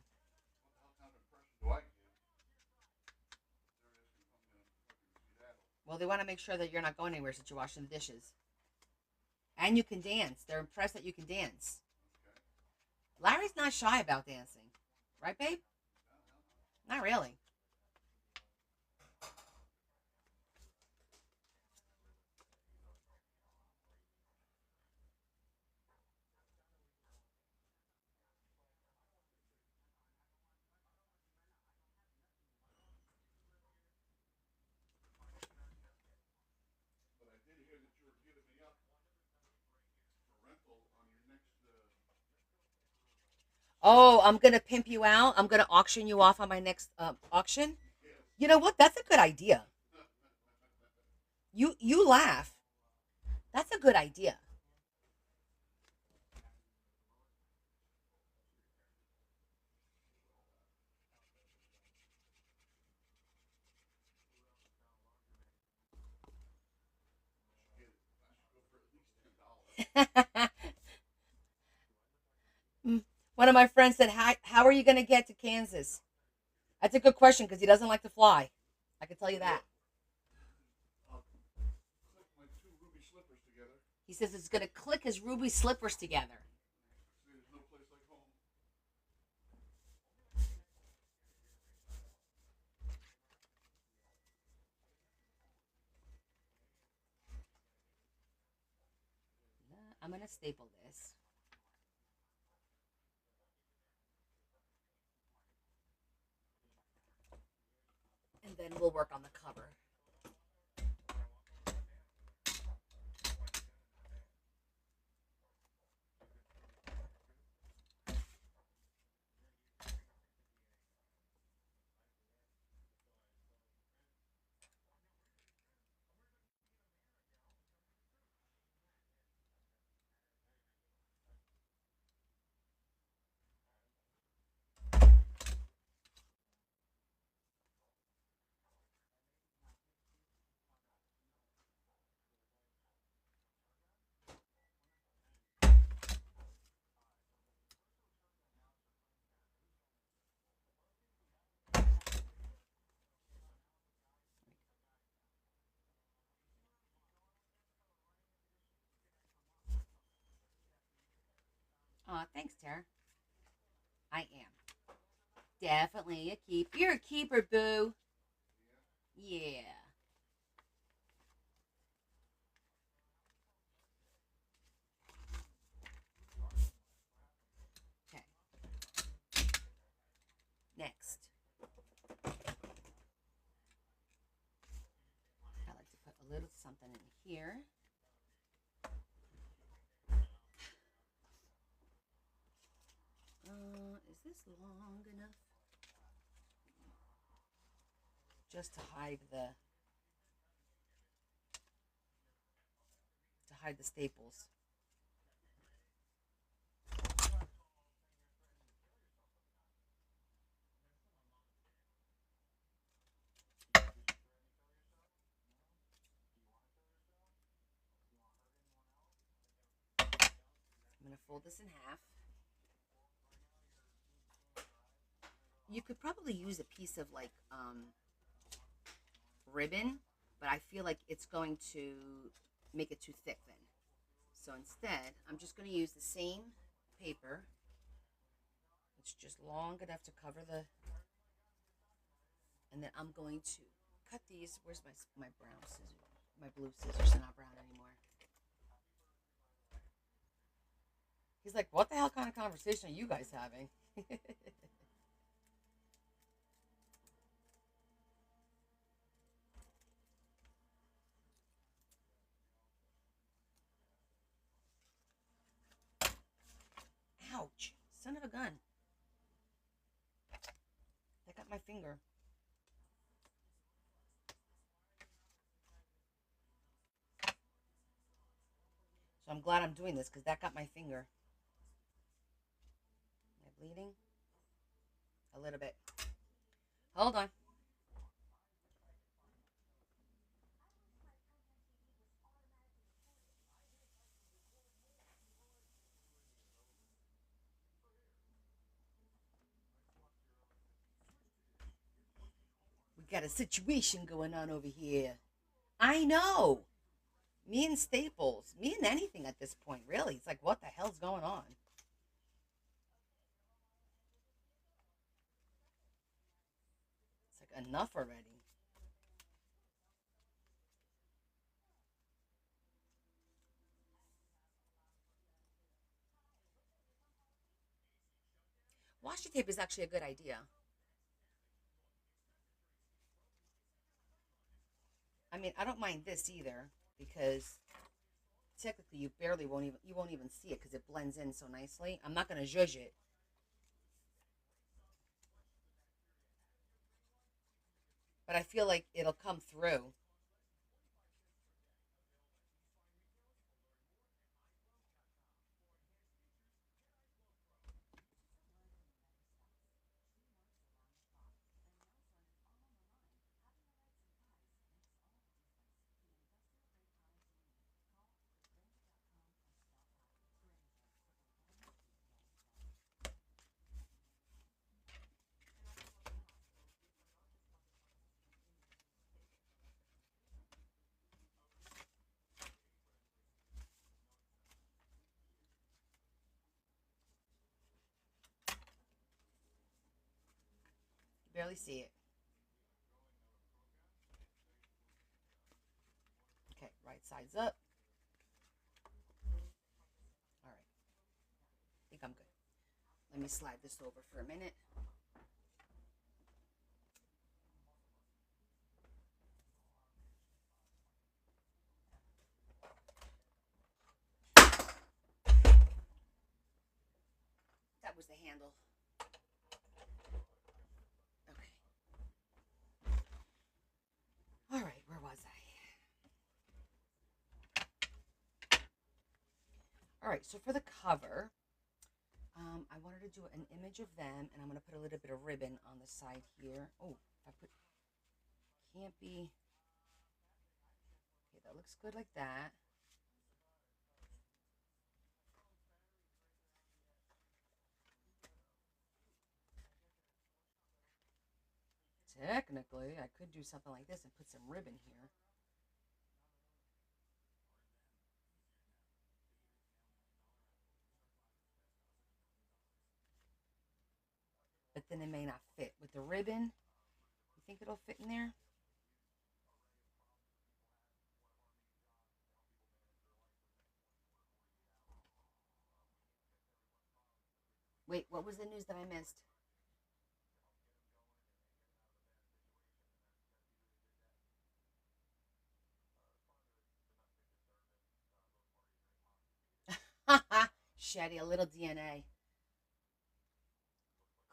Well, they want to make sure that you're not going anywhere since you're washing the dishes. And you can dance. They're impressed that you can dance. Larry's not shy about dancing. Right, babe? Not really. Oh, I'm gonna pimp you out. I'm gonna auction you off on my next auction. You know what? That's a good idea. You laugh. That's a good idea. One of my friends said, how are you going to get to Kansas? That's a good question because he doesn't like to fly. I can tell you that. I'll click my two ruby slippers together. He says it's going to click his ruby slippers together. There's no place like home. I'm going to staple this. And then we'll work on the cover. Aw, thanks, Tara. I am. Definitely a keep. You're a keeper, boo. Yeah. Okay. Next. I like to put a little something in here. Is this long enough? Just to hide the staples. I'm going to fold this in half. You could probably use a piece of like ribbon, but I feel like it's going to make it too thick then. So instead, I'm just going to use the same paper. It's just long enough to cover the, and then I'm going to cut these. Where's my brown scissors? My blue scissors are not brown anymore. He's like, what the hell kind of conversation are you guys having? Ouch. Son of a gun. That got my finger. So I'm glad I'm doing this because that got my finger. Am I bleeding? A little bit. Hold on. We got a situation going on over here. I know. Me and Staples. Me and anything at this point, really. It's like, what the hell's going on? It's like, enough already. Washi tape is actually a good idea. I mean, I don't mind this either because technically you won't even see it because it blends in so nicely. I'm not gonna zhuzh it, but I feel like it'll come through. barely see it. Okay, right side's up. All right. I think I'm good. Let me slide this over for a minute. That was the handle. Okay. All right, where was I? All right, so for the cover, I wanted to do an image of them, and I'm going to put a little bit of ribbon on the side here. Oh, I put, can't be, okay, that looks good like that. Technically, I could do something like this and put some ribbon here. But then it may not fit. With the ribbon, you think it'll fit in there? Wait, what was the news that I missed? Shetty, a little DNA.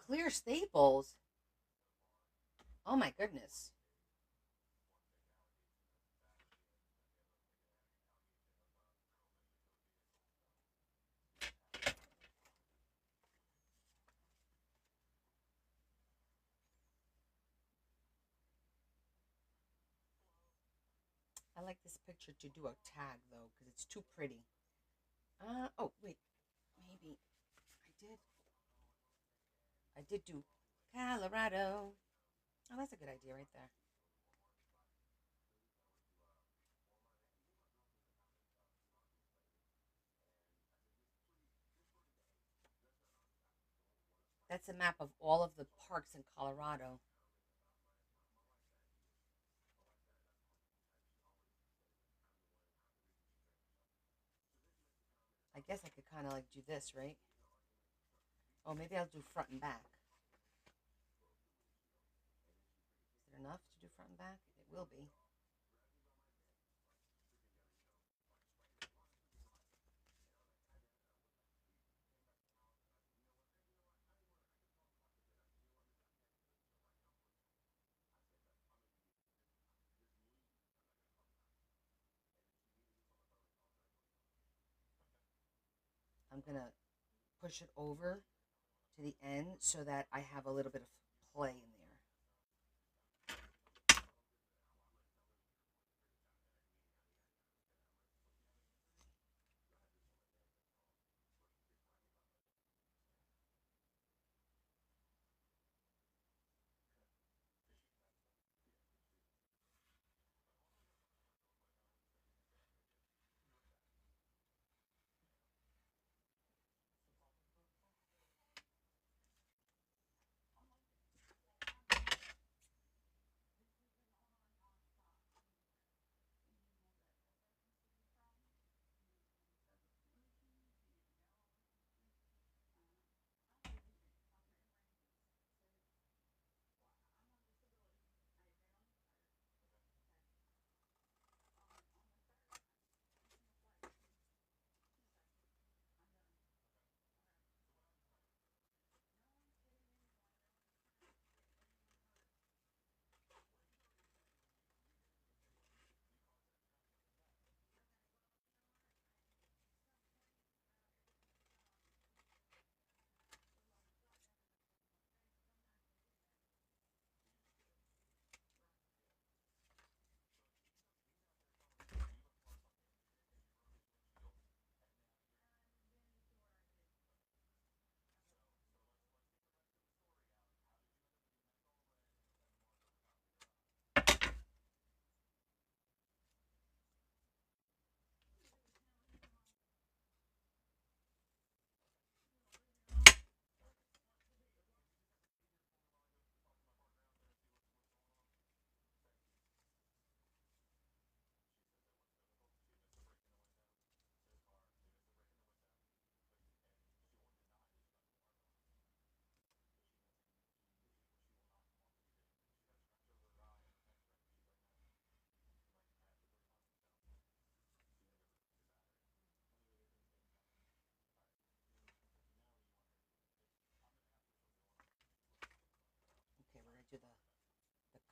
Clear staples? Oh my goodness. I like this picture to do a tag though, because it's too pretty. Oh wait, maybe I did do Colorado. Oh, that's a good idea right there. That's a map of all of the parks in Colorado. I guess I could kind of like do this, right? Oh, maybe I'll do front and back. Is it enough to do front and back? It will be. I'm gonna push it over to the end so that I have a little bit of play in there.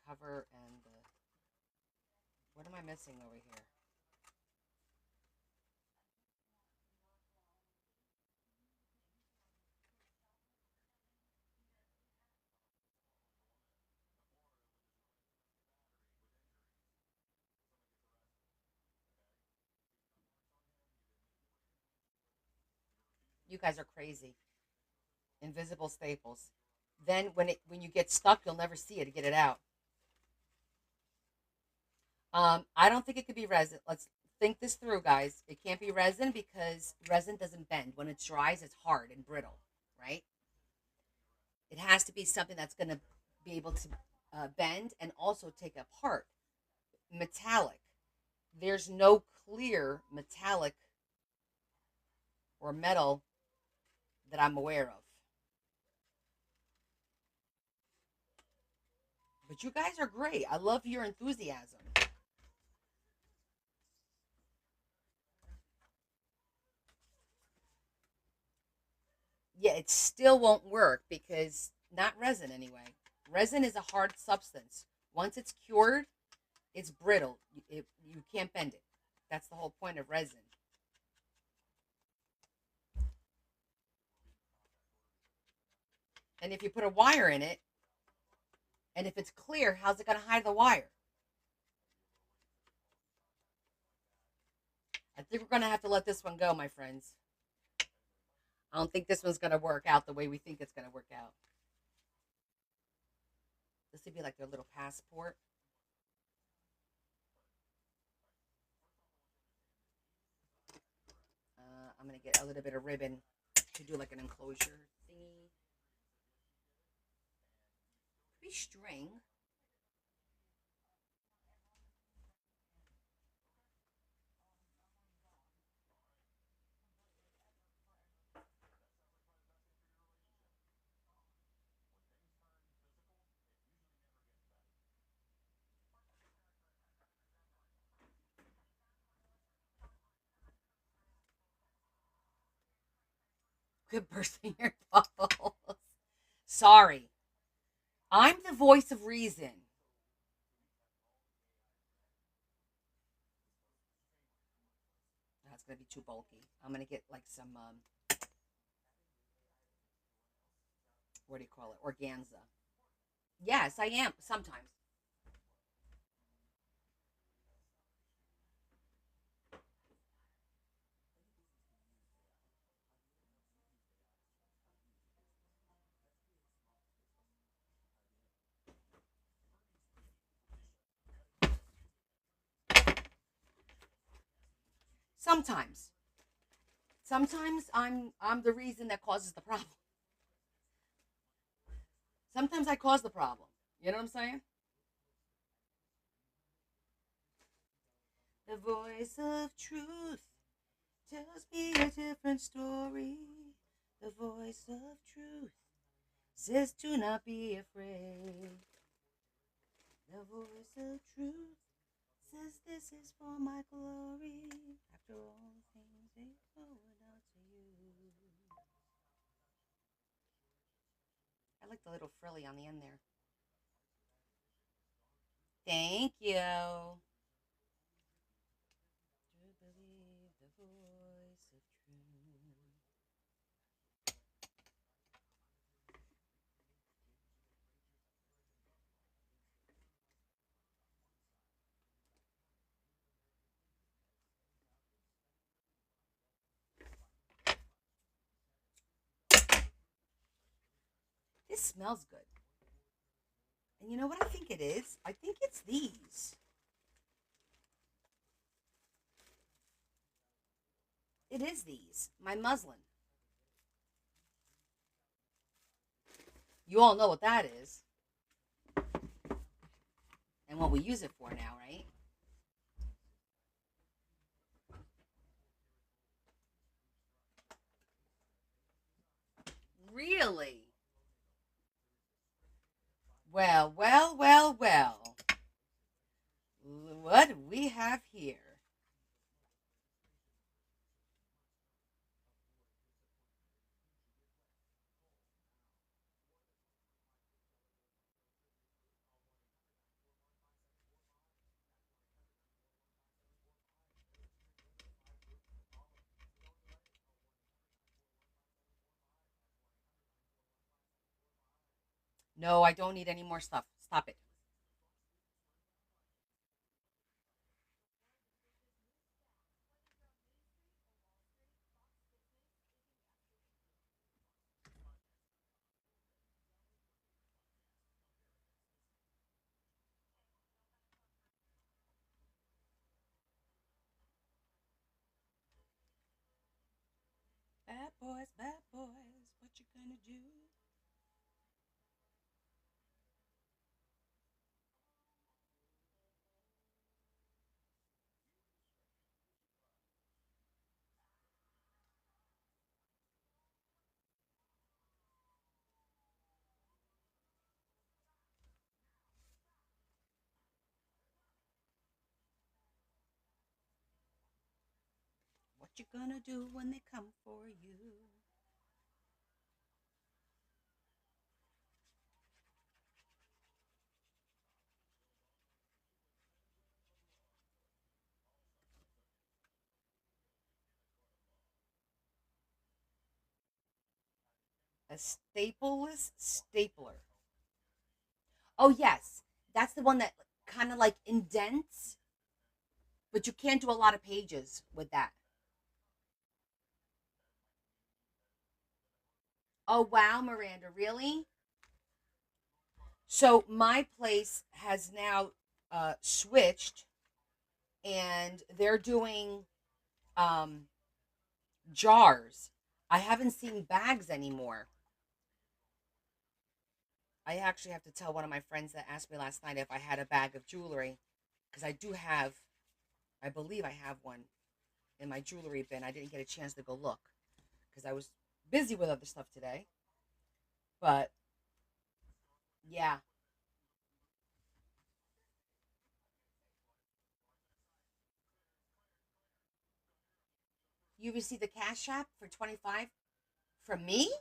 cover and the. What am I missing over here? You guys are crazy. Invisible staples. Then when you get stuck, you'll never see it to get it out. I don't think it could be resin. Let's think this through, guys. It can't be resin because resin doesn't bend. When it dries, it's hard and brittle, right? It has to be something that's going to be able to bend and also take apart. Metallic. There's no clear metallic or metal that I'm aware of. But you guys are great. I love your enthusiasm. Yeah, it still won't work because not resin anyway. Resin is a hard substance. Once it's cured, it's brittle. You can't bend it. That's the whole point of resin. And if you put a wire in it, and if it's clear, how's it going to hide the wire? I think we're going to have to let this one go, my friends. I don't think this one's going to work out the way we think it's going to work out. This would be like their little passport. I'm going to get a little bit of ribbon to do like an enclosure thingy. Could be string. Quit bursting your bubbles. Sorry. I'm the voice of reason. That's going to be too bulky. I'm going to get like some, what do you call it? Organza. Yes, I am. Sometimes. Sometimes. Sometimes I'm the reason that causes the problem. Sometimes I cause the problem. You know what I'm saying? The voice of truth tells me a different story. The voice of truth says do not be afraid. The voice of truth says this is for my glory. After all things ain't going out to you. I like the little frilly on the end there. Thank you. To believe the voice of truth. This smells good. And you know what I think it is? I think it's these. It is these. My muslin. You all know what that is. And what we use it for now, right? Really? Well, well, well, well. What do we have here? No, I don't need any more stuff. Stop it. Bad boys, what you gonna do? What you gonna do when they come for you? A stapleless stapler. Oh yes, that's the one that kind of like indents, but you can't do a lot of pages with that. Oh wow, Miranda, really? So my place has now switched, and they're doing um, jars. I haven't seen bags anymore. I actually have to tell one of my friends that asked me last night if I had a bag of jewelry, because I do have, I believe I have one in my jewelry bin. I didn't get a chance to go look because I was busy with other stuff today. But yeah, you received the cash app for 25 from me?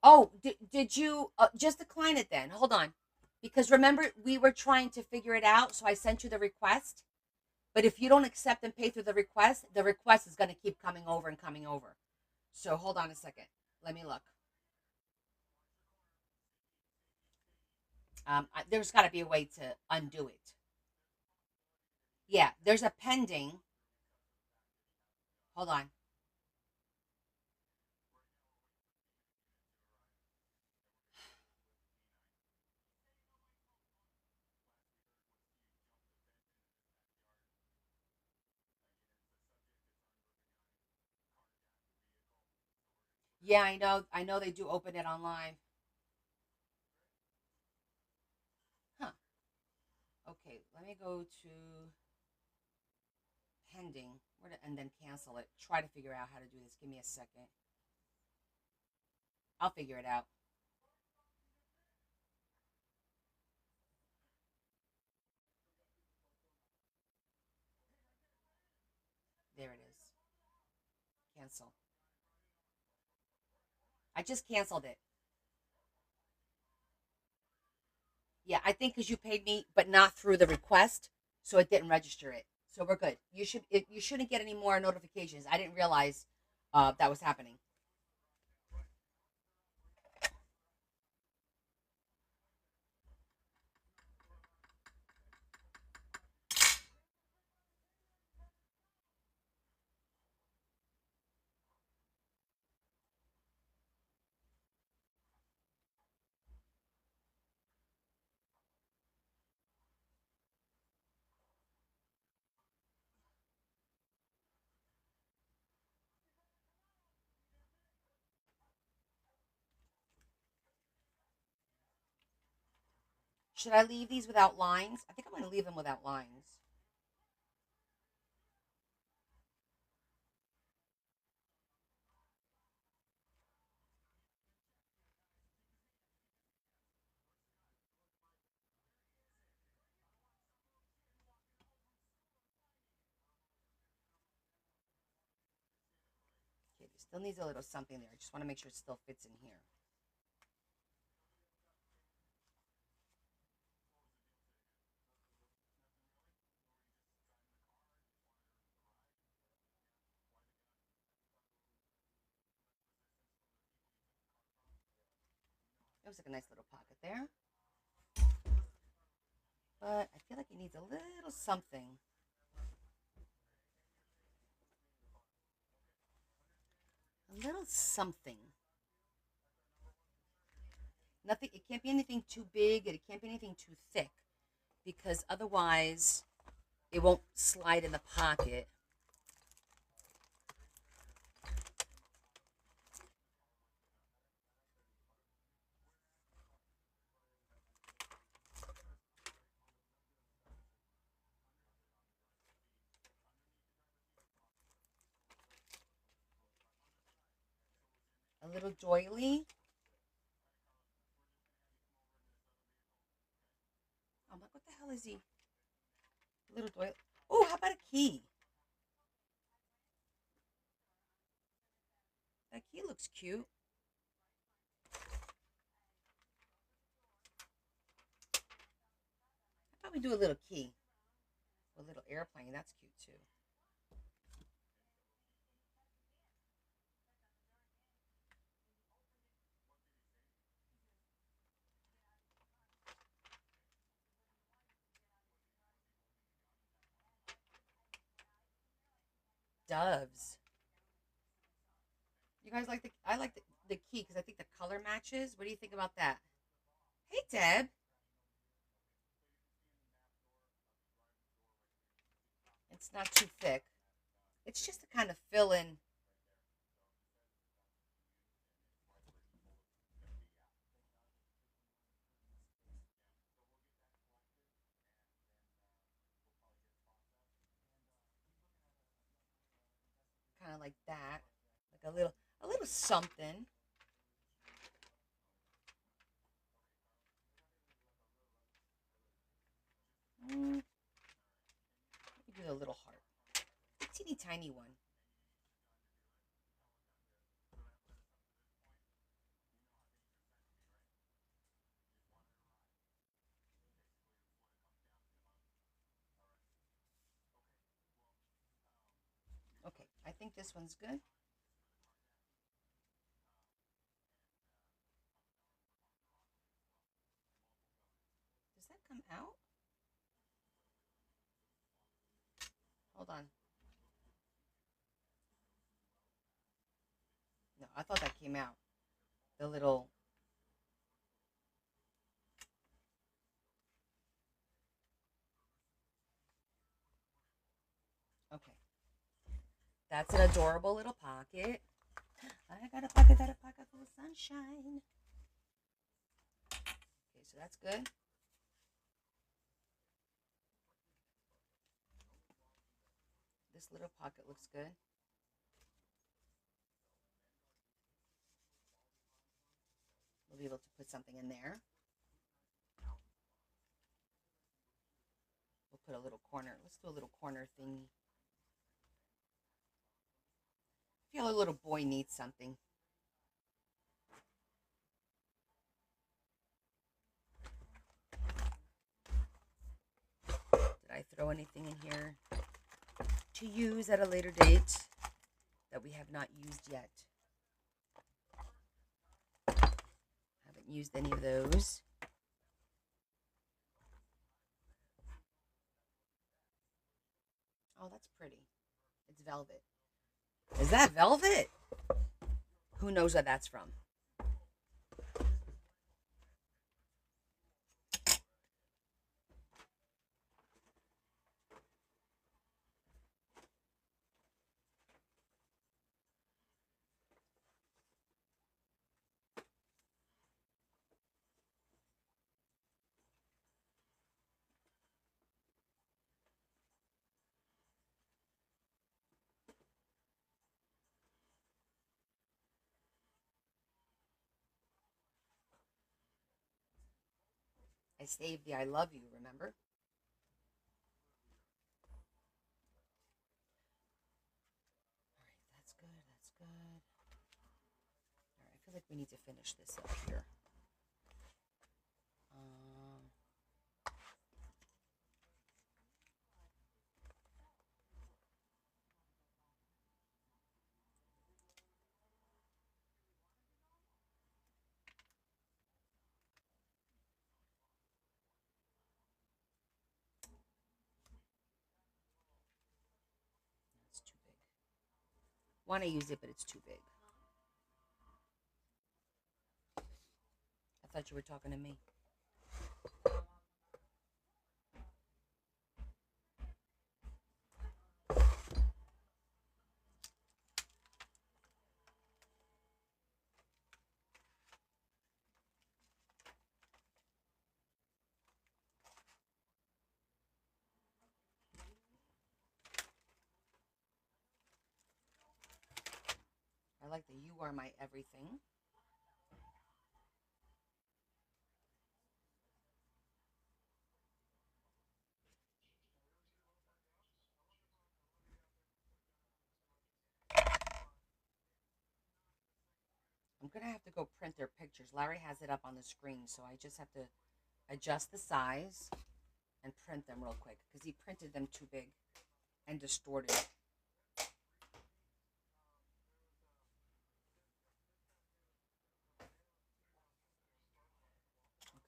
Oh, did you just decline it then? Hold on. Because remember, we were trying to figure it out, so I sent you the request. But if you don't accept and pay through the request is going to keep coming over and coming over. So hold on a second. Let me look. There's got to be a way to undo it. Yeah, there's a pending. Hold on. Yeah, I know. I know they do open it online. Huh. Okay, let me go to pending and then cancel it. Try to figure out how to do this. Give me a second. I'll figure it out. There it is. Cancel. I just canceled it. Yeah, I think because you paid me, but not through the request, so it didn't register it. So we're good. You shouldn't get any more notifications. I didn't realize that was happening. Should I leave these without lines? I think I'm going to leave them without lines. Okay, there still needs a little something there. I just want to make sure it still fits in here. looks like a nice little pocket there. But I feel like it needs a little something. A little something. Nothing, it can't be anything too big and it can't be anything too thick because otherwise it won't slide in the pocket. A little doily. I'm like, what the hell is he? A little doily. Oh, how about a key? That key looks cute. How about we do a little key? A little airplane. That's cute too. Doves. You guys like the? I like the key because I think the color matches. What do you think about that? Hey, Deb. It's not too thick. It's just to kind of fill in. Kind of like that. Like a little something. Mm, maybe a little heart. A teeny tiny one. Okay, I think this one's good. Does that come out? Hold on. No, I thought that came out. The little. Okay. That's an adorable little pocket. I got a pocket, full of sunshine. Okay, so that's good. This little pocket looks good. We'll be able to put something in there. We'll put a little corner. Let's do a little corner thing. I feel a little boy needs something. Did I throw anything in here to use at a later date that we have not used yet? Haven't used any of those. Oh, that's pretty. It's velvet. Is that velvet? Who knows where that's from? I saved the I love you, remember? All right, that's good. That's good. All right, I feel like we need to finish this up here. Want to use it, but it's too big. I thought you were talking to me. I like that you are my everything. I'm going to have to go print their pictures. Larry has it up on the screen, so I just have to adjust the size and print them real quick because he printed them too big and distorted.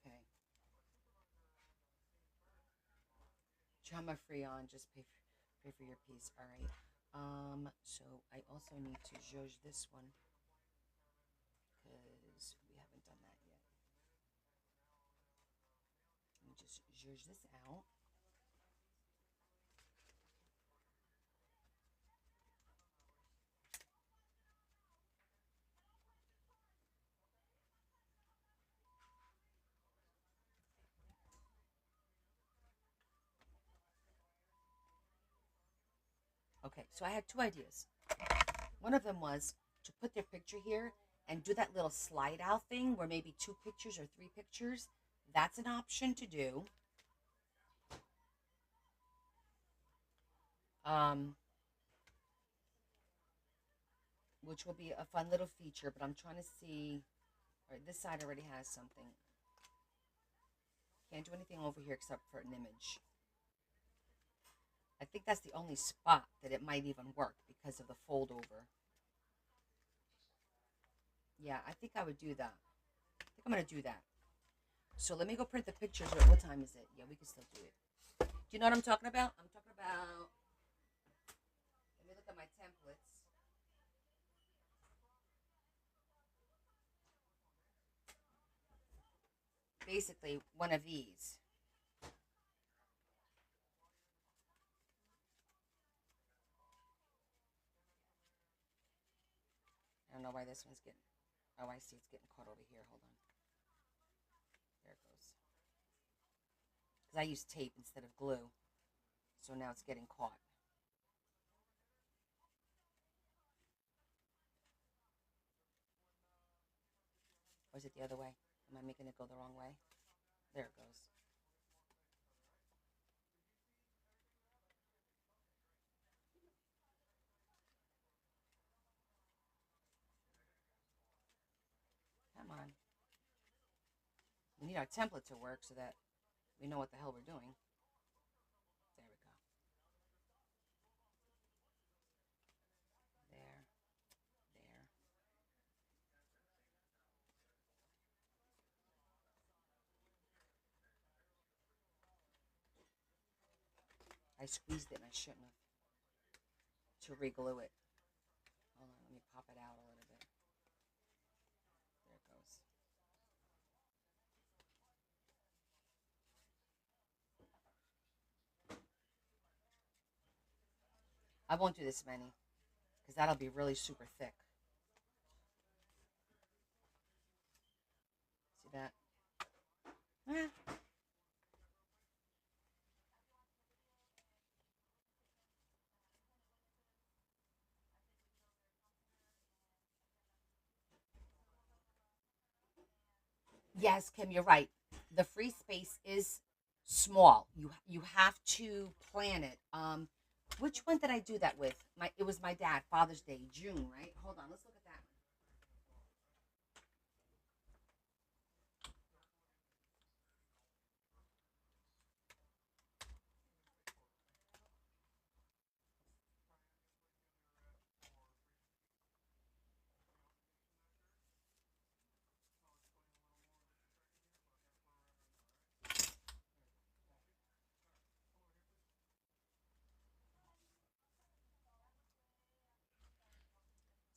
Okay. Drama free on, just pay for your piece. All right. So I also need to judge this one because we haven't done that yet. Let me just judge this out. Okay, so I had two ideas. One of them was to put their picture here and do that little slide out thing where maybe 2 pictures or 3 pictures. That's an option to do. Which will be a fun little feature, but I'm trying to see. All right, this side already has something. Can't do anything over here except for an image. I think that's the only spot that it might even work because of the fold over. Yeah, I think I would do that. I think I'm going to do that. So let me go print the pictures. What time is it? Yeah, we can still do it. Do you know what I'm talking about? I'm talking about... Let me look at my templates. Basically, one of these. I don't know why this one's getting... Oh, I see. It's getting caught over here. Hold on. There it goes. Because I used tape instead of glue. So now it's getting caught. Or is it the other way? Am I making it go the wrong way? There it goes. Come on. We need our template to work so that we know what the hell we're doing. There we go. There. There. I squeezed it and I shouldn't have. To re-glue it. Hold on, let me pop it out a little bit. There it goes. I won't do this many because that'll be really super thick. See that? Eh. Yes, Kim, you're right. The free space is small. You have to plan it. Which one did I do that with? It was my dad, Father's Day, June, right? Hold on, let's look at that one.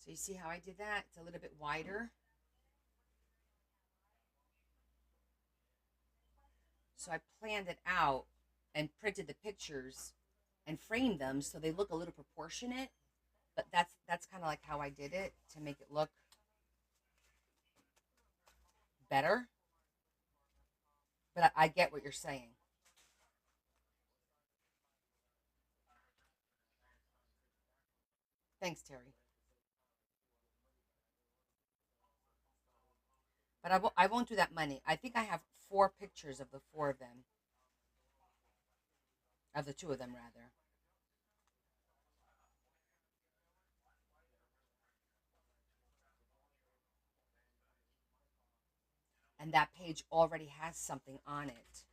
So you see how I did that? It's a little bit wider. So I planned it out and printed the pictures and framed them so they look a little proportionate. But that's kind of like how I did it to make it look better. But I get what you're saying. Thanks, Terry. But I won't do that many. I think I have 4 pictures of the 4 of them. Of the 2 of them, rather. And that page already has something on it.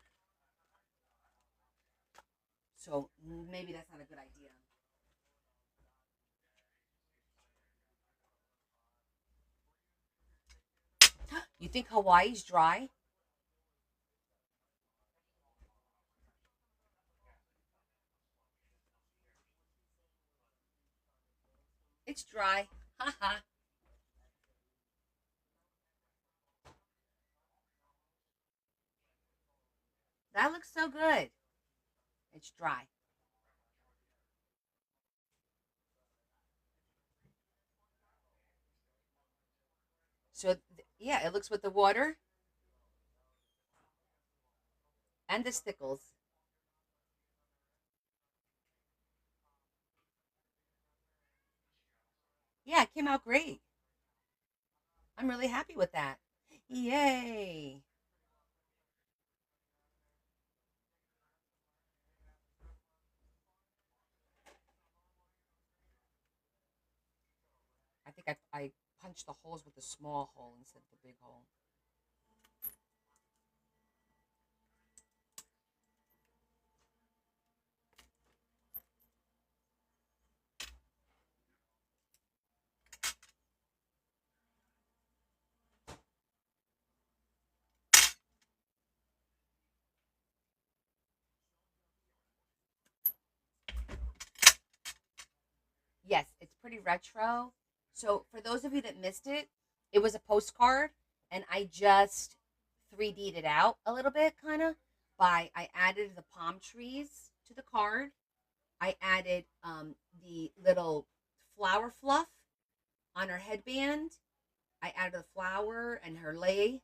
So maybe that's not a good idea. You think Hawaii's dry? It's dry. Haha. That looks so good. It's dry. So yeah, it looks with the water and the stickles. Yeah, it came out great. I'm really happy with that. Yay. I think I punched the holes with the small hole instead of the big hole. Yes, it's pretty retro. So for those of you that missed it, it was a postcard, and I just 3D'd it out a little bit, kind of. By I added the palm trees to the card. I added the little flower fluff on her headband. I added a flower and her lei.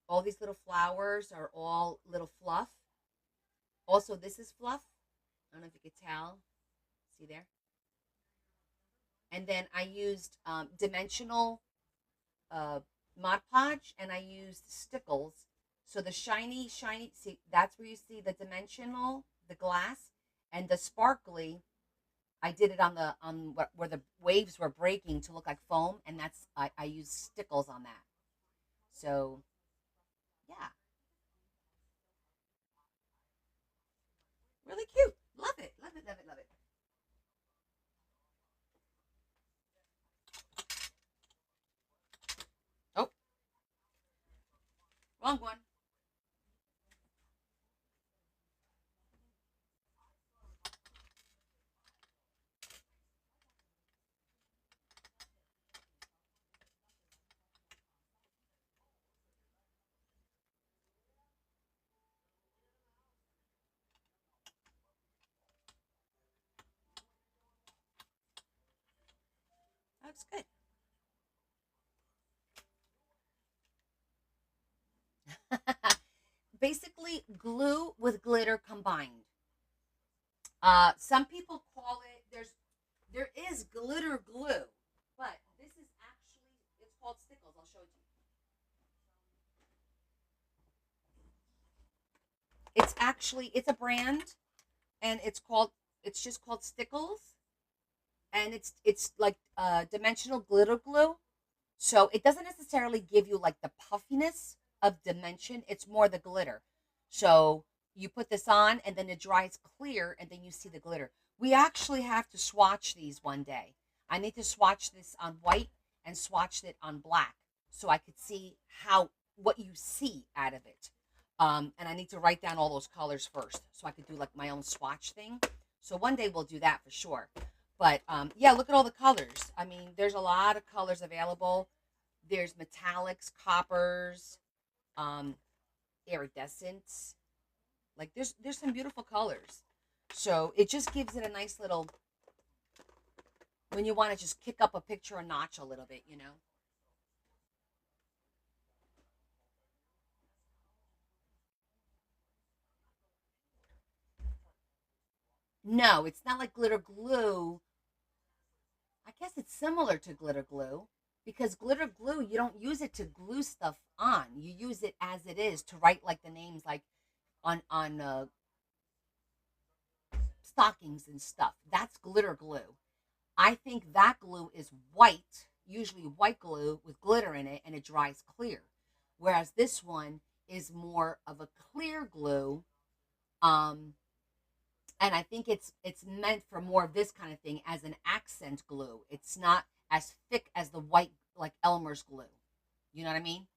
All these little flowers are all little fluff. Also, this is fluff. I don't know if you could tell. See there? And then I used dimensional Mod Podge, and I used stickles. So the shiny, see, that's where you see the dimensional, the glass, and the sparkly. I did it on where the waves were breaking to look like foam, and I used stickles on that. So yeah, really cute. Love it, love it, love it, love it. Oh, wrong one. That's good. Basically, glue with glitter combined. Some people call it there is glitter glue, but this is actually it's called stickles. I'll show it to you. It's a brand, and it's just called stickles, and it's like dimensional glitter glue. So it doesn't necessarily give you like the puffiness of dimension. It's more the glitter. So you put this on, and then it dries clear, and then you see the glitter. We actually have to swatch these one day. I need to swatch this on white and swatch it on black so I could see how what you see out of it. And I need to write down all those colors first so I could do like my own swatch thing. So one day we'll do that for sure. But yeah, look at all the colors. I mean, there's a lot of colors available. There's metallics, coppers, um, iridescents. Like there's some beautiful colors. So it just gives it a nice little when you want to just kick up a picture a notch a little bit, you know. No, it's not like glitter glue. I guess it's similar to glitter glue because glitter glue you don't use it to glue stuff on. You use it as it is to write like the names like on stockings and stuff. That's glitter glue. I think that glue is white, usually white glue with glitter in it, and it dries clear. Whereas this one is more of a clear glue, um, and I think it's meant for more of this kind of thing as an accent glue. It's not as thick as the white like Elmer's glue. You know what I mean?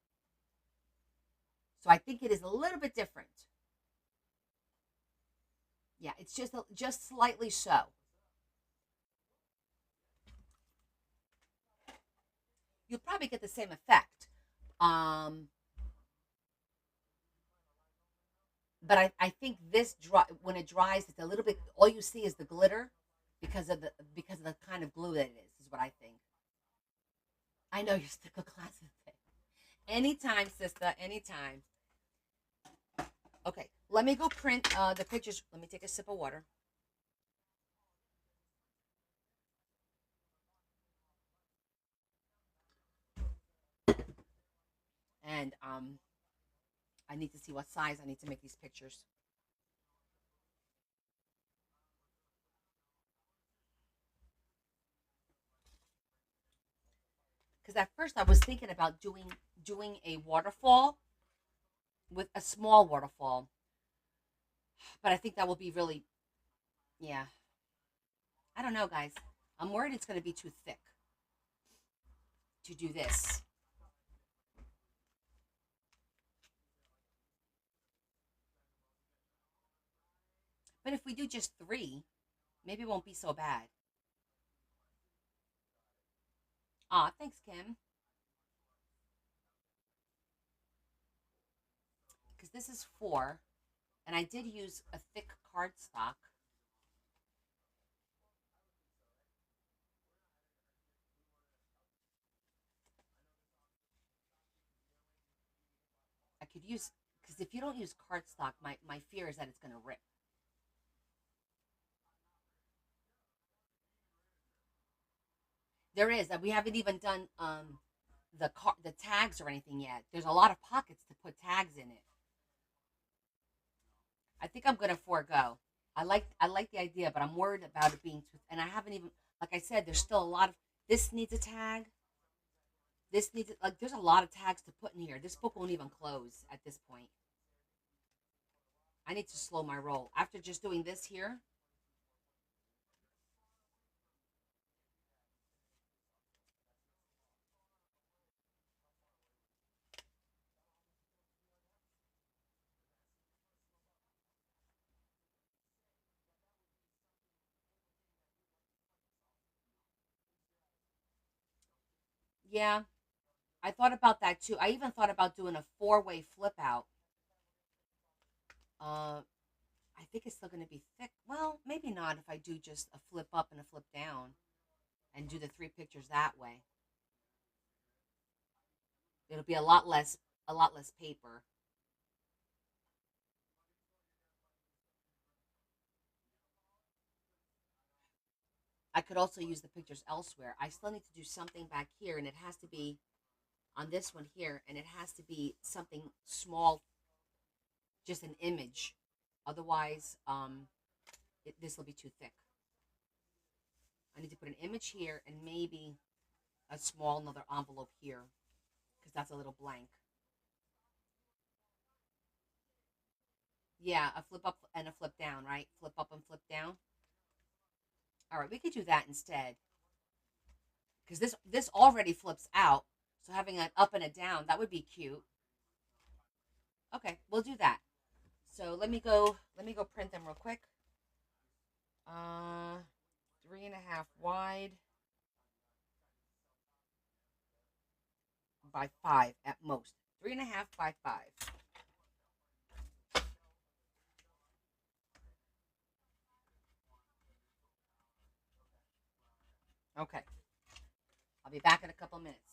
So I think it is a little bit different. Yeah, it's just slightly so. You'll probably get the same effect. Um, but I think this dry when it dries, it's a little bit. All you see is the glitter because of the kind of glue that it is what I think. I know you're still a class of thing. Anytime, sister. Anytime. Okay, let me go print the pictures. Let me take a sip of water. And I need to see what size I need to make these pictures. Because at first I was thinking about doing a waterfall with a small waterfall, but I think that will be really, yeah. I don't know, guys. I'm worried it's going to be too thick to do this. But if we do just three, maybe it won't be so bad. Ah, thanks, Kim. Because this is four, and I did use a thick cardstock. I could use because if you don't use cardstock, my fear is that it's going to rip. There is, we haven't even done the tags or anything yet. There's a lot of pockets to put tags in it. I think I'm going to forego. I like the idea, but I'm worried about it being too. And I haven't even like I said. There's still a lot of this needs a tag. This needs like there's a lot of tags to put in here. This book won't even close at this point. I need to slow my roll after just doing this here. Yeah, I thought about that too. I even thought about doing a four-way flip out. Uh, I think it's still going to be thick. Well, maybe not if I do just a flip up and a flip down and do the three pictures that way. It'll be a lot less paper. I could also use the pictures elsewhere. I still need to do something back here, and it has to be on this one here, and it has to be something small, just an image. Otherwise, this will be too thick. I need to put an image here and maybe a small another envelope here because that's a little blank. Yeah, a flip up and a flip down, right? Flip up and flip down. All right, we could do that instead because this already flips out. So having an up and a down that would be cute. Okay, we'll do that. So let me go. Let me go print them real quick. Uh, 3.5 wide by 5 at most. 3.5 by 5. Okay. I'll be back in a couple minutes.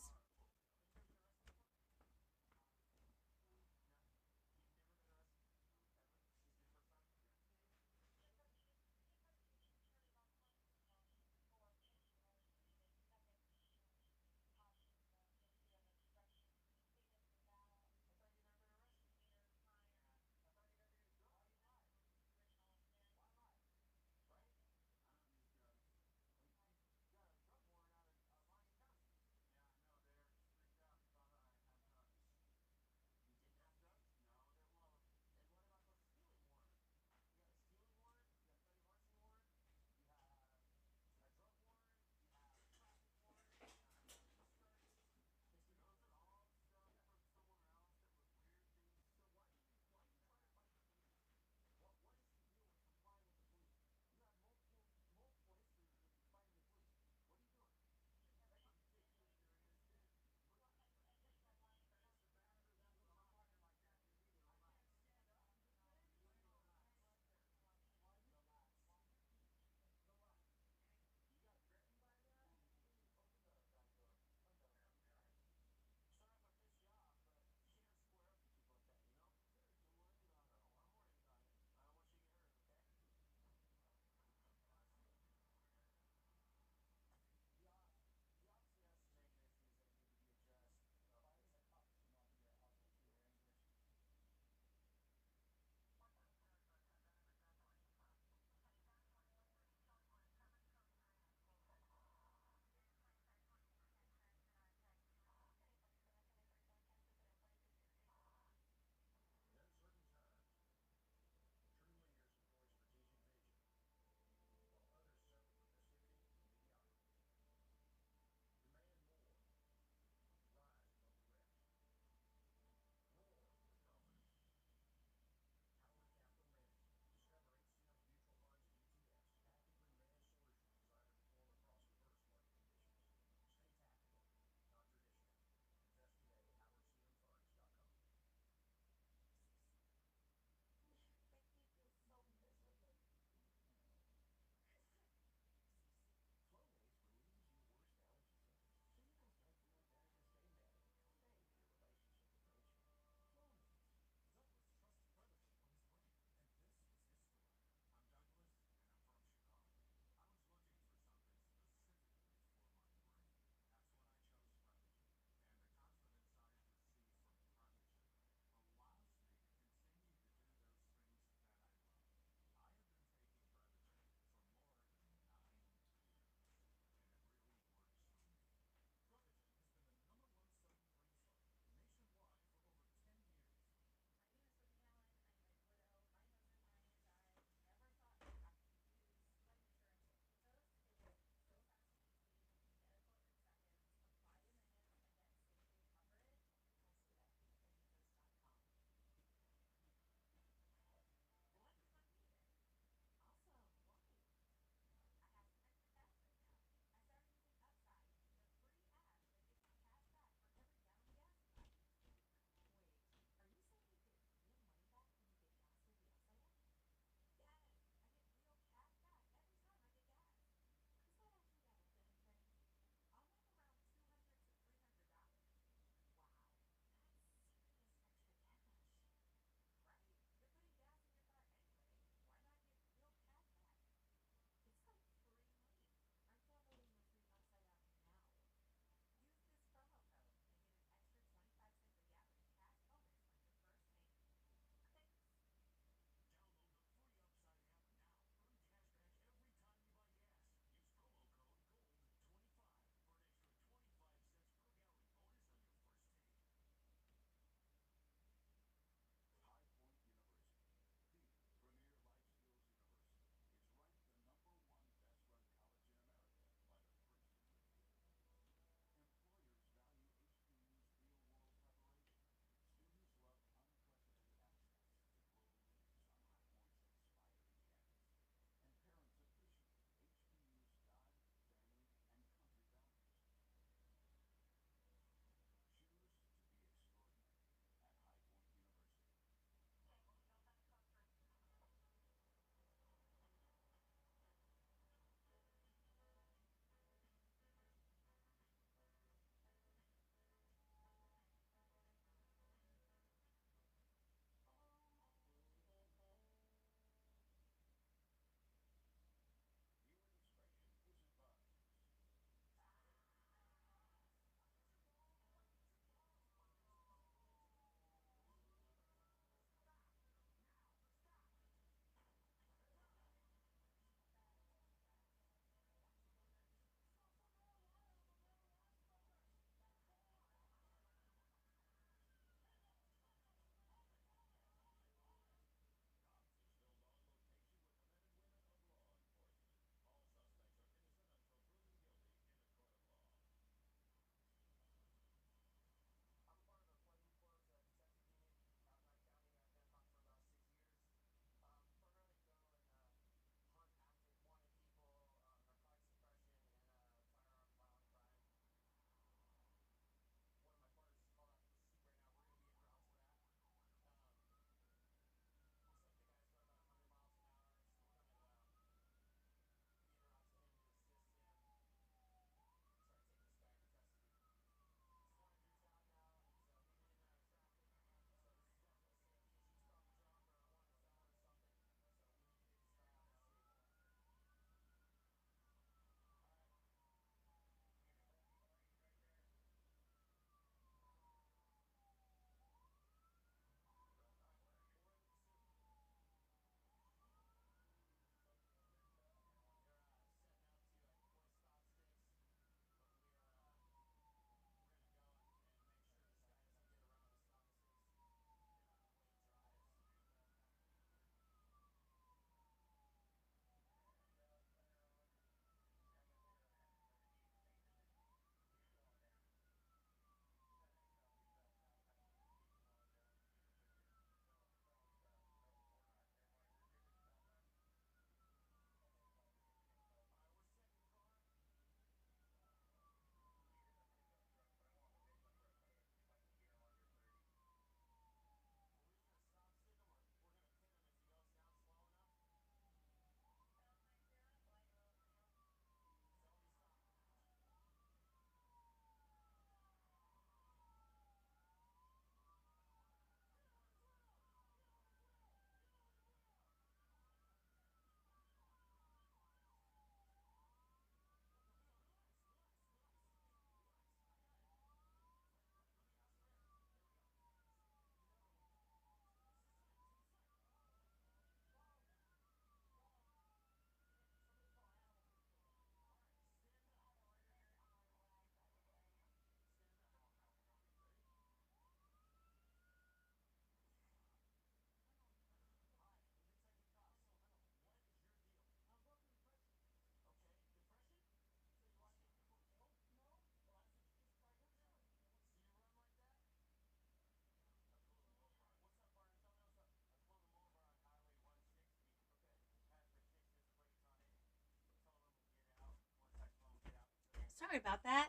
Sorry about that.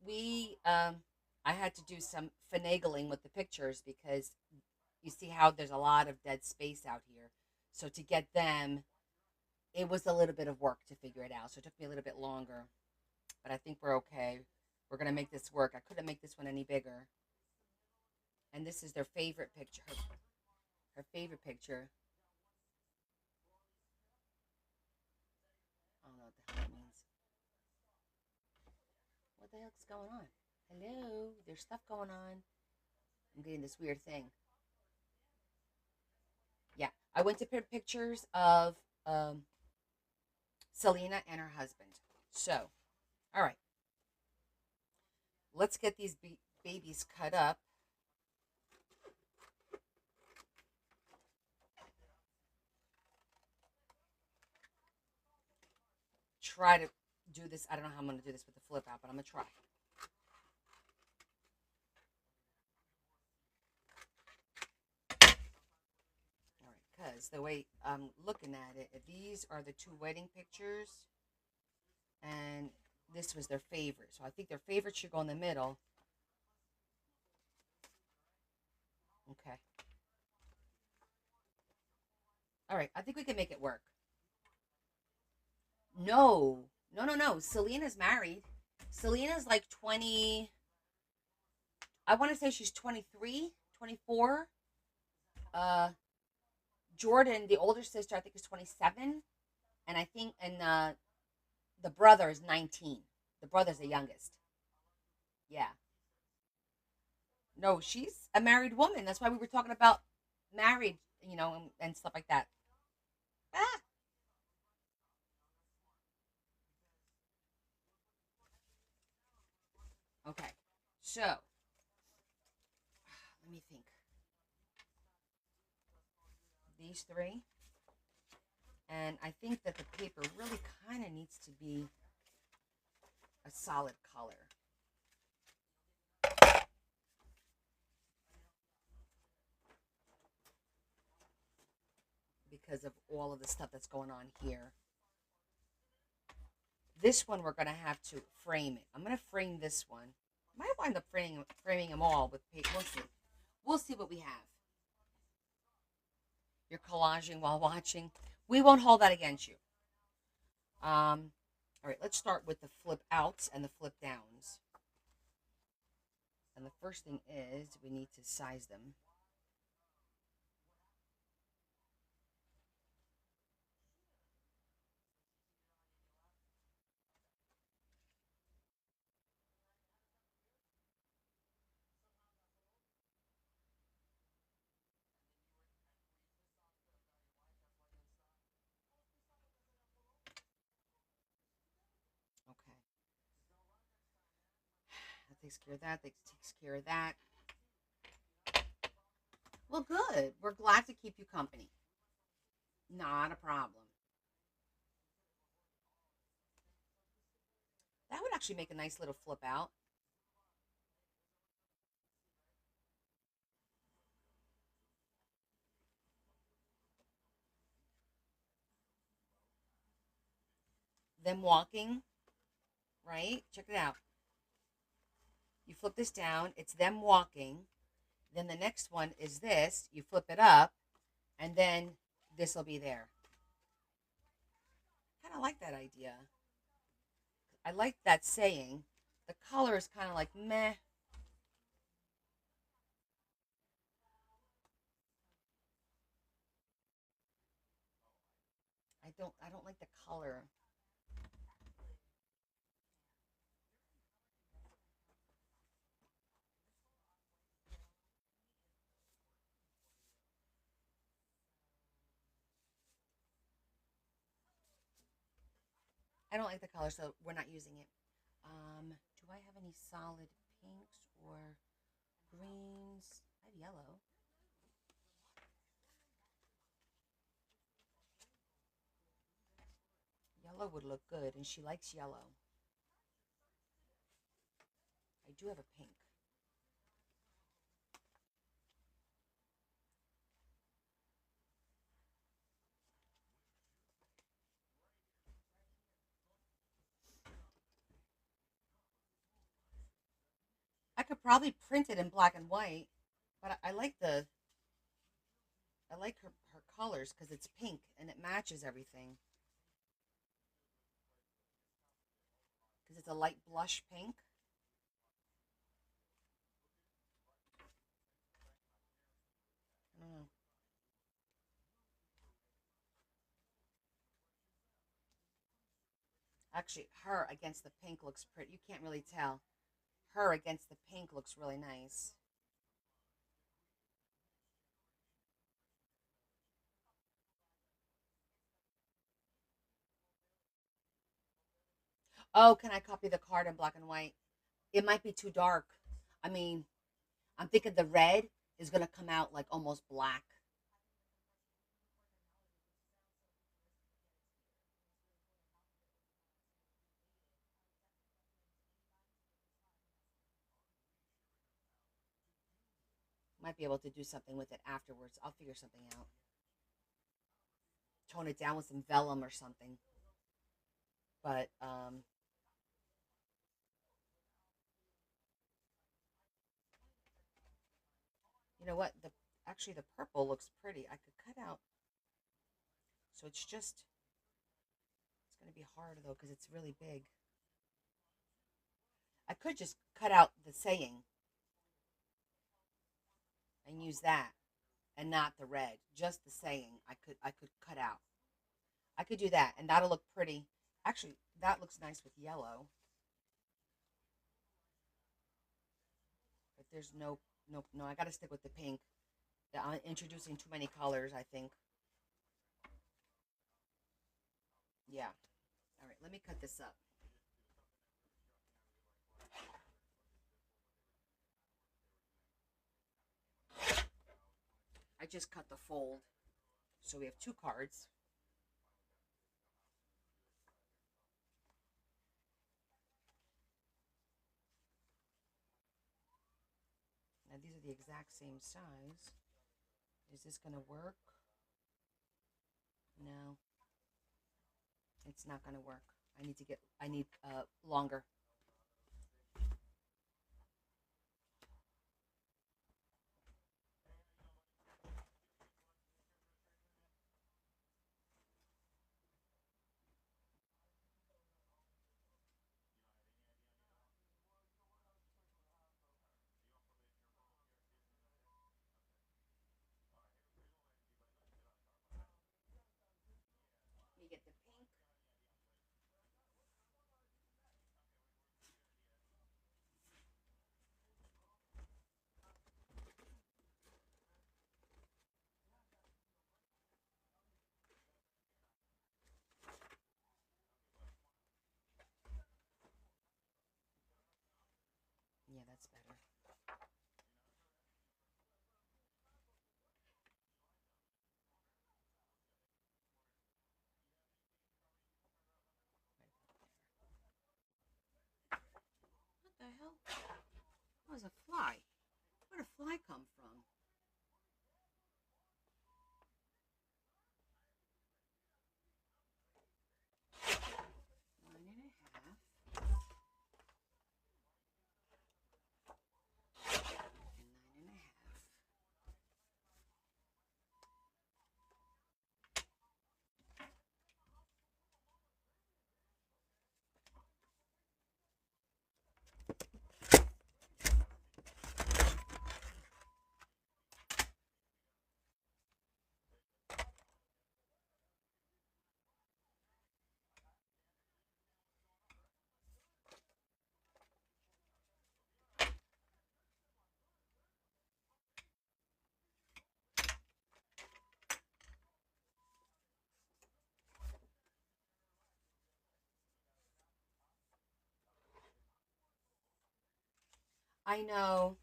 we I had to do some finagling with the pictures because you see how there's a lot of dead space out here. So to get them, it was a little bit of work to figure it out. So it took me a little bit longer, but I think we're okay. We're gonna make this work. I couldn't make this one any bigger. And this is their favorite picture. Her favorite picture. I don't know what the hell that means. What the heck's going on? Hello, there's stuff going on. I'm getting this weird thing. Yeah, I went to pictures of Selena and her husband. So, all right, let's get these babies cut up. Try to do this. I don't know how I'm going to do this with the flip out, but I'm going to try. All right, because the way I'm looking at it, these are the two wedding pictures, and this was their favorite. So I think their favorite should go in the middle. Okay. All right, I think we can make it work. No, no, no, no. Selena's married. Selena's like 20. I want to say she's 23, 24. Uh, Jordan, the older sister, I think is 27. And I think, and the brother is 19. The brother's the youngest. Yeah. No, she's a married woman. That's why we were talking about married, and stuff like that. Ah, okay. So, let me think. These three. And I think that the paper really kind of needs to be a solid color. Because of all of the stuff that's going on here. This one we're going to have to frame it. I'm going to frame this one. I might wind up framing them all with paper. We'll see. We'll see what we have. You're collaging while watching. We won't hold that against you. All right, let's start with the flip outs and the flip downs. And the first thing is we need to size them. Okay. That takes care of that. That takes care of that. Well, good. We're glad to keep you company. Not a problem. That would actually make a nice little flip out. Them walking, right? Check it out. You flip this down, it's them walking. Then the next one is this. You flip it up, and then this will be there. Kind of like that idea. I like that saying. The color is kind of like meh. I don't like the color. I don't like the color, so we're not using it. Do I have any solid pinks or greens? I have yellow. Yellow would look good, and she likes yellow. I do have a pink. could probably print it in black and white, but I like her colors because it's pink and it matches everything. Because it's a light blush pink. I don't know. Actually, her against the pink looks pretty. You can't really tell. Her against the pink looks really nice. Oh, can I copy the card in black and white? It might be too dark. I mean, I'm thinking the red is going to come out like almost black. Might be able to do something with it afterwards. I'll figure something out. Tone it down with some vellum or something. But you know what? The actually the purple looks pretty. I could cut out. So it's going to be hard though because it's really big. I could just cut out the saying and use that and not the red. Just the saying I could cut out. I could do that and that'll look pretty. Actually, that looks nice with yellow. But there's no. I got to stick with the pink. Yeah, I'm introducing too many colors, I think. Yeah. All right, let me cut this up. I just cut the fold. So we have two cards. Now these are the exact same size. Is this going to work? No, it's not going to work. I need longer. Let me get the pink. Yeah, that's better. What the hell? That was a fly. Where did a fly come from? 9.5. And 9.5. I know.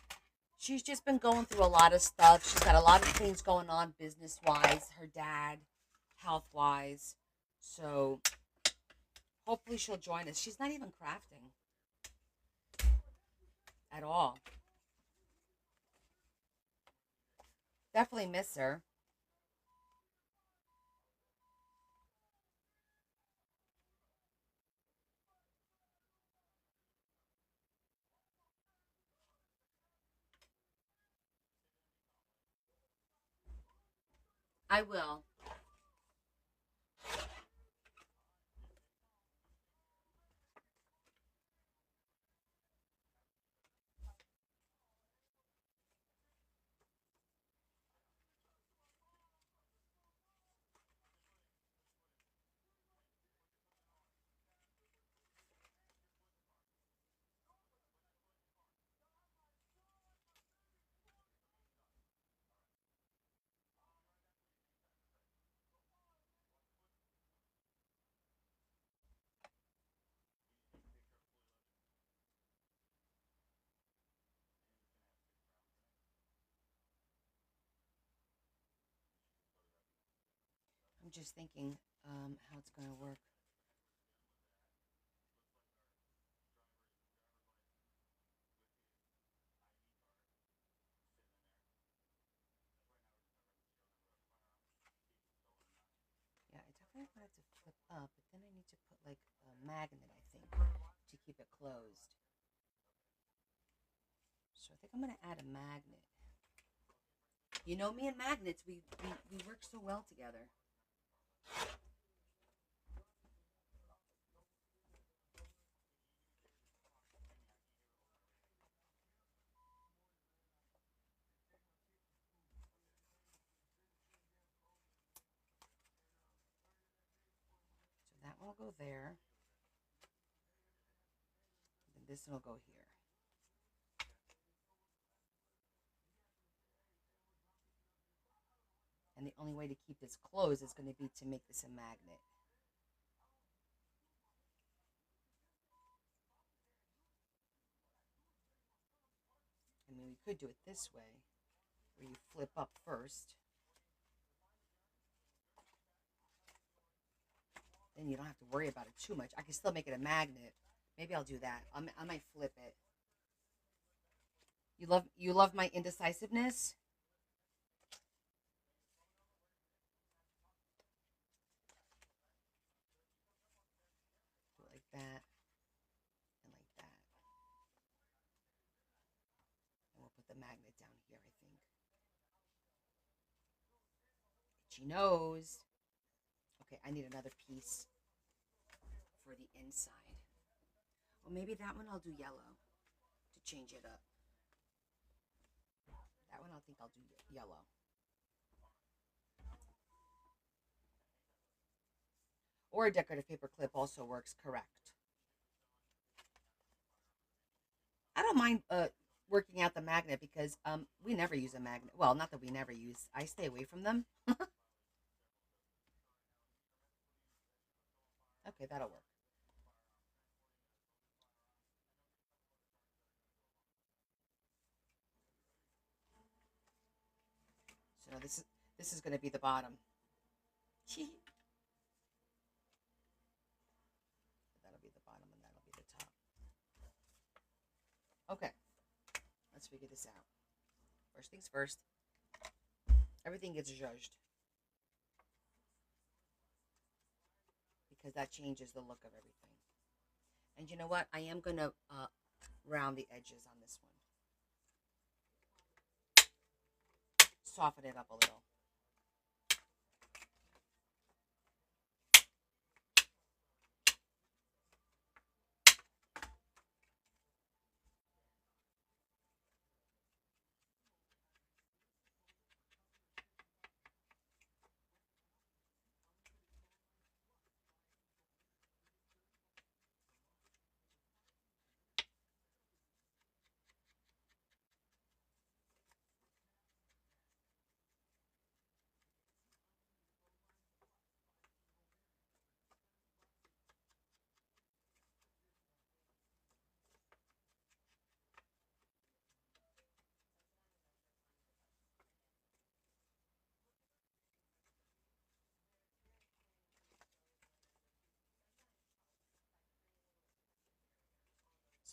She's just been going through a lot of stuff. She's got a lot of things going on business wise, her dad, health wise. So hopefully she'll join us. She's not even crafting at all. Definitely miss her. I will. I'm just thinking how it's going to work. Yeah, I definitely want it to flip up, but then I need to put like a magnet, I think, to keep it closed. So I think I'm going to add a magnet. You know, me and magnets, we work so well together. So that one will go there. Then this one will go here. And the only way to keep this closed is going to be to make this a magnet. I mean, we could do it this way, where you flip up first. Then you don't have to worry about it too much. I can still make it a magnet. Maybe I'll do that. I might flip it. You love my indecisiveness? Do it like that and like that. And we'll put the magnet down here, I think. Itchy nose. Okay, I need another piece for the inside. Well, maybe that one I'll do yellow to change it up. That one I think I'll do yellow. Or a decorative paper clip also works, correct. I don't mind working out the magnet because we never use a magnet. Well, not that we never use. I stay away from them. Okay, that'll work. So now this is going to be the bottom. That'll be the bottom and that'll be the top. Okay, let's figure this out. First things first. Everything gets judged because that changes the look of everything. And you know what? I am going to round the edges on this one. Soften it up a little.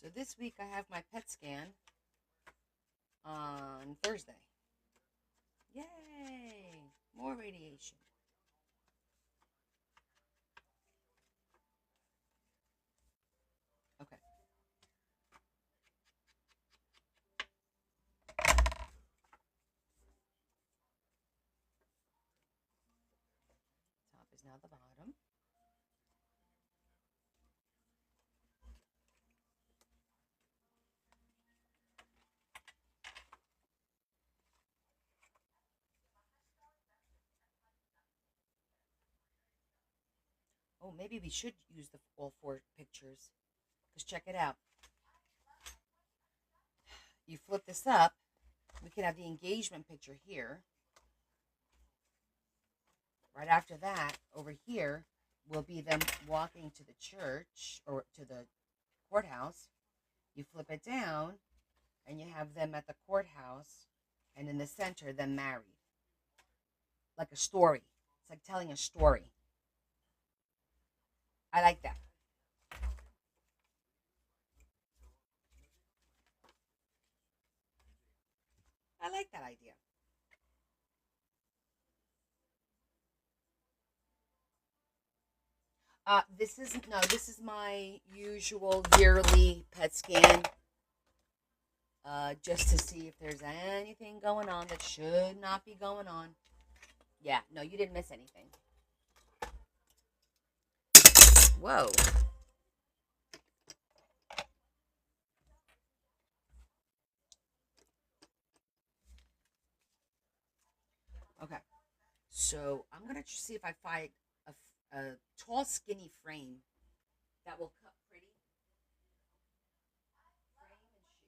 So this week I have my PET scan on Thursday. Yay! More radiation. Okay. now the bottom. Oh, maybe we should use all 4 pictures. Because check it out. You flip this up, we can have the engagement picture here. Right after that, over here, will be them walking to the church or to the courthouse. You flip it down, and you have them at the courthouse, and in the center, them married. Like a story. It's like telling a story. I like that. I like that idea. This is my usual yearly pet scan. Just to see if there's anything going on that should not be going on. Yeah, no, you didn't miss anything. Whoa. Okay. So I'm gonna see if I find a tall, skinny frame that will cut pretty frame and shapes.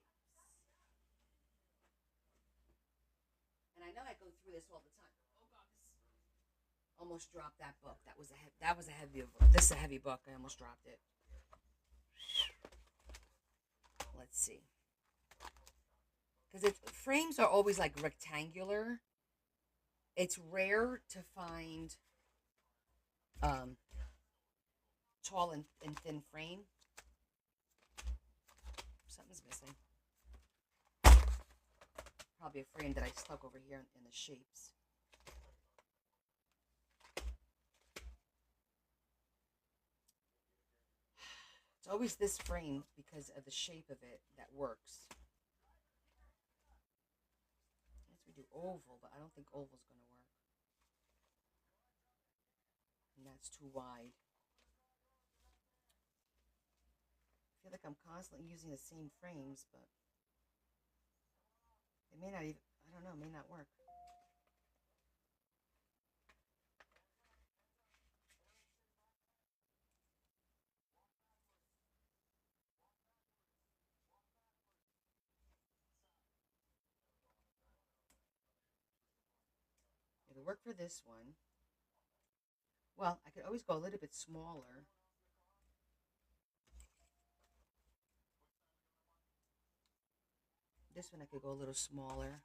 And I know I go through this all the time. Oh God, almost dropped that book. That was a heavy book. This is a heavy book. I almost dropped it. Let's see. Because frames are always like rectangular. It's rare to find tall and thin frame. Something's missing. Probably a frame that I stuck over here in the shapes. It's always this frame because of the shape of it that works. I guess we do oval, but I don't think oval's going to work. And that's too wide. I feel like I'm constantly using the same frames, but it may not even, I don't know, it may not work. It'll work for this one. Well, I could always go a little bit smaller. This one I could go a little smaller.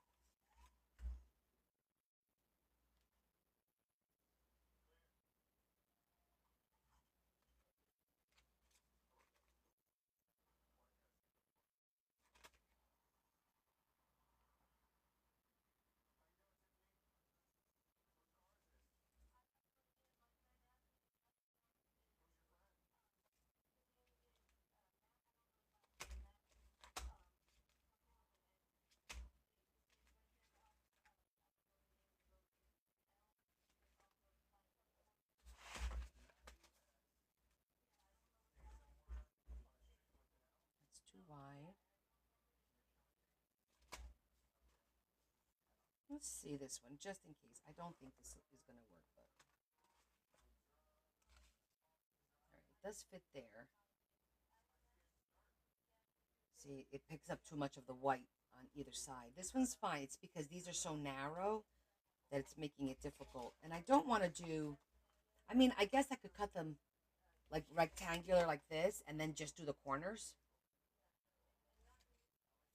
It's too wide. Let's see this one, just in case. I don't think this is going to work, but... Alright, it does fit there. See, it picks up too much of the white on either side. This one's fine. It's because these are so narrow that it's making it difficult. And I don't want to do... I mean, I guess I could cut them like rectangular like this and then just do the corners.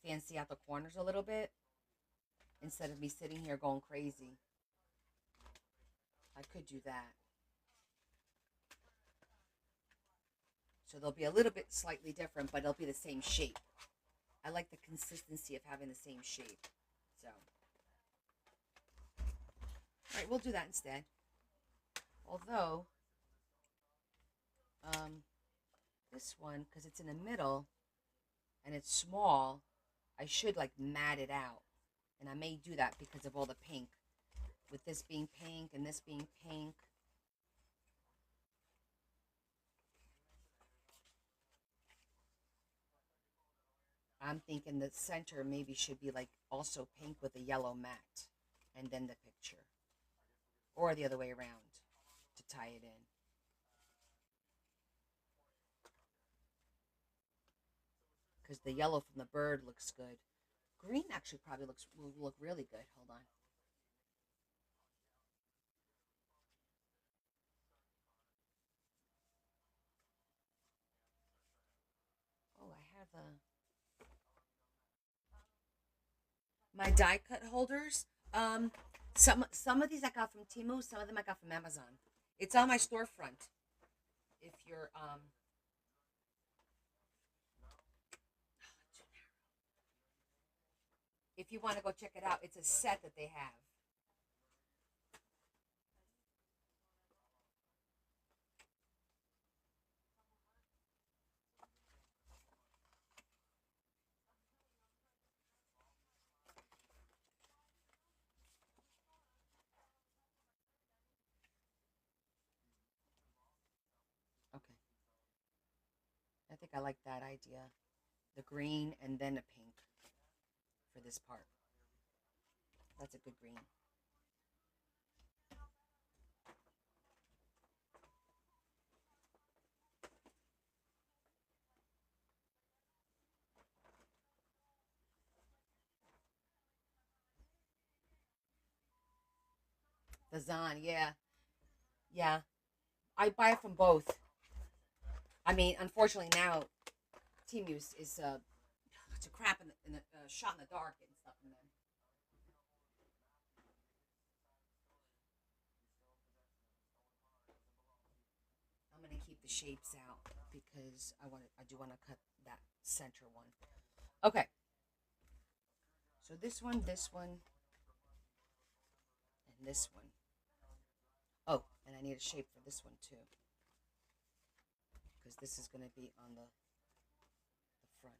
Fancy out the corners a little bit. Instead of me sitting here going crazy. I could do that. So they'll be a little bit slightly different, but they'll be the same shape. I like the consistency of having the same shape. So, all right, we'll do that instead. Although, this one, because it's in the middle and it's small, I should like mat it out. And I may do that because of all the pink. With this being pink and this being pink. I'm thinking the center maybe should be like also pink with a yellow mat, and then the picture, or the other way around to tie it in. Because the yellow from the bird looks good. Green actually probably will look really good. Hold on. Oh, I have my die cut holders. Um, some of these I got from Temu. Some of them I got from Amazon. It's on my storefront. If you're if you want to go check it out, it's a set that they have. Okay, I think I like that idea. The green and then a pink for this part. That's a good green. The Zan, yeah, yeah. I buy it from both. I mean, unfortunately now, Team Use is it's a crap in the shot in the dark and stuff. And then I'm gonna keep the shapes out because I do want to cut that center one. Okay, so this one, and this one. Oh, and I need a shape for this one too because this is gonna be on the front.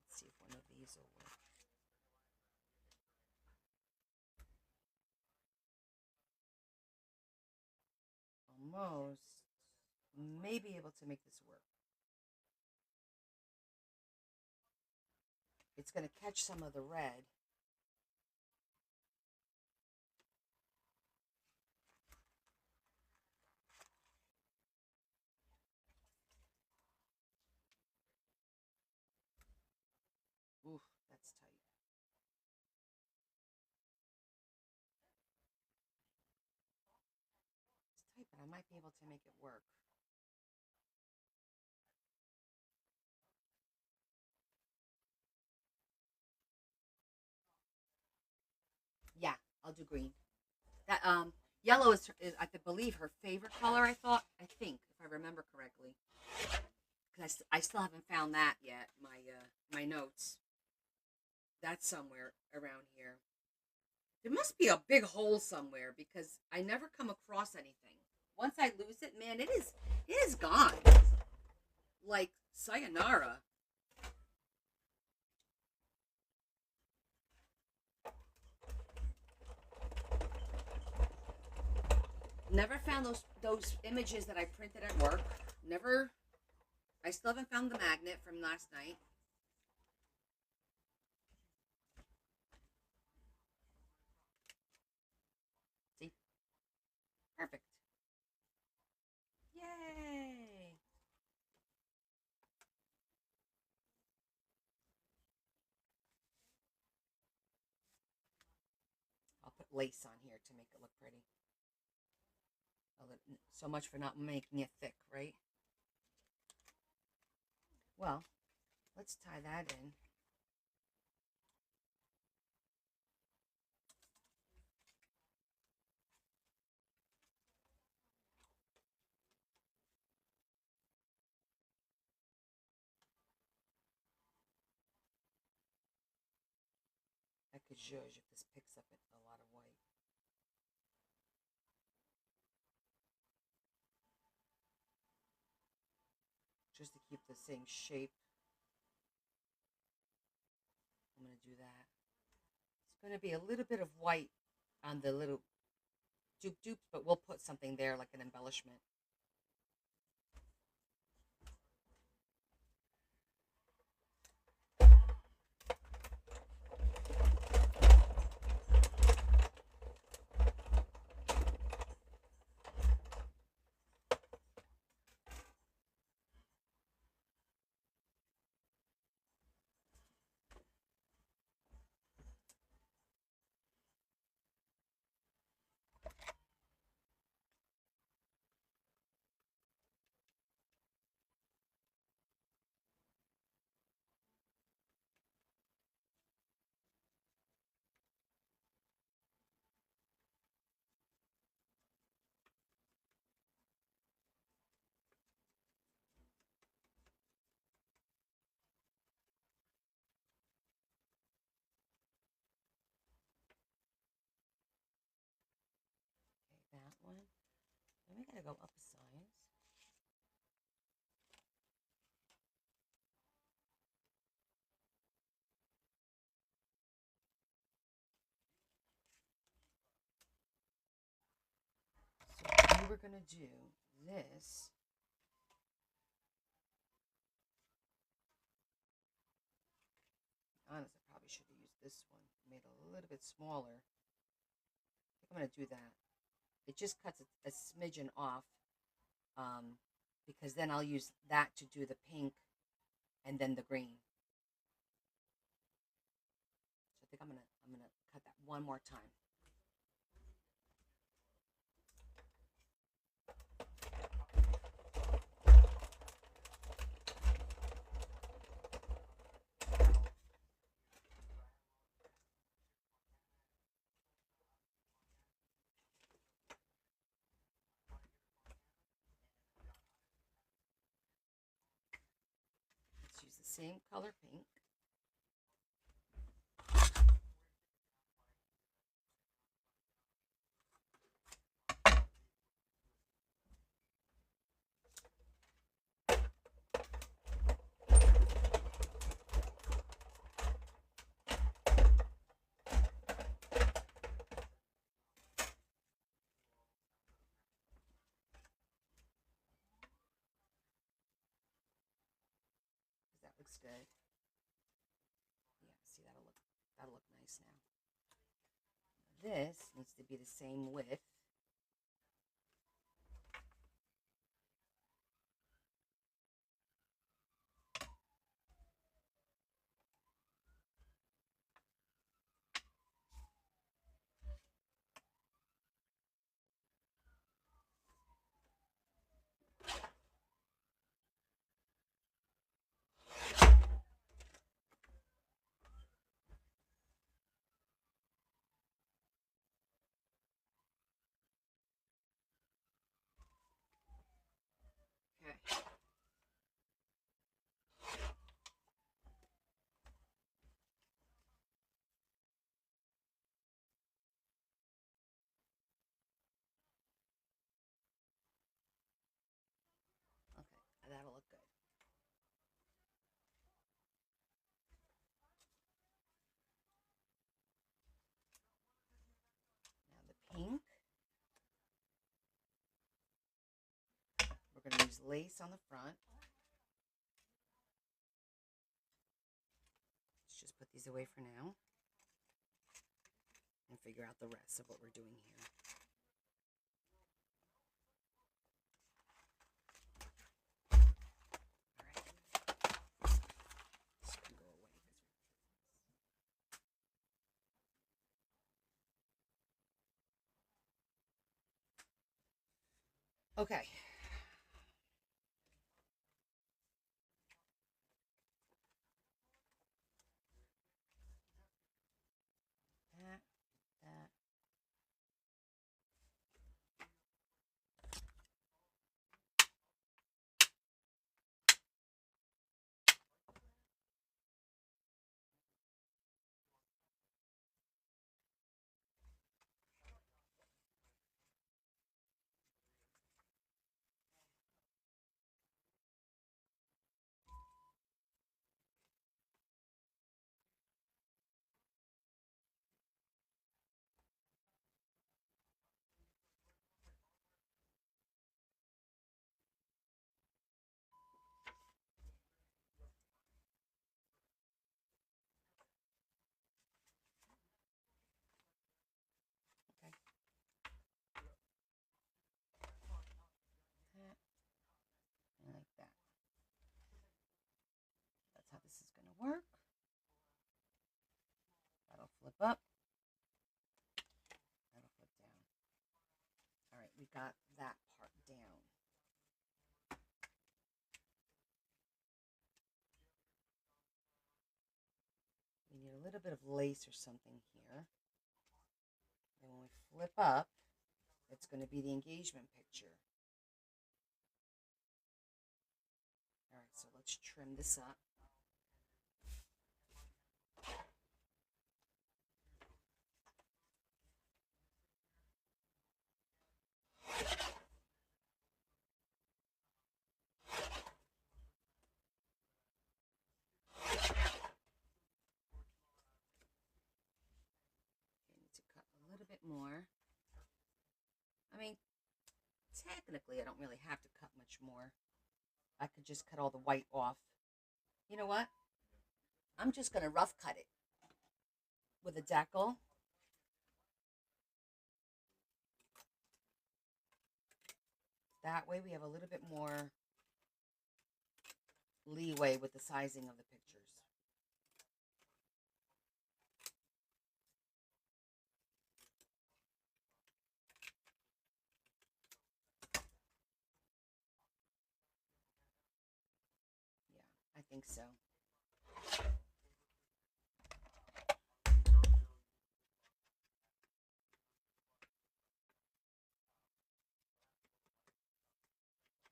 Let's see if one of these will work. Almost. May be able to make this work. It's going to catch some of the red. Oof, that's tight. It's tight, but I might be able to make it work. Yeah, I'll do green. That yellow is I believe her favorite color. I think if I remember correctly, because I still haven't found that yet. My notes. That's somewhere around here. There must be a big hole somewhere because I never come across anything. Once I lose it, man, it is gone. Like sayonara. Never found those images that I printed at work. Never. I still haven't found the magnet from last night. See, perfect. Yay! I'll put lace on here to make it look pretty. So much for not making it thick, right? Well, let's tie that in. I could judge if this picks up a lot of white. same shape. I'm going to do that. It's going to be a little bit of white on the little dupe dupes, but we'll put something there like an embellishment. That one. Then we gotta go up a size. So we were gonna do this. Honestly, I probably should have used this one. Made it a little bit smaller. I think I'm gonna do that. It just cuts a smidgen off, because then I'll use that to do the pink and then the green. So I think I'm gonna cut that one more time. Let's use the same color pink. That looks good. Yeah, see, that'll look nice now. This needs to be the same width. Okay. Okay, that'll look good. Now the pink. We're going to use lace on the front. Let's just put these away for now and figure out the rest of what we're doing here. Okay. That. work? That'll flip up. That'll flip down. All right, we got that part down. We need a little bit of lace or something here. And when we flip up, it's going to be the engagement picture. All right, so let's trim this up. A little bit more. I mean, technically, I don't really have to cut much more. I could just cut all the white off. You know what? I'm just going to rough cut it with a decal. That way we have a little bit more leeway with the sizing of the pictures. I think so.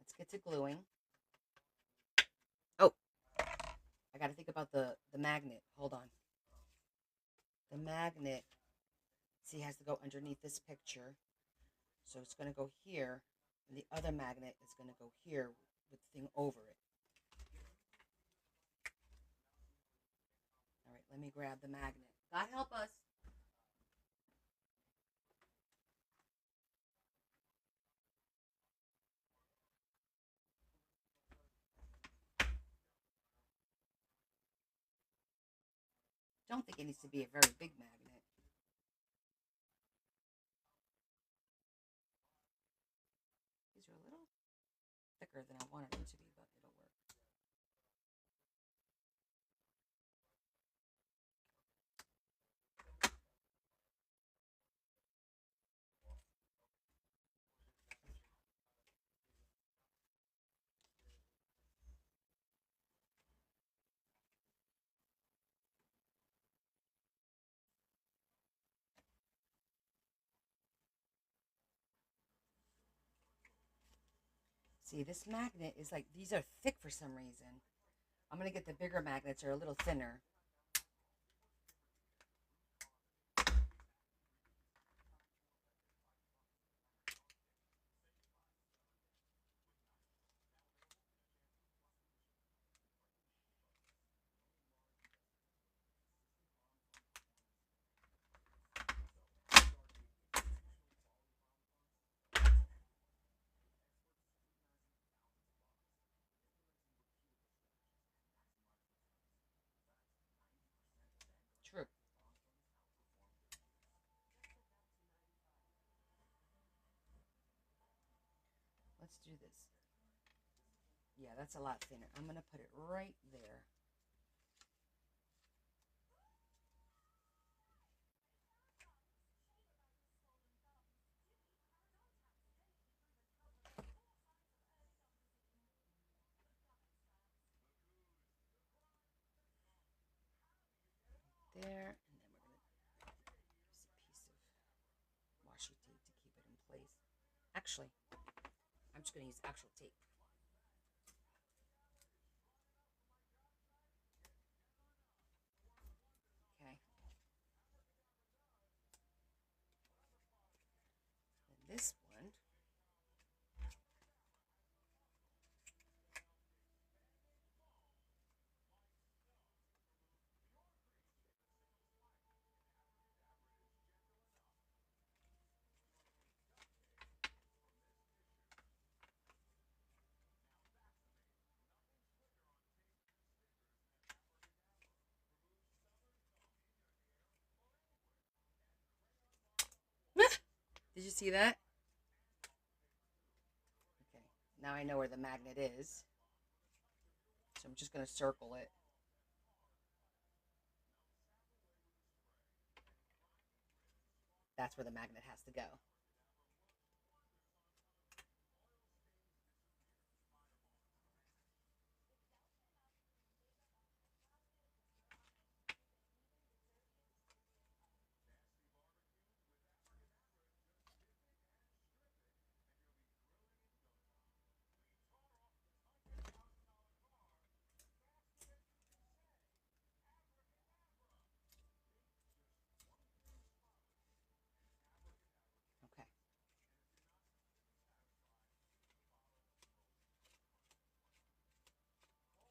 Let's get to gluing. Oh, I got to think about the magnet. Hold on. The magnet, see, has to go underneath this picture. So it's going to go here, and the other magnet is going to go here with the thing over it. All right, let me grab the magnet. God help us. Don't think it needs to be a very big magnet. These are a little thicker than I wanted them to be, but it'll work. See, this magnet is like, these are thick for some reason. I'm going to get the bigger magnets, are a little thinner. True. Let's do this. Yeah, that's a lot thinner. I'm going to put it right there. There, and then we're going to use a piece of washi tape to keep it in place. Actually, I'm just going to use actual tape. Okay. And this one, did you see that? Okay, now I know where the magnet is. So I'm just going to circle it. that's where the magnet has to go. Okay.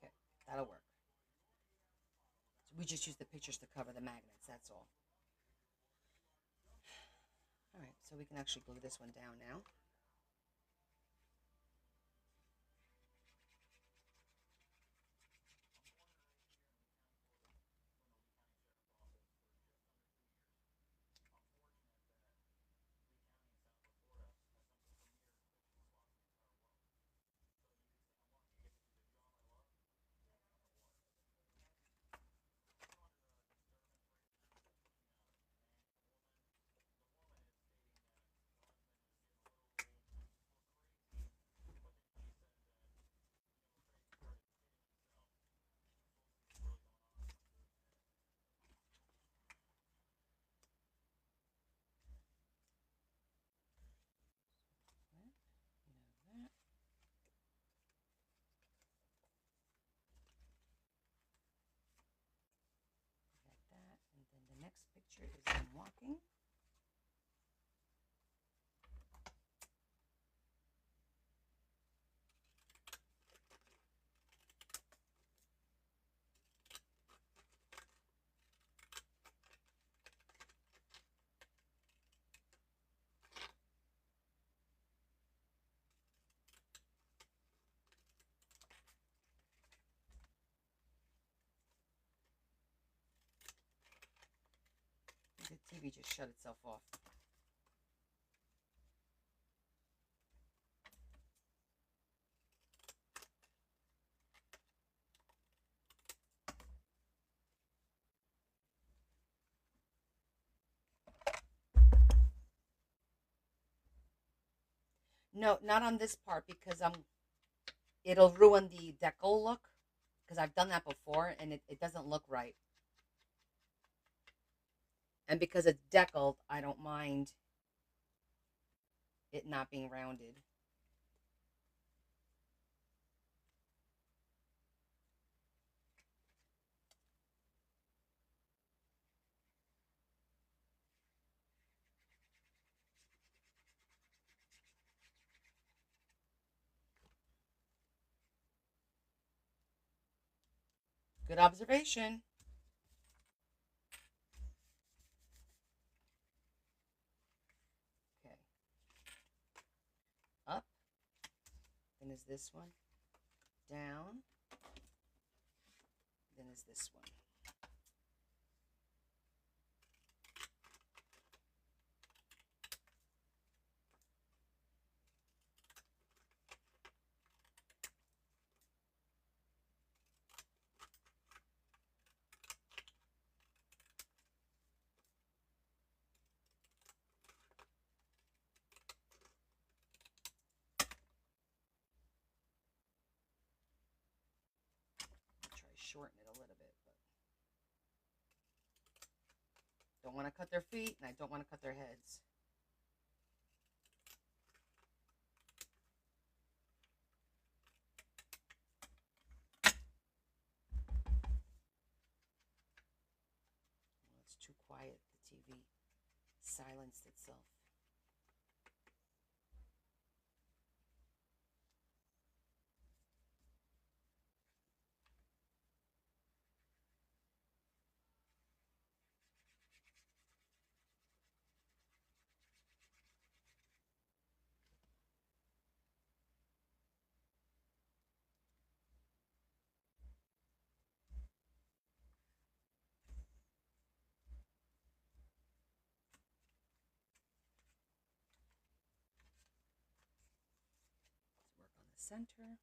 Okay, that'll work. So we just use the pictures to cover the magnets, that's all. All right, so we can actually glue this one down now. That. Like that. And then the next picture is them walking. The TV just shut itself off. No, not on this part because it'll ruin the decal look because I've done that before and it doesn't look right. And because it's deckled, I don't mind it not being rounded. Good observation. Okay. Up. Then is this one. Down. Then is this one. Shorten it a little bit, but don't want to cut their feet and I don't want to cut their heads. Well, it's too quiet. The TV silenced itself. Center.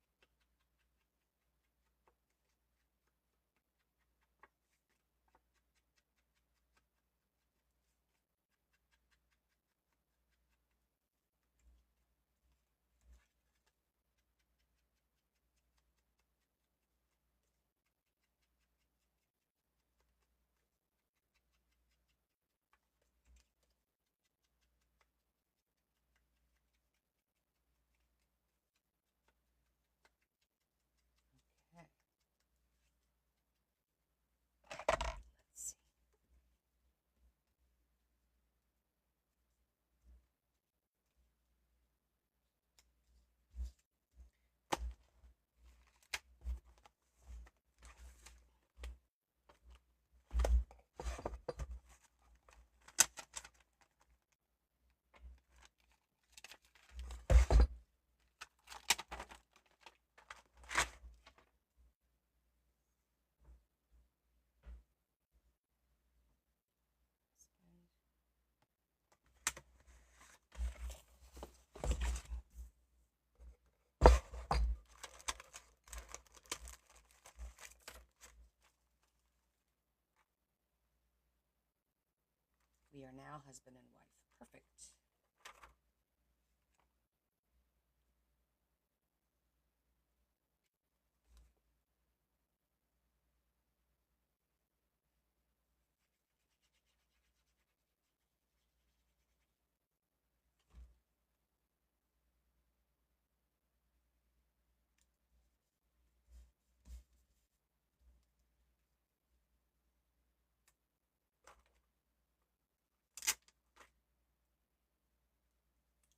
We are now husband and wife. Perfect.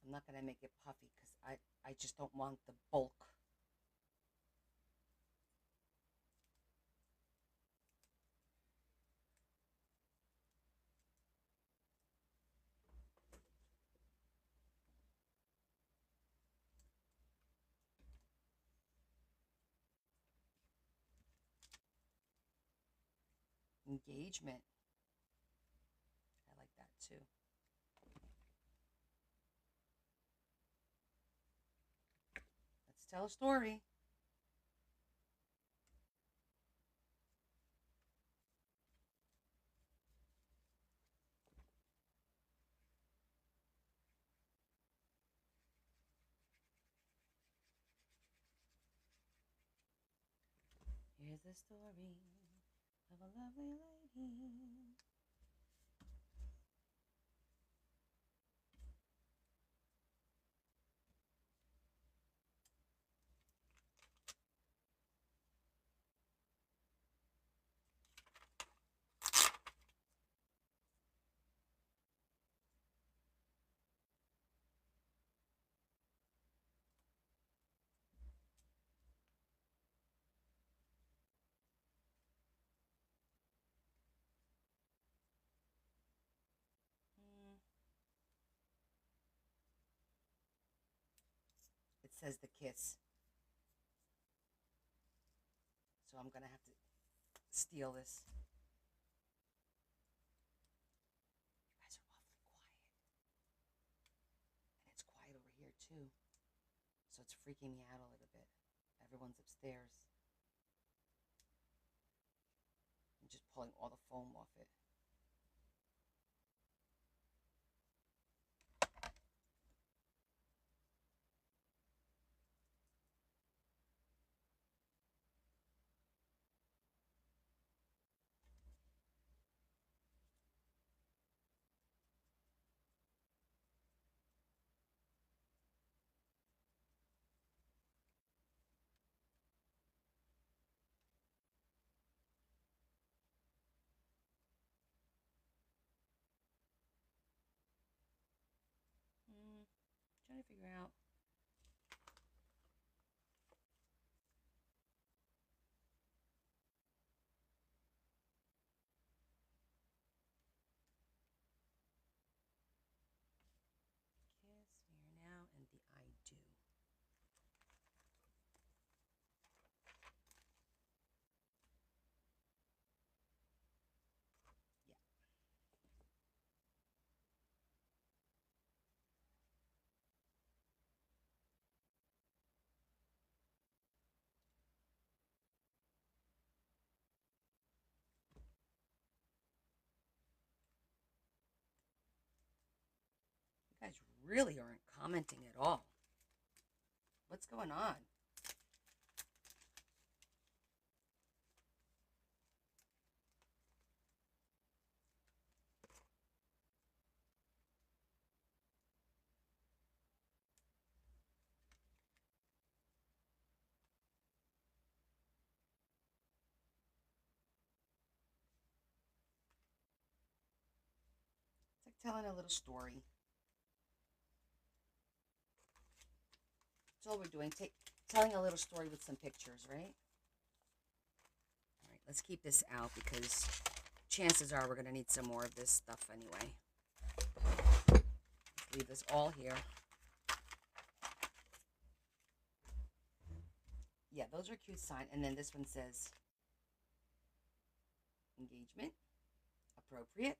I'm not going to make it puffy because I just don't want the bulk. Engagement. I like that too. Let's tell a story. Here's the story of a lovely lady. It says the kiss. So I'm going to have to steal this. You guys are awfully quiet. And it's quiet over here too. So it's freaking me out a little bit. Everyone's upstairs. I'm just pulling all the foam off it. Trying to figure out. Kiss, here now, and the I do. Yeah. You guys really aren't commenting at all. What's going on? It's like telling a little story. That's all we're doing. Telling a little story with some pictures, right? All right, let's keep this out because chances are we're going to need some more of this stuff anyway. Let's leave this all here. Yeah, those are cute signs. And then this one says engagement, appropriate.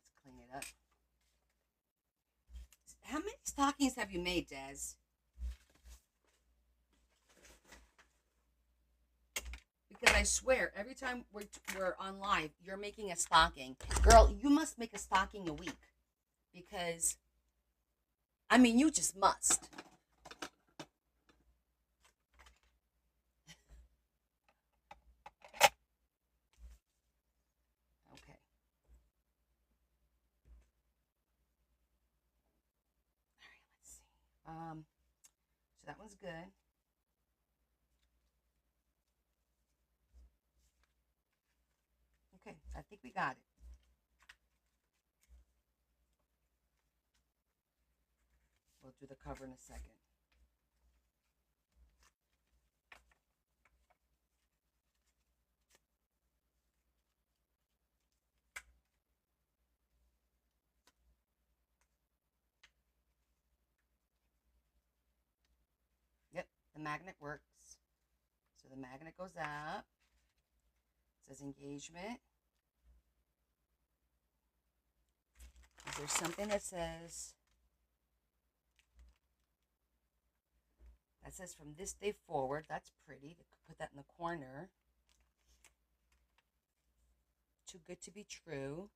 Let's clean it up. How many stockings have you made, Des? Because I swear, every time we're on live, you're making a stocking. Girl, you must make a stocking a week. Because, I mean, you just must. Okay. All right, let's see. So that one's good. Okay, I think we got it. We'll do the cover in a second. Yep, the magnet works. So the magnet goes up. It says engagement. Is there something that says from this day forward? That's pretty. Put that in the corner. Too good to be true.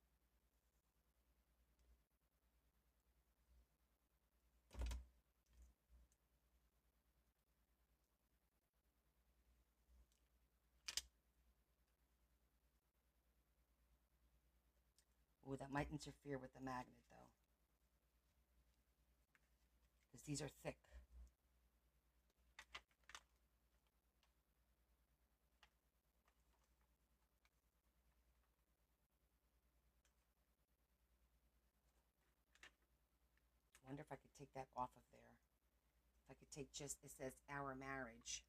Ooh, that might interfere with the magnet though, because these are thick. I wonder if I could take that off of there. If I could take just, it says our marriage.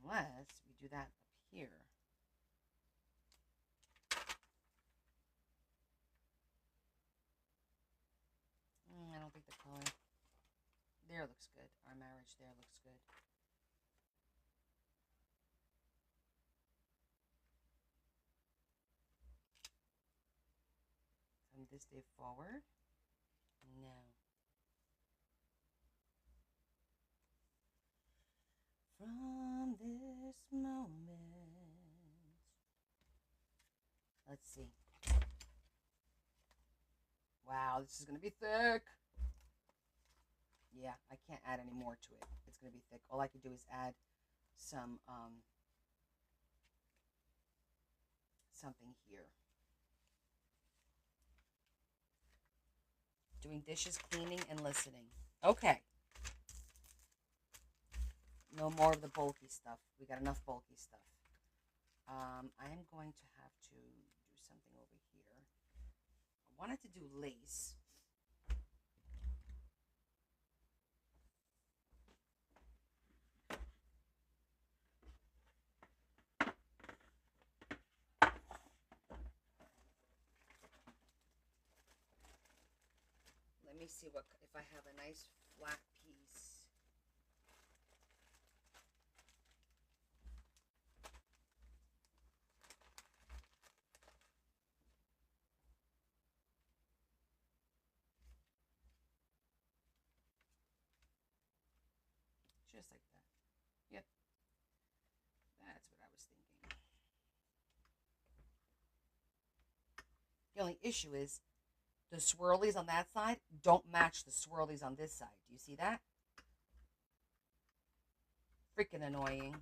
Unless we do that up here. I don't think the color there looks good. Our marriage there looks good. From this day forward, no. From this moment. Let's see. Wow, this is going to be thick. Yeah, I can't add any more to it. It's going to be thick. All I can do is add some, something here. Doing dishes, cleaning, and listening. Okay. No more of the bulky stuff. We got enough bulky stuff. I am going to have to do something over here. I wanted to do lace. Let me see what if I have a nice flat piece. Just like that. Yep. That's what I was thinking. The only issue is the swirlies on that side don't match the swirlies on this side. Do you see that? Freaking annoying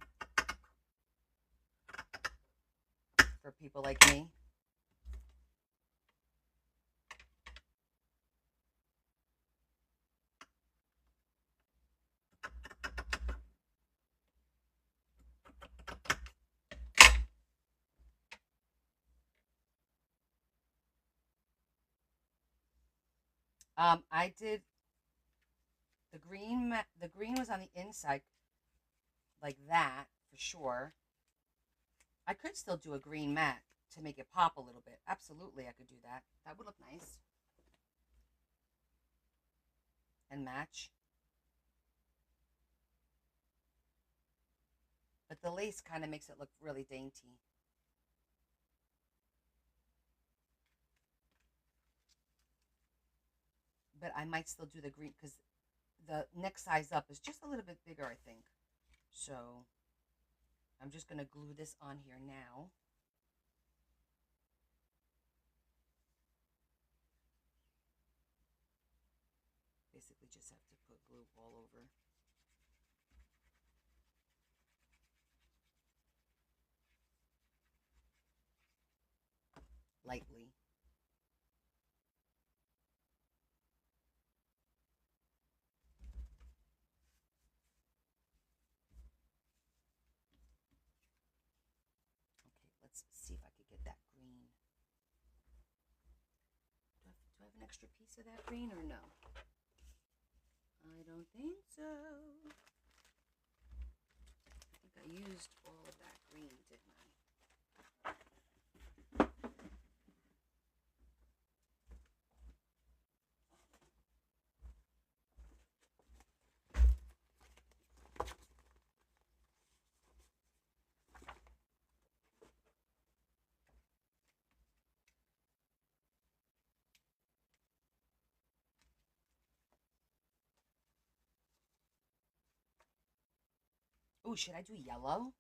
for people like me. I did the green. The green was on the inside, like that for sure. I could still do a green mat to make it pop a little bit. Absolutely, I could do that. That would look nice and match. But the lace kind of makes it look really dainty. But I might still do the green because the next size up is just a little bit bigger, I think. So I'm just going to glue this on here now. Basically just have to put glue all over. Lightly. Okay, let's see if I could get that green. Do I have an extra piece of that green or no? I don't think so. I think I used all of that green, didn't I? Oh, should I do yellow?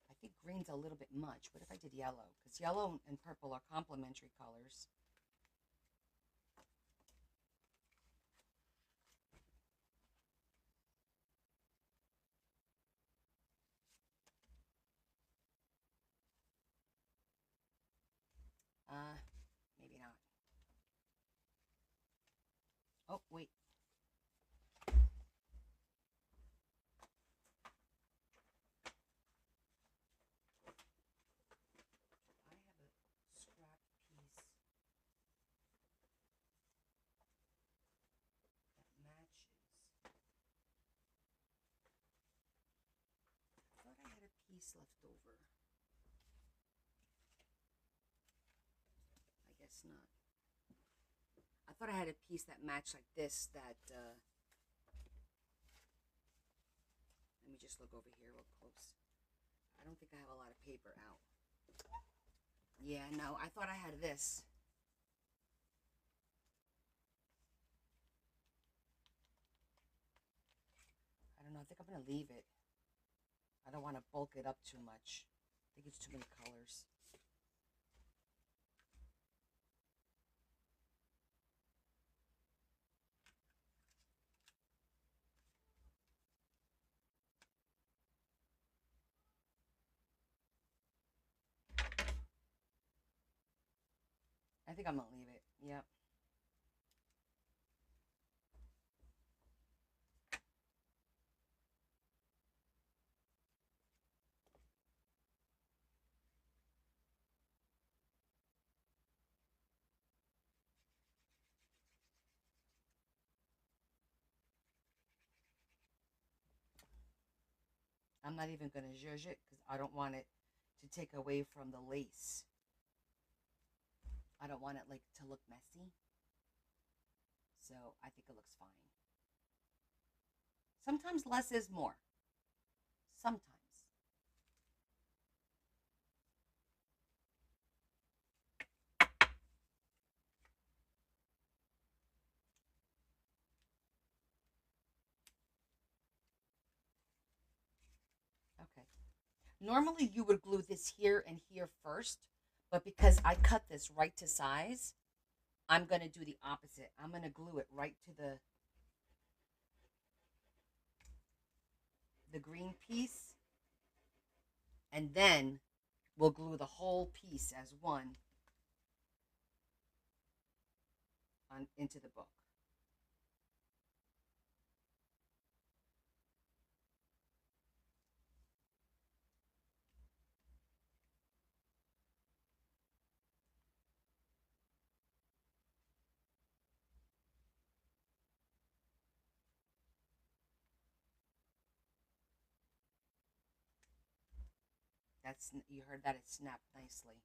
I think green's a little bit much. What if I did yellow? Because yellow and purple are complementary colors. Maybe not. Oh, wait. I have a scrap piece that matches. I thought I had a piece left over. I guess not. I thought I had a piece that matched like this that, let me just look over here real close. I don't think I have a lot of paper out. Yeah, no, I thought I had this. I don't know, I think I'm going to leave it. I don't want to bulk it up too much. I think it's too many colors. I think I'm going to leave it. Yep. I'm not even going to zhuzh it because I don't want it to take away from the lace. I don't want it like to look messy. So I think it looks fine. Sometimes less is more. Sometimes. Okay. Normally you would glue this here and here first, but because I cut this right to size, I'm going to do the opposite. I'm going to glue it right to the green piece, and then we'll glue the whole piece as one on into the book. That's, you heard that, it snapped nicely.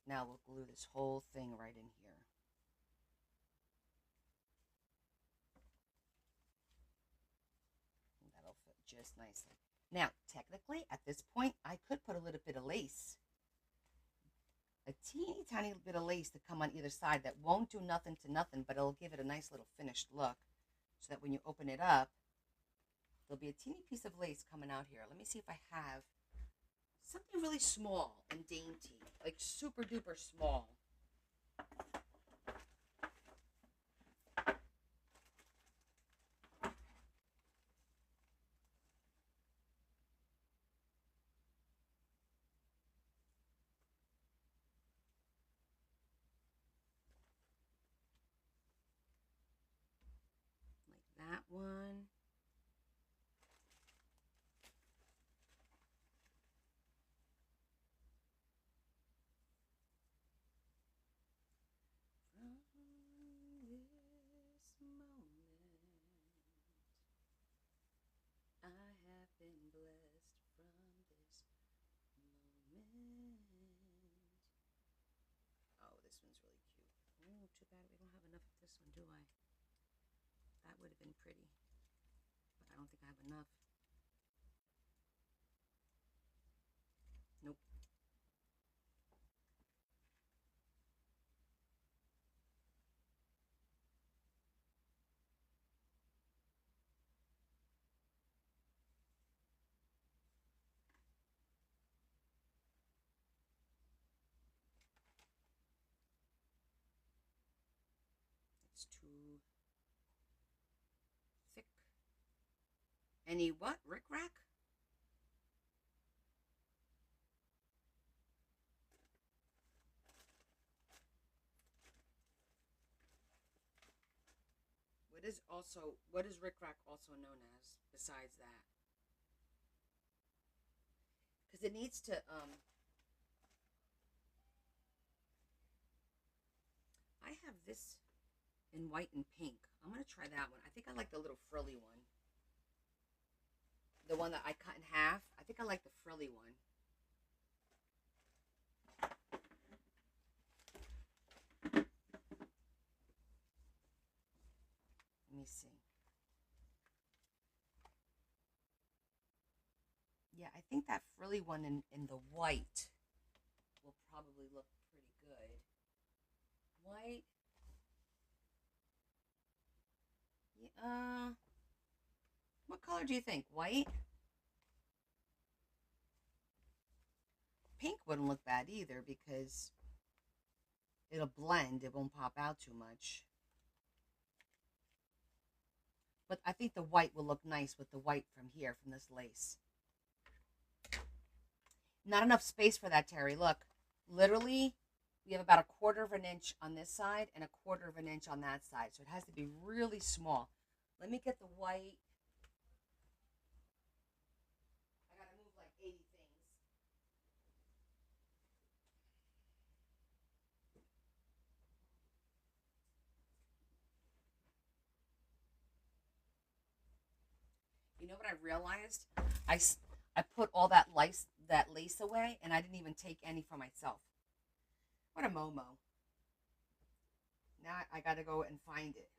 Now we'll glue this whole thing right in here. And that'll fit just nicely. Now, technically, at this point, I could put a little bit of lace a teeny tiny bit of lace to come on either side that won't do nothing to nothing, but it'll give it a nice little finished look so that when you open it up, there'll be a teeny piece of lace coming out here. Let me see if I have something really small and dainty, like super duper small. Like that one. I have been blessed from this moment. Oh, this one's really cute. Oh, too bad we don't have enough of this one, do I? That would have been pretty, but I don't think I have enough. Nope. It's too thick. Any what? Rick rack? What is Rick rack also known as besides that? Because it needs to I have this in white and pink. I'm gonna try that one. I think I like the little frilly one. The one that I cut in half. I think I like the frilly one. Let me see. Yeah, I think that frilly one in the white will probably look pretty good. White. Yeah, what color do you think? White? Pink wouldn't look bad either because it'll blend. It won't pop out too much. But I think the white will look nice with the white from here, from this lace. Not enough space for that, Terry. Look, literally, we have about 1/4 of an inch on this side and 1/4 of an inch on that side. So it has to be really small. Let me get the white. I gotta move like 80 things. You know what I realized? I put all that lace away, and I didn't even take any for myself. What a momo! Now I gotta go and find it.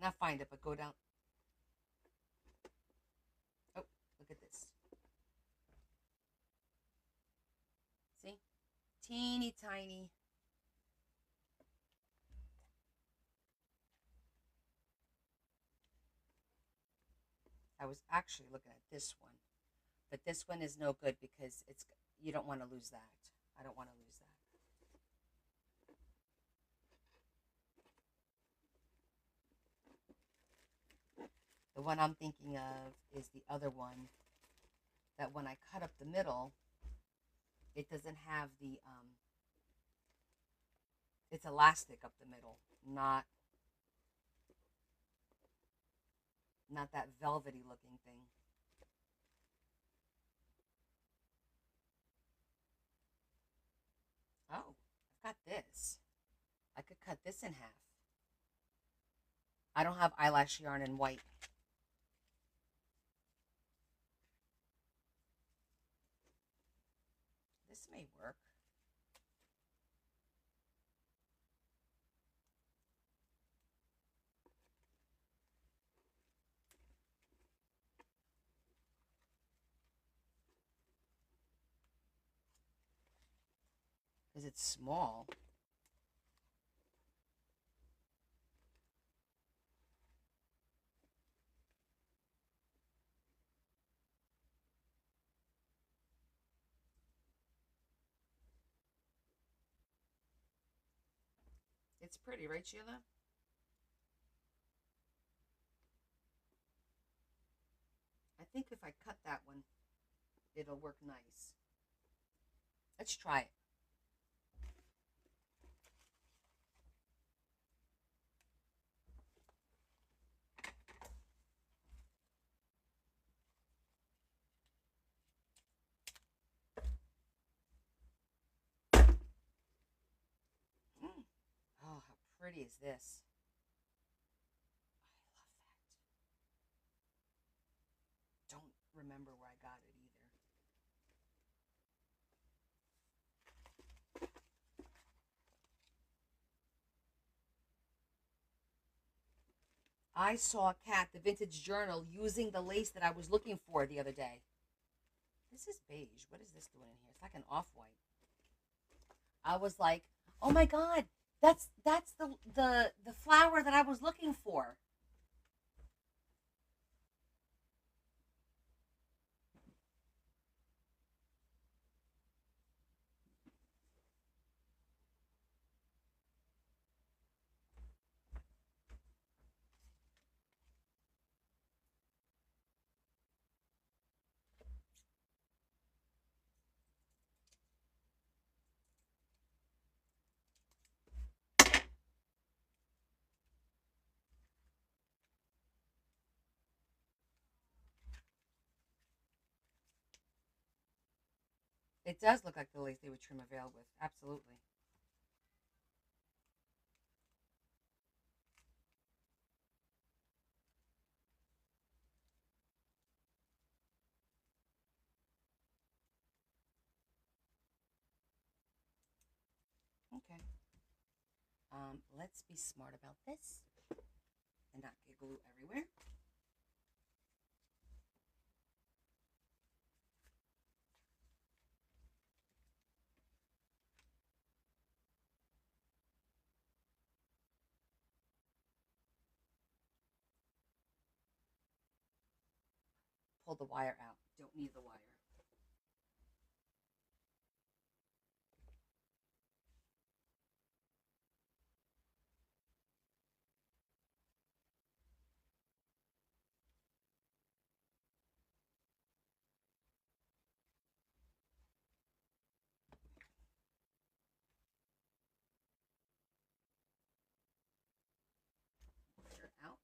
Not find it, but go down. Oh, look at this. See? Teeny tiny. I was actually looking at this one, but this one is no good because you don't want to lose that. I don't want to lose that. The one I'm thinking of is the other one that when I cut up the middle, it doesn't have the it's elastic up the middle, not that velvety looking thing. Oh, I've got this. I could cut this in half. I don't have eyelash yarn in white. This may work. because it's small. It's pretty, right, Sheila? I think if I cut that one, it'll work nice. Let's try it. Mm. Oh, how pretty is this? I love that. Don't remember where I got it either. I saw Kat, the vintage journal, using the lace that I was looking for the other day. This is beige. What is this doing in here? It's like an off-white. I was like, oh my God, that's the flower that I was looking for. It does look like the lace they would trim a veil with. Absolutely. Okay. Let's be smart about this and not get glue everywhere. Pull the wire out. Don't need the wire. Wire out.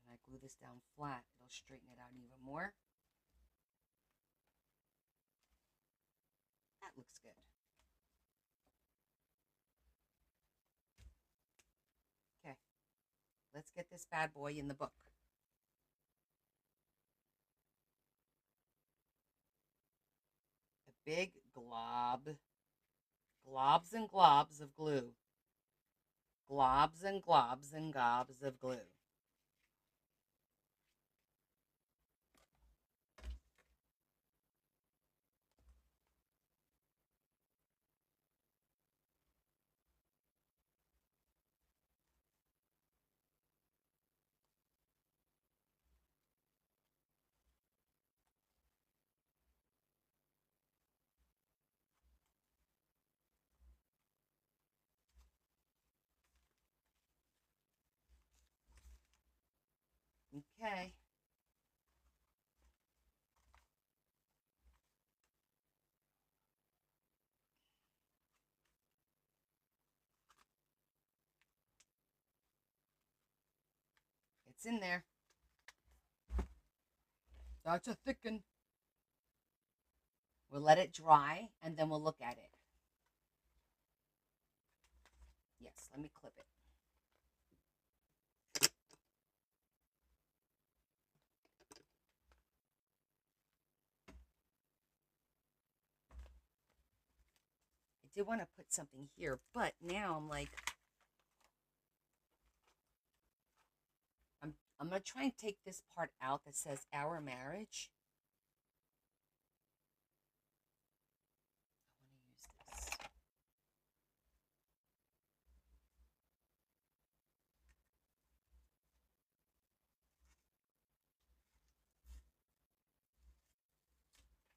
And I glue this down flat. It'll straighten it out even more. That looks good. Okay. Let's get this bad boy in the book. A big globs and globs of glue. Globs and globs and gobs of glue. Okay. It's in there. That's a thick one. We'll let it dry, and then we'll look at it. Yes, let me clip it. I did want to put something here, but now I'm like, I'm going to try and take this part out that says our marriage. I want to use this.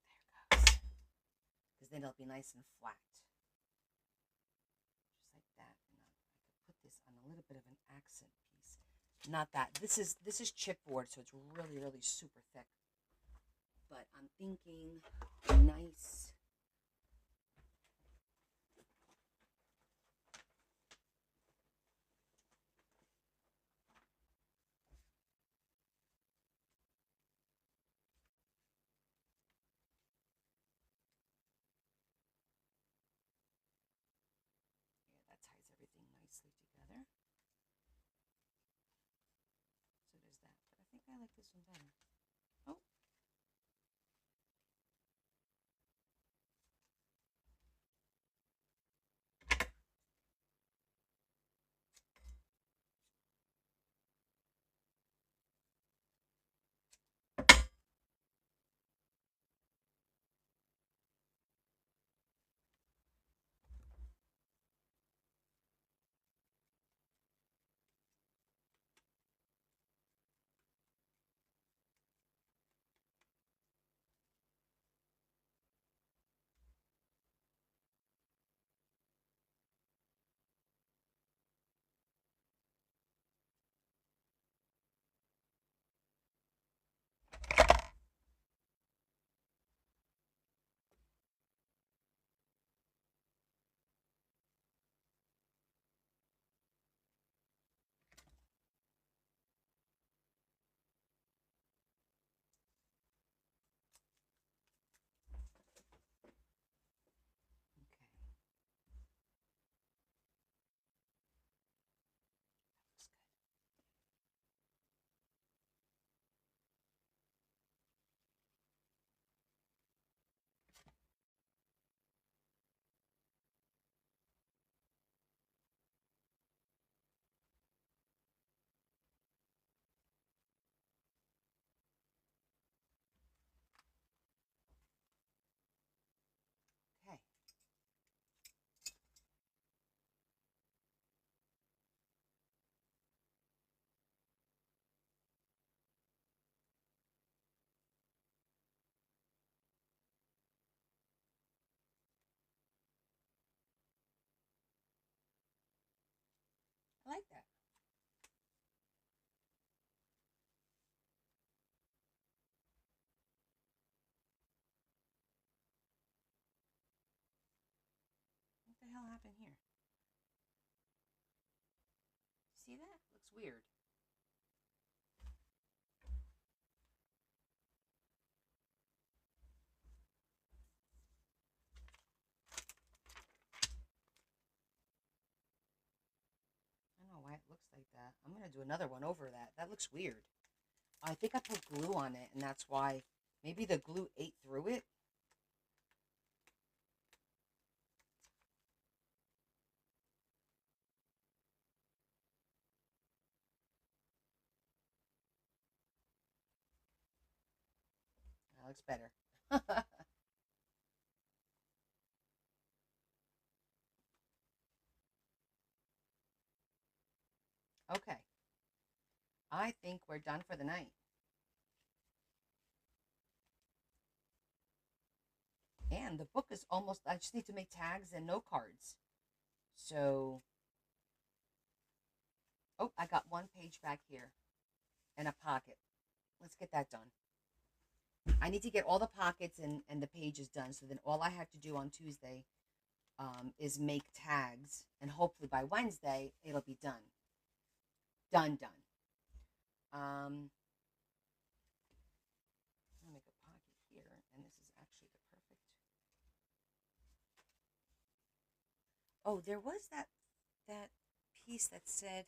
There it goes. Because then it'll be nice and flat. Just like that. And I could put this on a little bit of an accent piece. Not that. This is chipboard, so it's really, really super thick. But I'm thinking nice. Yeah, that ties everything nicely together. So there's that. But I think I like this one better. Oh. Okay. I like that. What the hell happened here? See that? Looks weird. I don't know why it looks like that. I'm going to do another one over that. That looks weird. I think I put glue on it, and that's why. Maybe the glue ate through it. That looks better. Okay. I think we're done for the night. And the book is almost, I just need to make tags and note cards. So, oh, I got one page back here. and a pocket. Let's get that done. I need to get all the pockets and the pages done. So then all I have to do on Tuesday is make tags. And hopefully by Wednesday, it'll be done. Done. I'm going to make a pocket here. And this is actually the perfect. Oh, there was that piece that said,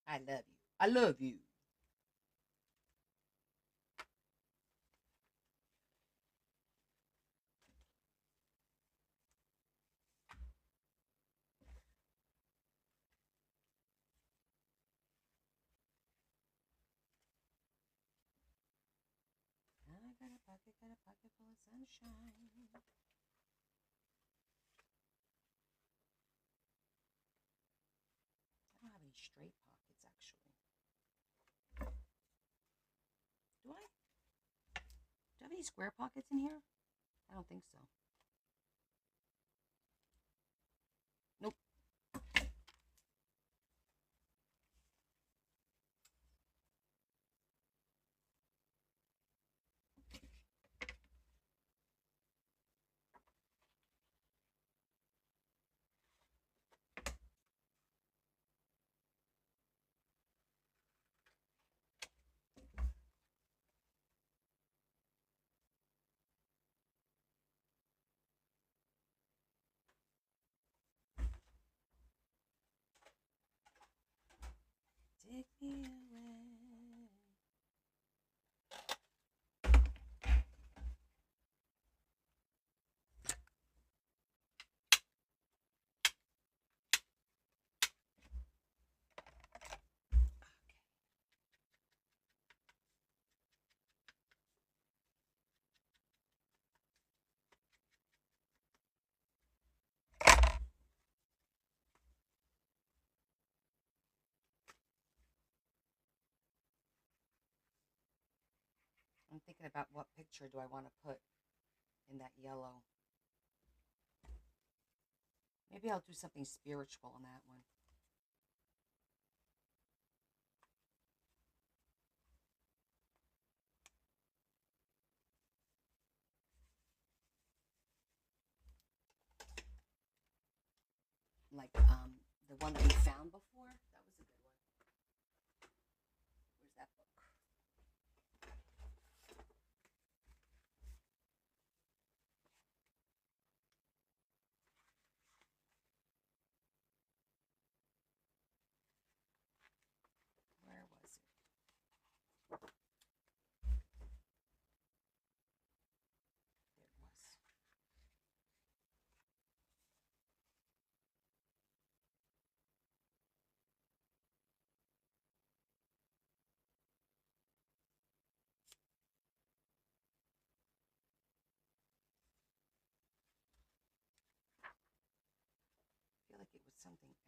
I love you. I love you. Got a pocket full of sunshine. I don't have any straight pockets, actually. Do I? Do I have any square pockets in here? I don't think so. Nope. Take me away. I'm thinking about what picture do I want to put in that yellow. Maybe I'll do something spiritual on that one. Like the one that we found before. That was a good one. Where's that book? Where was it? There it was. I feel like it was something else.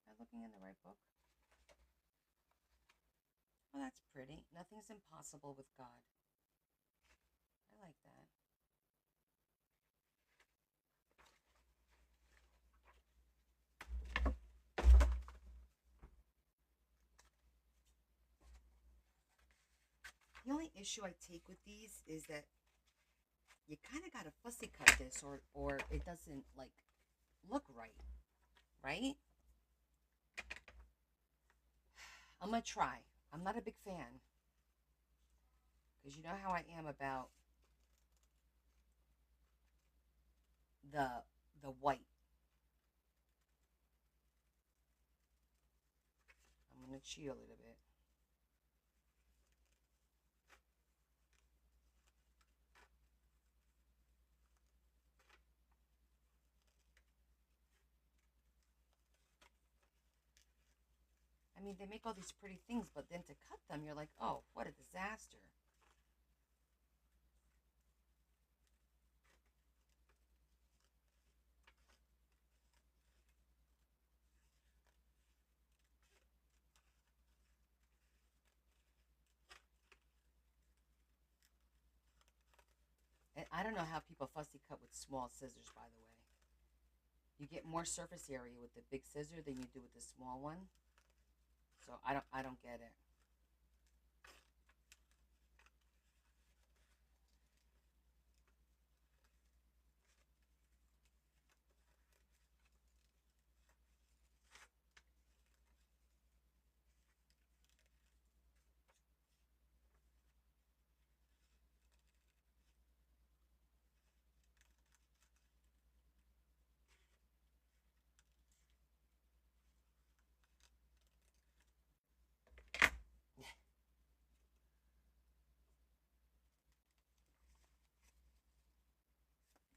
Am I looking in the right book? Oh, that's pretty. Nothing's impossible with God. I like that. The only issue I take with these is that you kind of got to fussy cut this or it doesn't like look right, right? I'm going to try. I'm not a big fan because you know how I am about the white. I'm going to cheat a little bit. I mean, they make all these pretty things, but then to cut them, you're like, oh, what a disaster. I don't know how people fussy cut with small scissors, by the way. You get more surface area with the big scissor than you do with the small one. So I don't get it.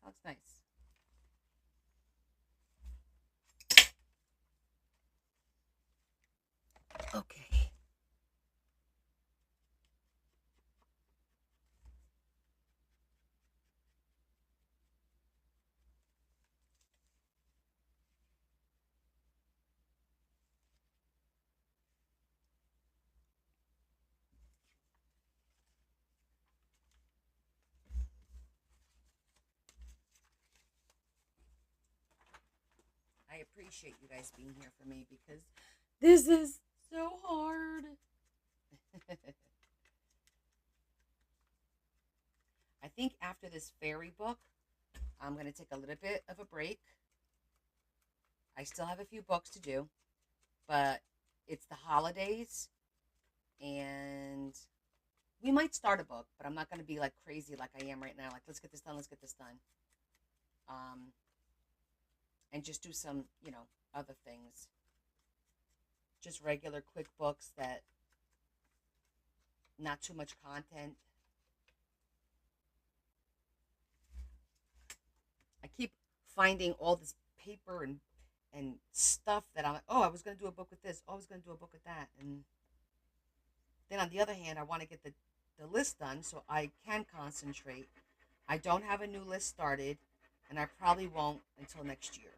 That's nice. Okay. I appreciate you guys being here for me because this is so hard. I think after this fairy book, I'm going to take a little bit of a break. I still have a few books to do, but it's the holidays, and we might start a book, but I'm not going to be like crazy like I am right now. Like, let's get this done, let's get this done. And just do some, other things. Just regular quick books that not too much content. I keep finding all this paper and stuff that I'm like, oh, I was going to do a book with this. Oh, I was going to do a book with that. And then on the other hand, I want to get the list done so I can concentrate. I don't have a new list started, and I probably won't until next year,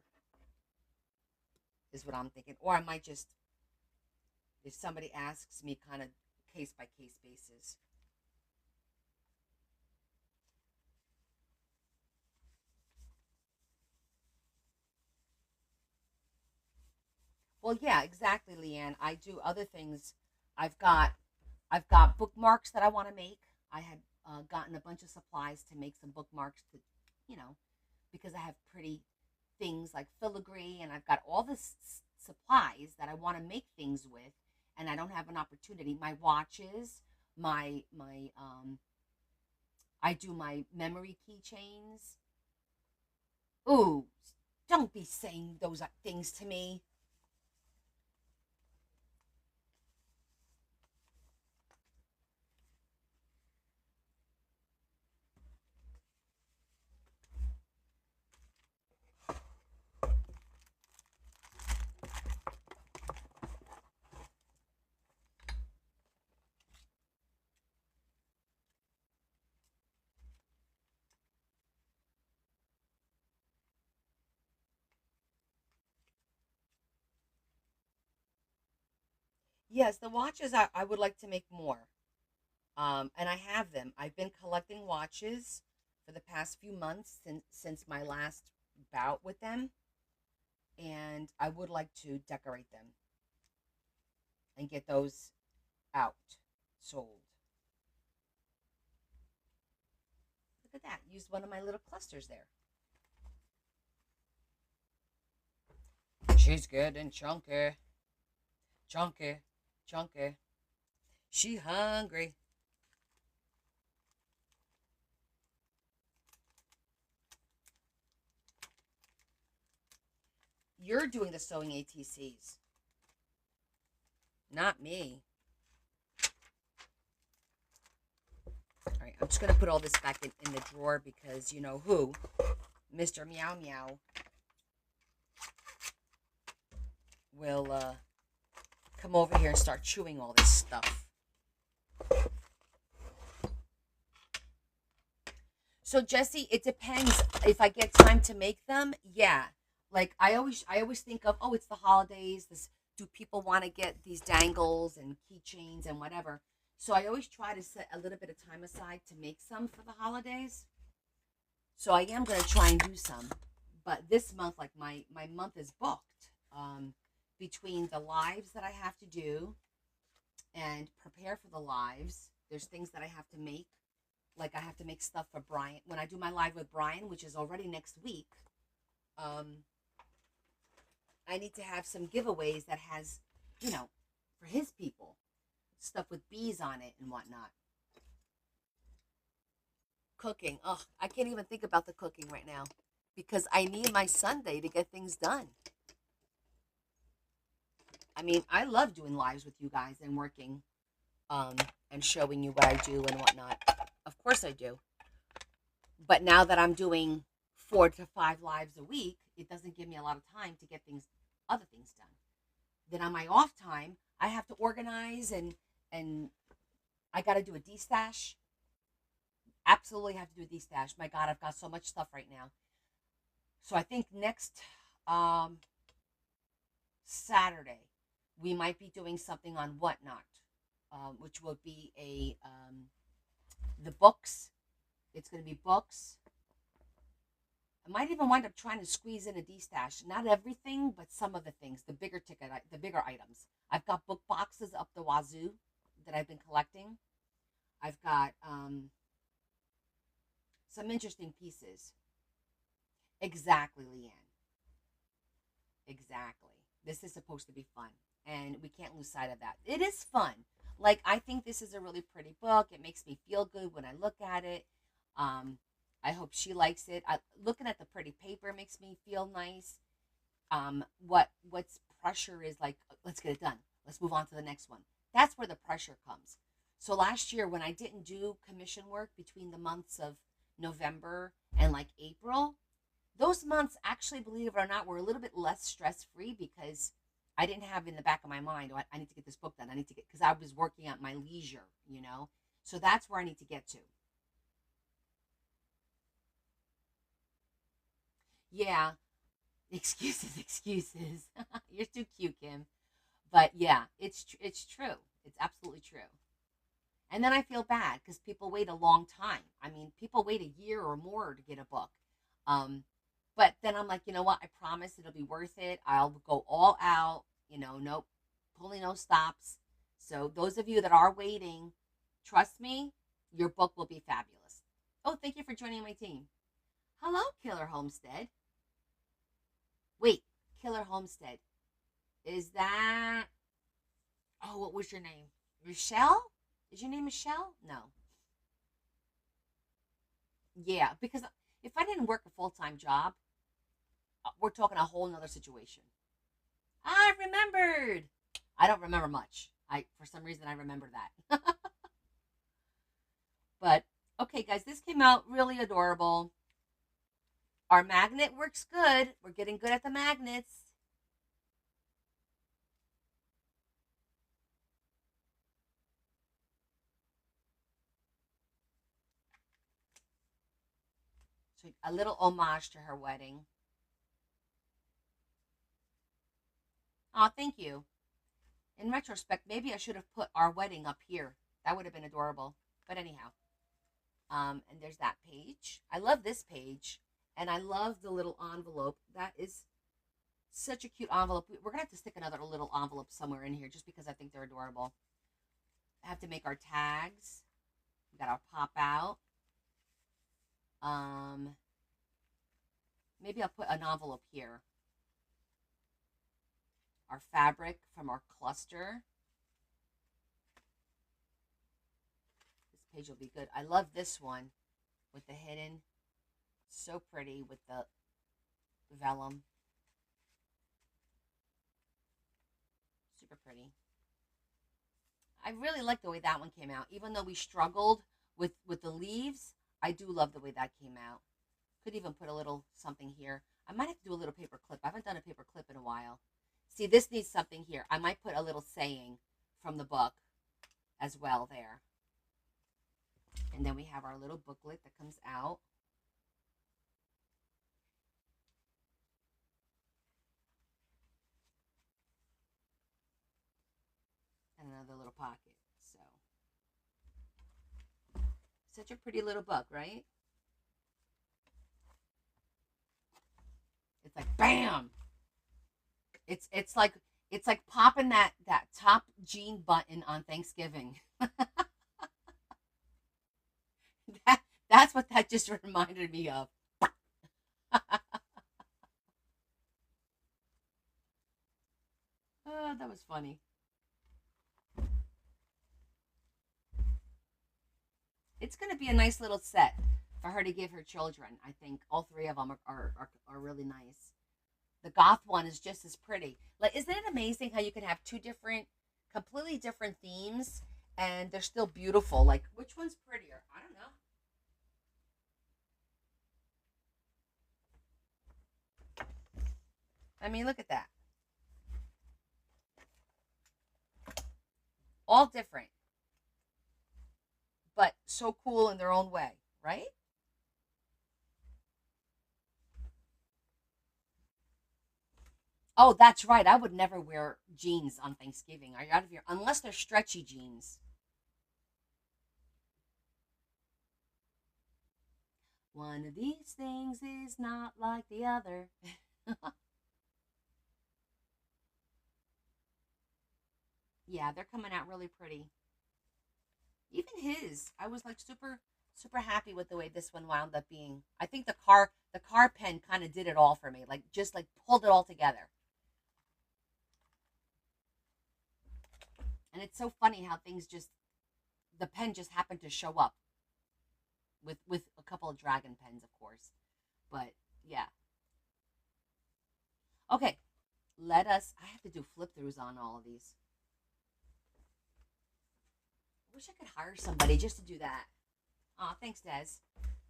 is what I'm thinking. Or I might just, if somebody asks me, kind of case by case basis. Well, yeah, exactly, Leanne. I do other things. I've got I've got bookmarks that I want to make. I had gotten a bunch of supplies to make some bookmarks to, you know, because I have pretty things like filigree, and I've got all this supplies that I want to make things with, and I don't have an opportunity. My watches, my I do my memory keychains. Ooh, don't be saying those things to me. Yes, the watches I would like to make more. And I have them. I've been collecting watches for the past few months since my last bout with them, and I would like to decorate them and get those out sold. Look at that. Used one of my little clusters there. She's good and chunky, chunky, chunky. She hungry. You're doing the sewing ATCs, not me. All right, I'm just going to put all this back in the drawer because you know who? Mr. Meow Meow will come over here and start chewing all this stuff. So Jesse, it depends if I get time to make them. Yeah. Like I always think of, oh, it's the holidays. This do people want to get these dangles and keychains and whatever. So I always try to set a little bit of time aside to make some for the holidays. So I am going to try and do some. But this month, like my month is booked between the lives that I have to do and prepare for the lives. There's things that I have to make. Like I have to make stuff for Brian. When I do my live with Brian, which is already next week, I need to have some giveaways that has, for his people, stuff with bees on it and whatnot. Cooking. Oh, I can't even think about the cooking right now because I need my Sunday to get things done. I mean, I love doing lives with you guys and working and showing you what I do and whatnot. Of course I do. But now that I'm doing 4 to 5 lives a week, it doesn't give me a lot of time to get other things done. Then on my off time, I have to organize and I got to do a de-stash. Absolutely have to do a de-stash. My God, I've got so much stuff right now. So I think next Saturday, we might be doing something on Whatnot, which will be the books. It's going to be books. I might even wind up trying to squeeze in a de-stash. Not everything, but some of the things, the bigger items. I've got book boxes up the wazoo that I've been collecting. I've got some interesting pieces. Exactly, Leanne. Exactly. This is supposed to be fun, and we can't lose sight of that. It is fun. Like, I think this is a really pretty book. It makes me feel good when I look at it. I hope she likes it. Looking at the pretty paper makes me feel nice. What's pressure is like, let's get it done. Let's move on to the next one. That's where the pressure comes. So last year when I didn't do commission work between the months of November and like April, those months actually, believe it or not, were a little bit less stress-free because I didn't have in the back of my mind, oh, I need to get this book done. I need to because I was working at my leisure, So that's where I need to get to. Yeah, excuses. You're too cute, Kim. But yeah, it's true. It's absolutely true. And then I feel bad because people wait a long time. I mean, people wait a year or more to get a book. But then I'm like, you know what? I promise it'll be worth it. I'll go all out. Nope, pulling no stops. So those of you that are waiting, trust me, your book will be fabulous. Oh, thank you for joining my team. Hello, Killer Homestead. Wait, Killer Homestead. Is that... Oh, what was your name? Michelle? Is your name Michelle? No. Yeah, because if I didn't work a full-time job, we're talking a whole nother situation. I remembered. I don't remember much. For some reason, I remember that. But, okay, guys, this came out really adorable. Our magnet works good. We're getting good at the magnets. So a little homage to her wedding. Oh, thank you. In retrospect, maybe I should have put our wedding up here. That would have been adorable. But anyhow. And there's that page. I love this page. And I love the little envelope. That is such a cute envelope. We're going to have to stick another little envelope somewhere in here just because I think they're adorable. I have to make our tags. We got our pop out. Maybe I'll put an envelope here. Our fabric from our cluster. This page will be good. I love this one with the hidden. So pretty with the vellum. Super pretty. I really like the way that one came out. Even though we struggled with the leaves, I do love the way that came out. Could even put a little something here. I might have to do a little paper clip. I haven't done a paper clip in a while. See, this needs something here. I might put a little saying from the book as well there. And then we have our little booklet that comes out. And another little pocket. So, such a pretty little book, right? It's like bam. It's like popping that top jean button on Thanksgiving. That's what that just reminded me of. Oh, that was funny. It's going to be a nice little set for her to give her children. I think all three of them are really nice. The goth one is just as pretty. Like, isn't it amazing how you can have two different, completely different themes and they're still beautiful? Like, which one's prettier? I don't know. I mean, look at that. All different, but so cool in their own way, right? Oh, that's right. I would never wear jeans on Thanksgiving. Are you out of your unless they're stretchy jeans? One of these things is not like the other. Yeah, they're coming out really pretty. Even his, I was like super happy with the way this one wound up being. I think the car pen kind of did it all for me. Like just like pulled it all together. And it's so funny how things just the pen just happened to show up with a couple of dragon pens, of course. But yeah. Okay, let us. I have to do flip throughs on all of these. I wish I could hire somebody just to do that. Oh, thanks, Des.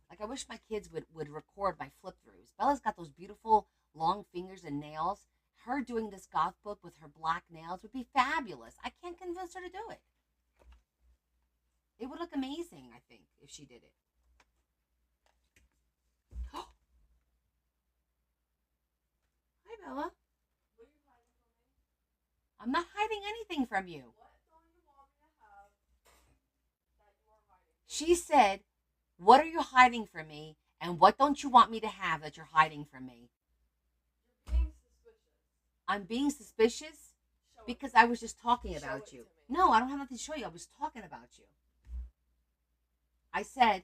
Like I wish my kids would record my flip throughs. Bella's got those beautiful long fingers and nails. Her doing this goth book with her black nails would be fabulous. I can't convince her to do it. It would look amazing, I think, if she did it. Hi, Bella. What are you hiding from me? I'm not hiding anything from you. What don't you want me to have that you are hiding from me? She said, "What are you hiding from me? And what don't you want me to have that you're hiding from me?" You're being suspicious. I'm being suspicious Show because it. I was just talking Show about it you. to me. No, I don't have nothing to show you. I was talking about you. I said,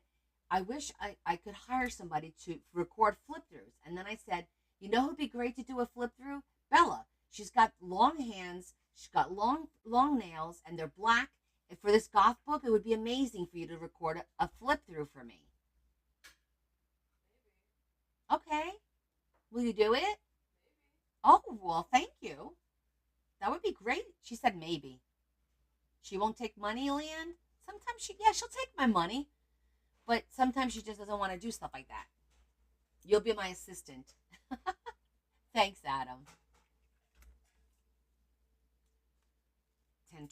I wish I could hire somebody to record flip throughs. And then I said, you know who'd be great to do a flip through? Bella. She's got long hands, she's got long nails, and they're black. And for this goth book, it would be amazing for you to record a flip through for me. Okay. Will you do it? Oh, well, thank you. That would be great. She said maybe. She won't take money, Leanne? Sometimes she'll take my money. But sometimes she just doesn't want to do stuff like that. You'll be my assistant. Thanks, Adam. 10-12.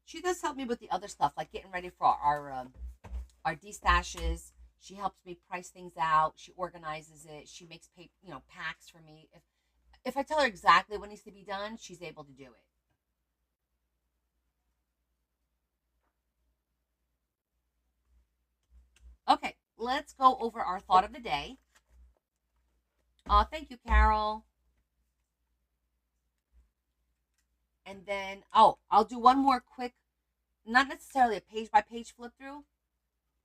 She does help me with the other stuff, like getting ready for our destashes. She helps me price things out. She organizes it. She makes packs for me. If I tell her exactly what needs to be done, she's able to do it. Okay, let's go over our thought of the day. Thank you, Carol. And then, I'll do one more quick, not necessarily a page by page flip through.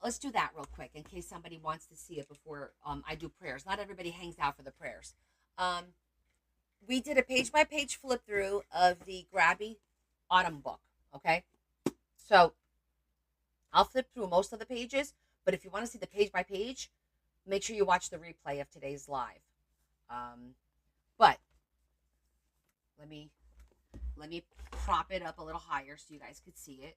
Let's do that real quick in case somebody wants to see it before I do prayers. Not everybody hangs out for the prayers. We did a page by page flip through of the Grabie autumn book. Okay, so I'll flip through most of the pages, but if you want to see the page by page, make sure you watch the replay of today's live. But let me prop it up a little higher so you guys could see it.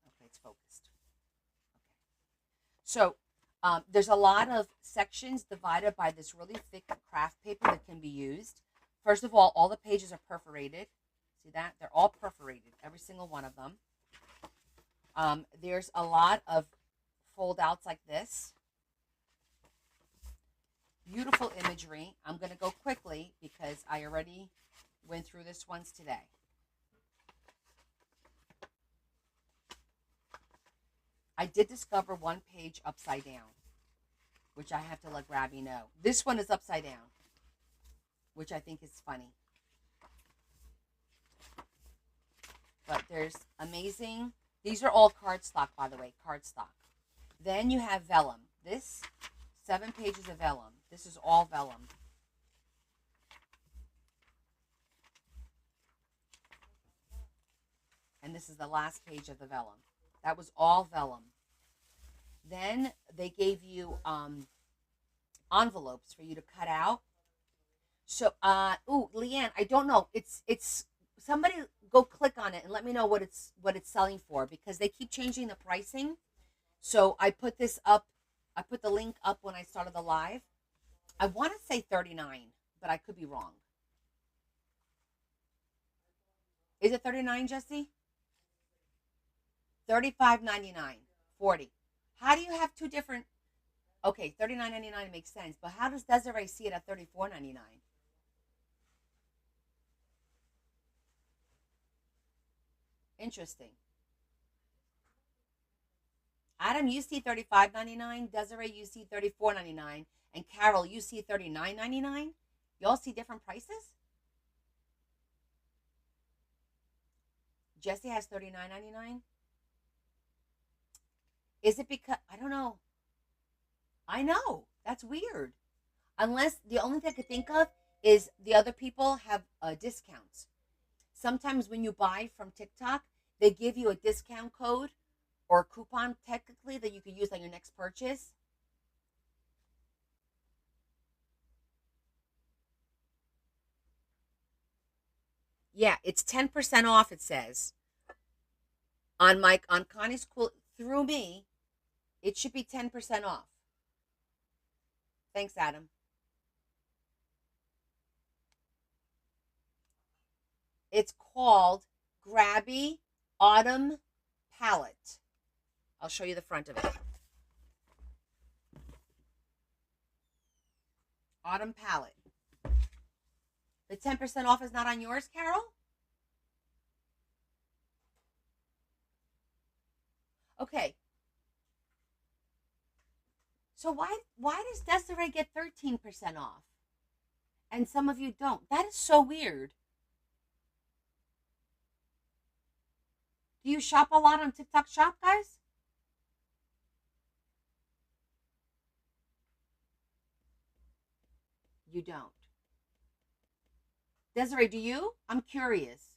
Okay, it's focused. Okay. So there's a lot of sections divided by this really thick craft paper that can be used. First of all the pages are perforated. See that? They're all perforated, every single one of them. There's a lot of fold outs like this. Beautiful imagery. I'm going to go quickly because I already went through this once today. I did discover one page upside down, which I have to let Grabie know. This one is upside down, which I think is funny. But there's amazing. These are all cardstock, by the way, cardstock. Then you have vellum. This, 7 pages of vellum. This is all vellum. And this is the last page of the vellum. That was all vellum. Then they gave you envelopes for you to cut out. So, Leanne, I don't know. It's somebody go click on it and let me know what it's selling for, because they keep changing the pricing. So I put this up. I put the link up when I started the live. I want to say $39, but I could be wrong. Is it $39, Jesse? $35.99, $40. How do you have two different? Okay, $39.99 makes sense, but how does Desiree see it at $34.99? Interesting. Adam, you see $35.99. Desiree, you see $34.99, and Carol, you see $39.99. Y'all see different prices. Jesse has $39.99. Is it because, I don't know. I know. That's weird. Unless the only thing I could think of is the other people have discounts. Sometimes when you buy from TikTok, they give you a discount code or a coupon technically that you could use on your next purchase. Yeah, it's 10% off, it says. On Connie's Cool, through me, it should be 10% off. Thanks, Adam. It's called Grabie Autumn Palette. I'll show you the front of it. Autumn Palette. The 10% off is not on yours, Carol? Okay. So why does Desiree get 13% off? And some of you don't. That is so weird. Do you shop a lot on TikTok Shop, guys? You don't. Desiree, do you? I'm curious.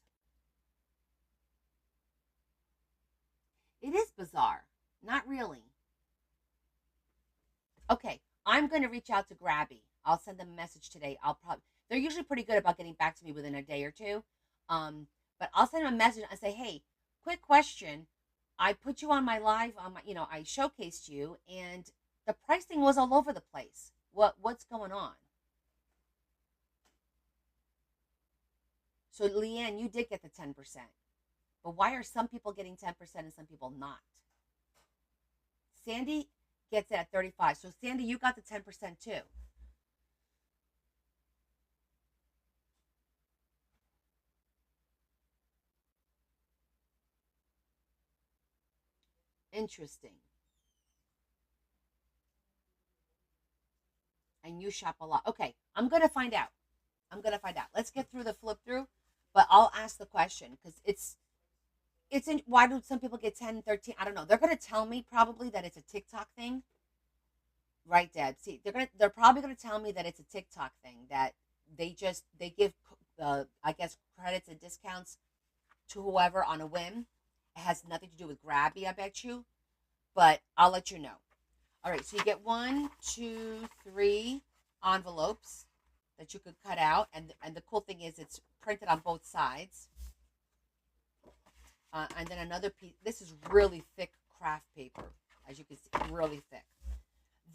It is bizarre. Not really. Okay, I'm going to reach out to Grabie. I'll send them a message today. They're usually pretty good about getting back to me within a day or two. But I'll send them a message and say, hey, quick question. I put you on my live, I showcased you, and the pricing was all over the place. What's going on? So, Leanne, you did get the 10%. But why are some people getting 10% and some people not? Sandy gets it at 35. So, Sandy, you got the 10% too. Interesting. And you shop a lot. Okay, I'm going to find out. Let's get through the flip through, but I'll ask the question because why do some people get 10, 13? I don't know. They're going to tell me probably that it's a TikTok thing. Right, Dad. See, they're probably going to tell me that it's a TikTok thing, that they give, I guess, credits and discounts to whoever on a whim. It has nothing to do with Grabie, I bet you, but I'll let you know. All right, so you get 1, 2, 3 envelopes that you could cut out, and the cool thing is it's printed on both sides. And then another piece. This is really thick craft paper, as you can see, really thick.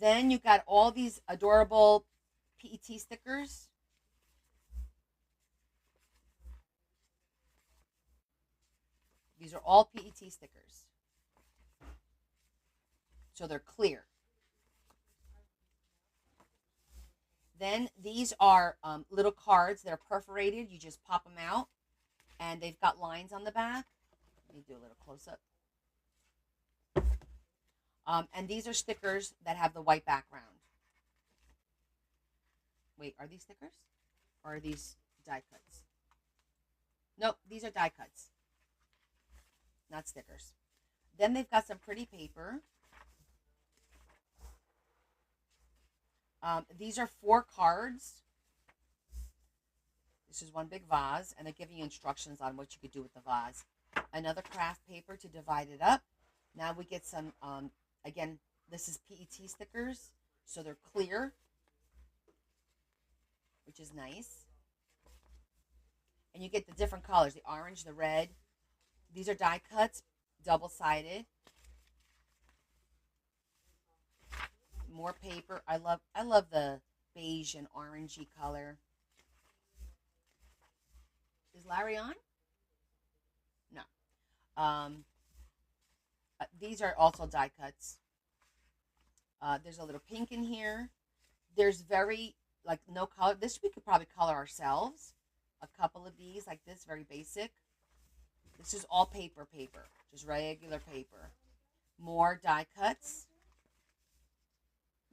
Then you got all these adorable PET stickers. These are all PET stickers. So they're clear. Then these are little cards that are perforated. You just pop them out, and they've got lines on the back. Let me do a little close-up. And these are stickers that have the white background. Wait, are these stickers? Or are these die cuts? Nope, these are die cuts, not stickers. Then they've got some pretty paper. These are 4 cards. This is one big vase, and they're giving you instructions on what you could do with the vase. Another craft paper to divide it up. Now we get some, again, this is PET stickers, so they're clear, which is nice. And you get the different colors, the orange, the red. These are die cuts, double-sided. More paper. I love the beige and orangey color. Is Larry on? No. These are also die cuts. There's a little pink in here. There's very, like, no color. This we could probably color ourselves. A couple of these, like this, very basic. This is all paper, just regular paper. More die cuts.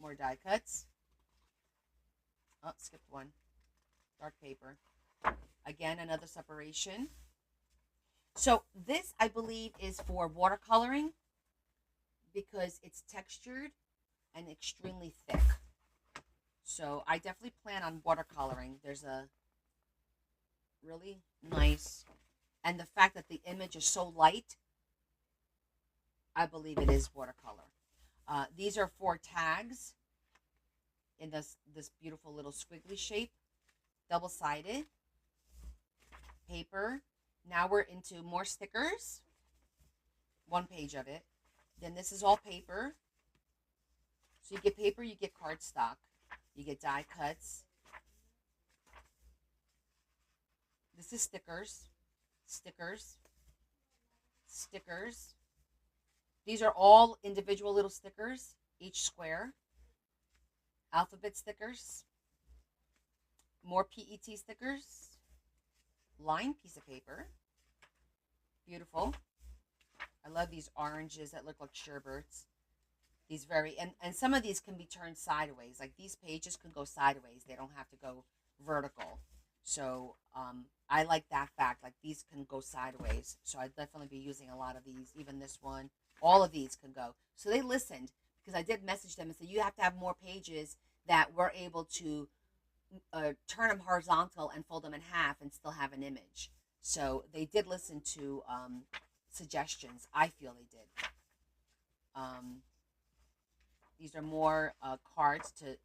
More die cuts. Oh, skipped one. Dark paper. Again, another separation. So this, I believe, is for watercoloring because it's textured and extremely thick. So I definitely plan on watercoloring. There's a really nice, and the fact that the image is so light, I believe it is watercolor. These are 4 tags in this beautiful little squiggly shape, double-sided paper. Now we're into more stickers, 1 page of it. Then this is all paper. So you get paper, you get cardstock, you get die cuts. This is stickers, stickers, stickers. These are all individual little stickers, each square. Alphabet stickers. More PET stickers. Lined piece of paper. Beautiful. I love these oranges that look like sherbets. These and some of these can be turned sideways. Like these pages can go sideways. They don't have to go vertical. So I like that fact. Like these can go sideways. So I'd definitely be using a lot of these. Even this one. All of these can go. So they listened because I did message them and said you have to have more pages that we're able to turn them horizontal and fold them in half and still have an image. So they did listen to suggestions. I feel they did. These are more cards to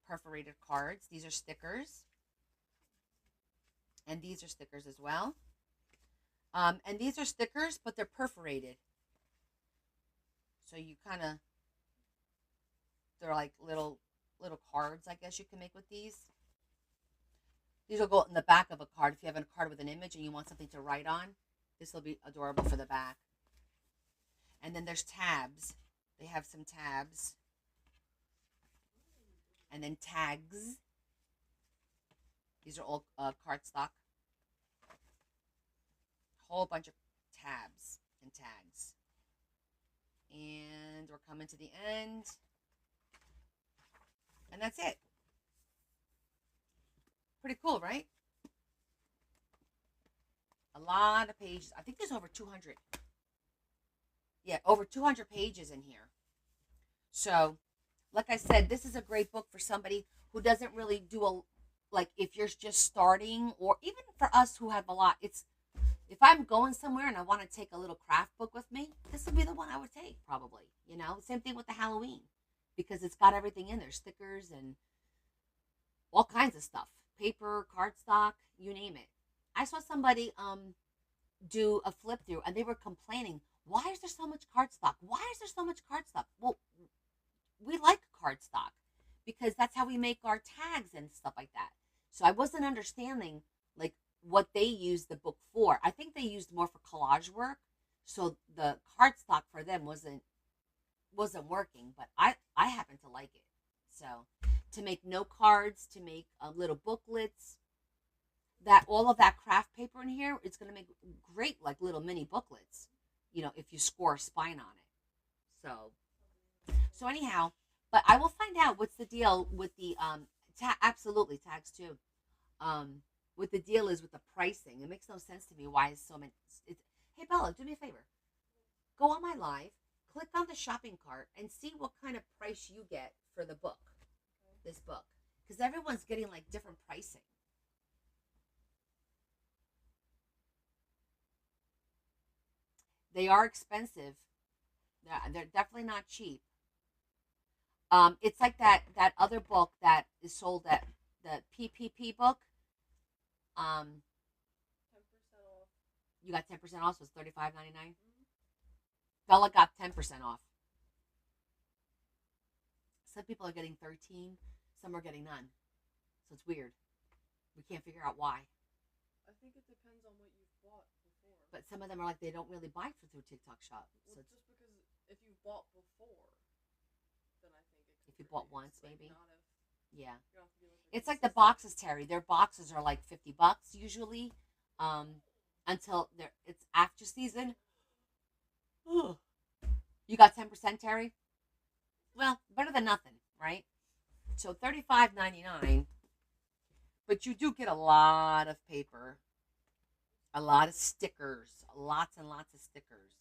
perforated cards. These are stickers. And these are stickers as well. And these are stickers, but they're perforated. So you kind of, they're like little cards, I guess you can make with these. These will go in the back of a card. If you have a card with an image and you want something to write on, this will be adorable for the back. And then there's tabs. They have some tabs. And then tags. These are all cardstock. Whole bunch of tabs and tags. And we're coming to the end. And that's it. Pretty cool, right? A lot of pages. I think there's over 200. Yeah, over 200 pages in here. So, like I said, this is a great book for somebody who doesn't really do like if you're just starting, or even for us who have a lot. It's, if I'm going somewhere and I want to take a little craft book with me, this would be the one I would take, probably. You know, same thing with the Halloween, because it's got everything in there, stickers and all kinds of stuff, paper, cardstock, you name it. I saw somebody do a flip through, and they were complaining, why is there so much cardstock? Why is there so much cardstock? Well, we like cardstock because that's how we make our tags and stuff like that. So I wasn't understanding like what they used the book for. I think they used more for collage work. So the cardstock for them wasn't working, but I happen to like it. So to make note cards, to make little booklets, that all of that craft paper in here, it's going to make great like little mini booklets, you know, if you score a spine on it. So So anyhow, but I will find out what's the deal with the absolutely tags too. What the deal is with the pricing. It makes no sense to me why is so many. Hey Bella, do me a favor. Go on my live, click on the shopping cart, and see what kind of price you get for the book. This book, because everyone's getting like different pricing. They are expensive. They're definitely not cheap. It's like that other book that is sold at the PPP book. 10% off. You got 10% off, so it's $35.99. Bella got 10% off. Some people are getting 13, some are getting none. So it's weird. We can't figure out why. I think it depends on what you've bought before. But some of them are like they don't really buy through TikTok Shop. So Well, just because if you bought before, then I think it could if you be bought reduced, once, like, maybe. not if Yeah. you don't have to be like It's like the consistent. boxes, Terry. Their boxes are like $50 usually, until it's after season. You got 10%, Terry. Well, better than nothing, right? So $35.99, but you do get a lot of paper, a lot of stickers, lots and lots of stickers,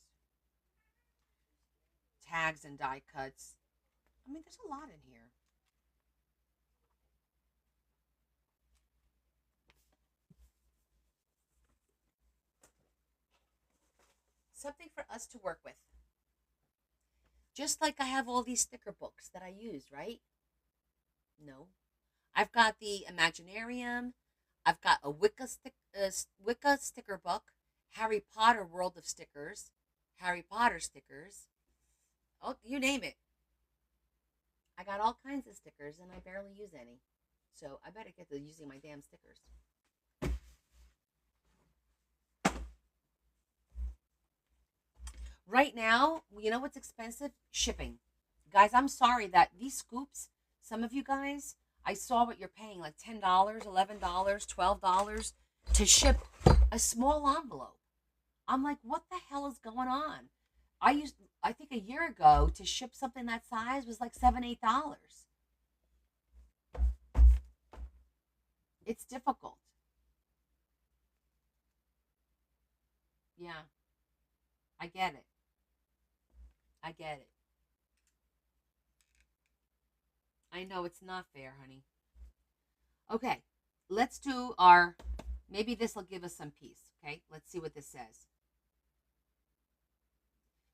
tags and die cuts. I mean, there's a lot in here. Something for us to work with. Just like I have all these sticker books that I use, right? No. I've got the Imaginarium. I've got a Wicca sticker book, Harry Potter World of Stickers, Harry Potter stickers. Oh, you name it. I got all kinds of stickers and I barely use any. So I better get to using my damn stickers. Right now, you know what's expensive? Shipping. Guys, I'm sorry that these scoops, some of you guys, I saw what you're paying like $10, $11, $12 to ship a small envelope. I'm like, what the hell is going on? I think a year ago to ship something that size was like $7, $8. It's difficult. Yeah, I get it. I get it. I know it's not fair, honey. Okay, let's do our. Maybe this will give us some peace. Okay, let's see what this says.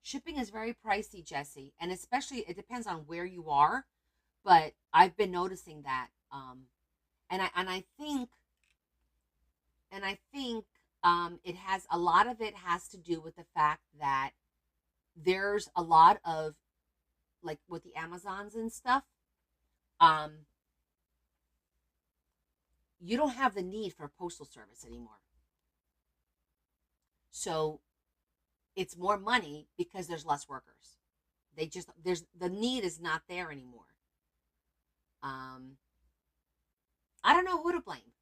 Shipping is very pricey, Jesse, and especially it depends on where you are. But I've been noticing that, and I think it has a lot of it has to do with the fact that there's a lot of like with the Amazons and stuff. Um, you don't have the need for a postal service anymore. So it's more money because there's less workers. There's the need is not there anymore. Um, I don't know who to blame,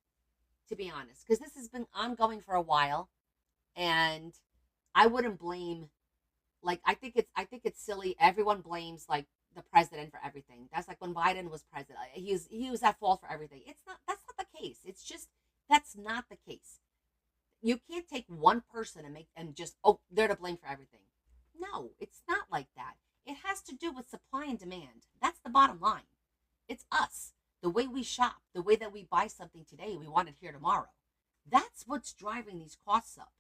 to be honest, because this has been ongoing for a while, and I wouldn't blame. Like I think it's silly. Everyone blames like the president for everything. That's like when Biden was president. He was at fault for everything. It's not. That's not the case. It's just that's not the case. You can't take one person and make and just they're to blame for everything. No, it's not like that. It has to do with supply and demand. That's the bottom line. It's us. The way we shop, the way that we buy something today, we want it here tomorrow. That's what's driving these costs up.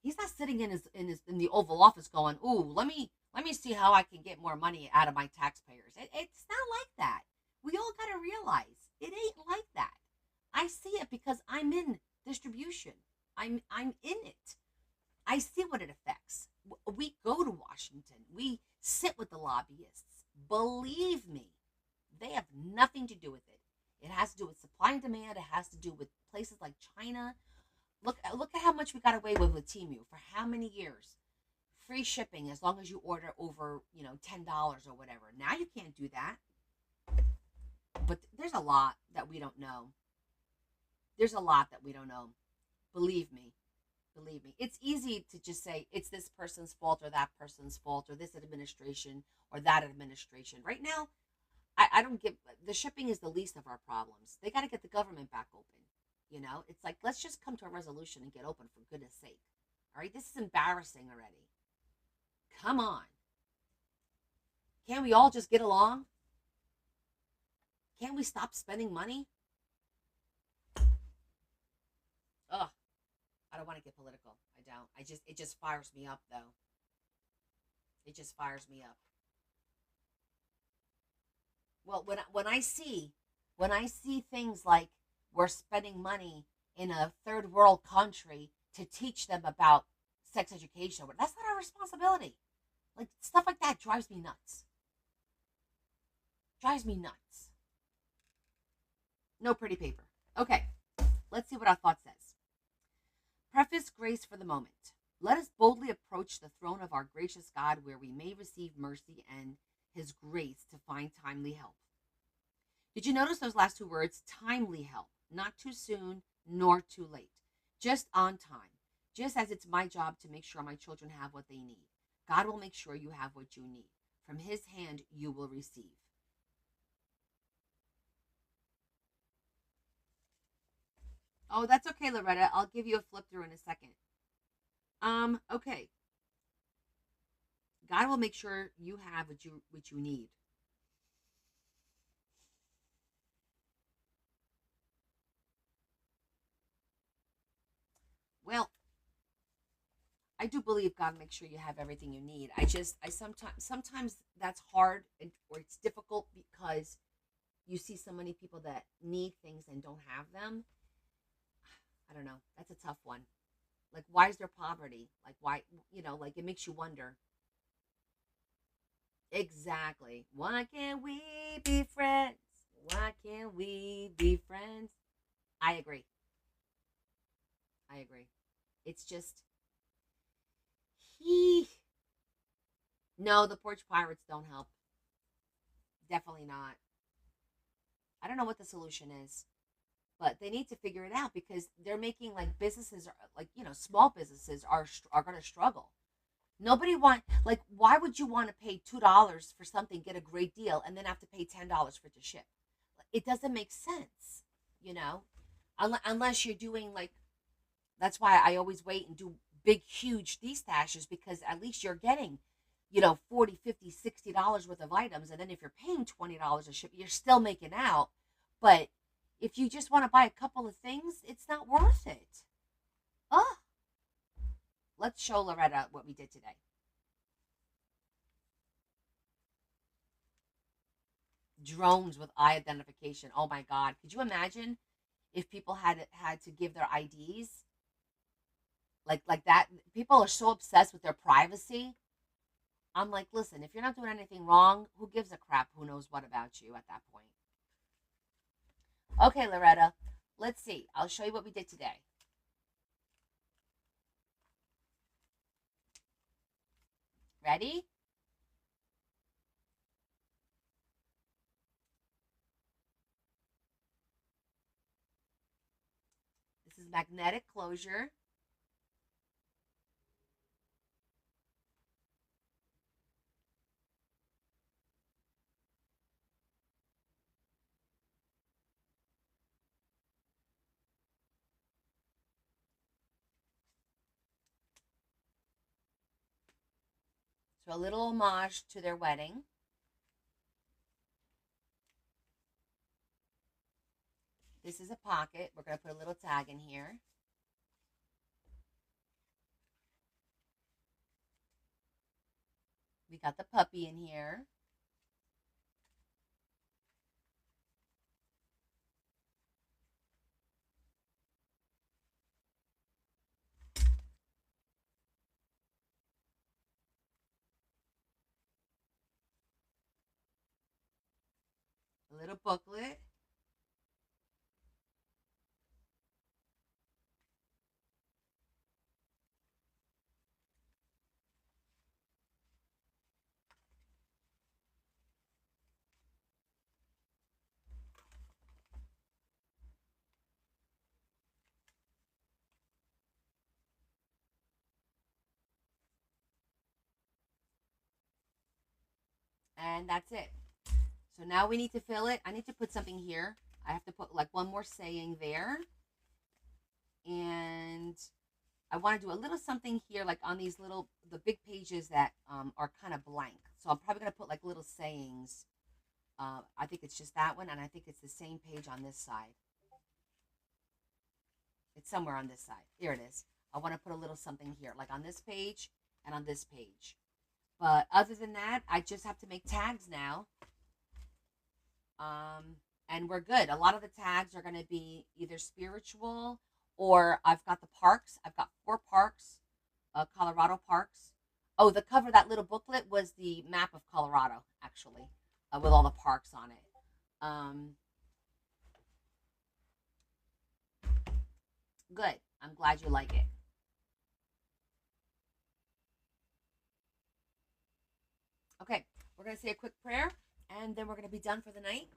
He's not sitting in the Oval Office going, "Ooh, let me see how I can get more money out of my taxpayers." It's not like that. We all got to realize it ain't like that. I see it because I'm in distribution. I'm in it. I see what it affects. We go to Washington. We sit with the lobbyists. Believe me, they have nothing to do with it. It has to do with supply and demand. It has to do with places like China. Look at how much we got away with Temu for how many years? Free shipping as long as you order over $10 or whatever. Now you can't do that. But there's a lot that we don't know. There's a lot that we don't know. Believe me. Believe me, it's easy to just say it's this person's fault or that person's fault or this administration or that administration. Right now, I don't give the shipping is the least of our problems. They got to get the government back open. It's like let's just come to a resolution and get open for goodness sake. All right, this is embarrassing already. Come on, can't we all just get along? Can't we stop spending money? Ugh, I don't want to get political. I don't. It just fires me up though. It just fires me up. Well, when I see things like we're spending money in a third world country to teach them about sex education, that's not our responsibility. Like stuff like that drives me nuts. Drives me nuts. No pretty paper. Okay, let's see what our thought says. Preface grace for the moment. Let us boldly approach the throne of our gracious God where we may receive mercy and his grace to find timely help. Did you notice those last two words? Timely help. Not too soon nor too late. Just on time. Just as it's my job to make sure my children have what they need. God will make sure you have what you need. From his hand you will receive. Oh, that's okay, Loretta. I'll give you a flip through in a second. Okay. God will make sure you have what you need. Well, I do believe God makes sure you have everything you need. I sometimes that's hard or it's difficult because you see so many people that need things and don't have them. I don't know. That's a tough one. Like, why is there poverty? Like, why? Like it makes you wonder. Exactly. Why can't we be friends? Why can't we be friends? I agree. I agree. It's just he. No, the porch pirates don't help. Definitely not. I don't know what the solution is, but they need to figure it out because they're making like businesses like small businesses are going to struggle. Nobody want like why would you want to pay $2 for something, get a great deal, and then have to pay $10 for it to ship? It doesn't make sense, you know, unless you're doing like that's why I always wait and do big huge destashes because at least you're getting 40, 50, $60 worth of items, and then if you're paying $20 a ship you're still making out. But if you just want to buy a couple of things it's not worth it. Oh, let's show Loretta what we did today. Drones with eye identification. Oh my god, could you imagine if people had to give their IDs like that? People are so obsessed with their privacy. I'm like, listen, if you're not doing anything wrong, who gives a crap who knows what about you at that point? Okay, Loretta, let's see. I'll show you what we did today. Ready? This is magnetic closure. So a little homage to their wedding. This is a pocket. We're going to put a little tag in here. We got the puppy in here. A little booklet. And that's it. So now we need to fill it. I need to put something here. I have to put like one more saying there. And I want to do a little something here, like on these little, the big pages that are kind of blank. So I'm probably going to put like little sayings. I think it's just that one, and I think it's the same page on this side. It's somewhere on this side. Here it is. I want to put a little something here, like on this page and on this page. But other than that, I just have to make tags now. And we're good. A lot of the tags are going to be either spiritual, or I've got the parks. I've got 4 parks, Colorado parks. Oh, the cover of that little booklet was the map of Colorado, actually, with all the parks on it. Good. I'm glad you like it. Okay, we're going to say a quick prayer, and then we're going to be done for the night.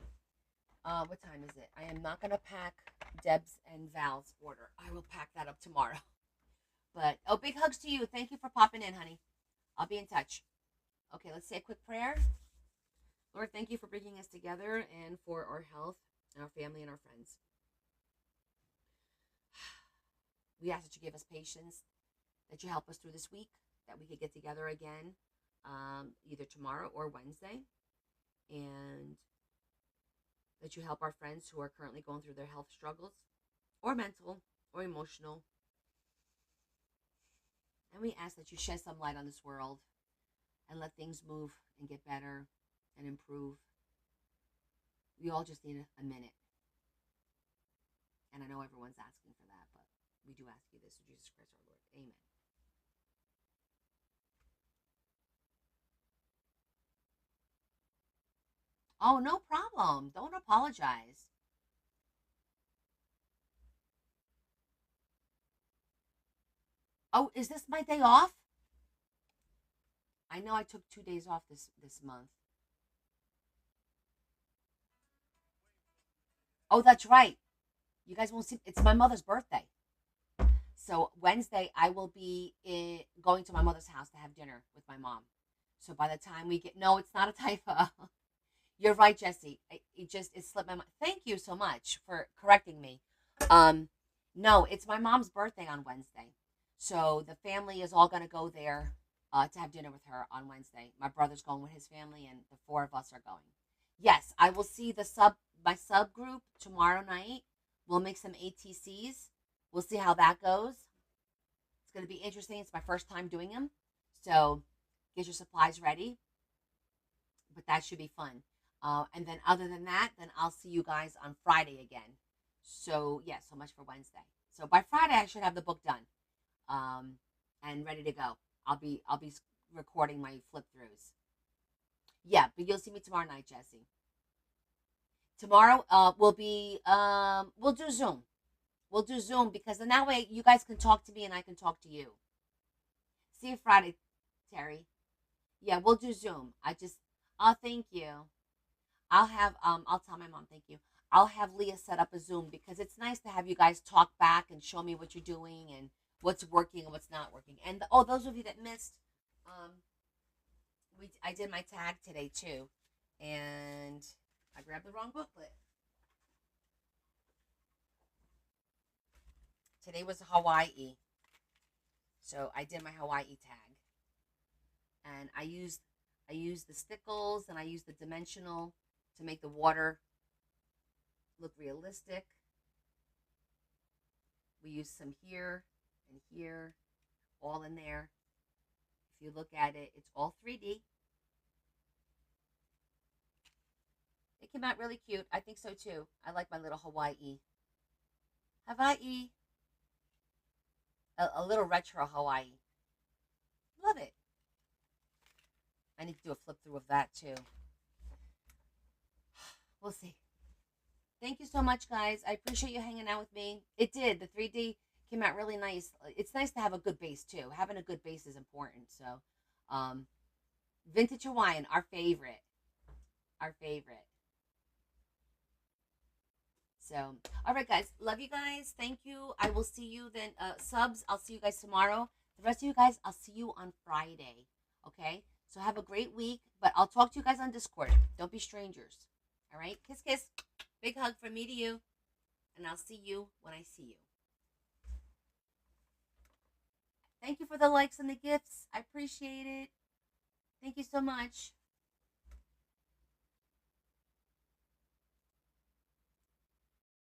What time is it? I am not going to pack Deb's and Val's order. I will pack that up tomorrow. But, oh, big hugs to you. Thank you for popping in, honey. I'll be in touch. Okay, let's say a quick prayer. Lord, thank you for bringing us together and for our health, our family, and our friends. We ask that you give us patience, that you help us through this week, that we could get together again, either tomorrow or Wednesday, and that you help our friends who are currently going through their health struggles, or mental, or emotional. And we ask that you shed some light on this world and let things move and get better and improve. We all just need a minute. And I know everyone's asking for that, but we do ask you this through Jesus Christ our Lord. Amen. Oh, no problem. Don't apologize. Oh, is this my day off? I know I took 2 days off this month. Oh, that's right. You guys won't see. It's my mother's birthday. So Wednesday, I will be going to my mother's house to have dinner with my mom. So by the time we get, no, it's not a typo. You're right, Jesse. It slipped my mind. Thank you so much for correcting me. No, it's my mom's birthday on Wednesday. So the family is all going to go there to have dinner with her on Wednesday. My brother's going with his family, and the 4 of us are going. Yes, I will see my subgroup tomorrow night. We'll make some ATCs. We'll see how that goes. It's going to be interesting. It's my first time doing them. So get your supplies ready. But that should be fun. And then other than that, then I'll see you guys on Friday again. So, yeah, so much for Wednesday. So by Friday, I should have the book done and ready to go. I'll be recording my flip-throughs. Yeah, but you'll see me tomorrow night, Jesse. Tomorrow, we'll do Zoom. We'll do Zoom because then that way you guys can talk to me and I can talk to you. See you Friday, Terry. Yeah, we'll do Zoom. Thank you. I'll tell my mom, thank you. I'll have Leah set up a Zoom because it's nice to have you guys talk back and show me what you're doing and what's working and what's not working. And those of you that missed, I did my tag today too, and I grabbed the wrong booklet. Today was Hawaii, so I did my Hawaii tag, and I used the stickles and I used the dimensional to make the water look realistic. We used some here and here, all in there. If you look at it, it's all 3D. It came out really cute. I think so too. I like my little Hawaii. Hawaii. A little retro Hawaii. Love it. I need to do a flip through of that too. We'll see. Thank you so much, guys. I appreciate you hanging out with me. It did. The 3D came out really nice. It's nice to have a good base too. Having a good base is important. So, vintage Hawaiian, our favorite. Our favorite. So, all right, guys. Love you guys. Thank you. I will see you then. Subs, I'll see you guys tomorrow. The rest of you guys, I'll see you on Friday. Okay? So have a great week. But I'll talk to you guys on Discord. Don't be strangers. All right? Kiss, kiss. Big hug from me to you. And I'll see you when I see you. Thank you for the likes and the gifts. I appreciate it. Thank you so much.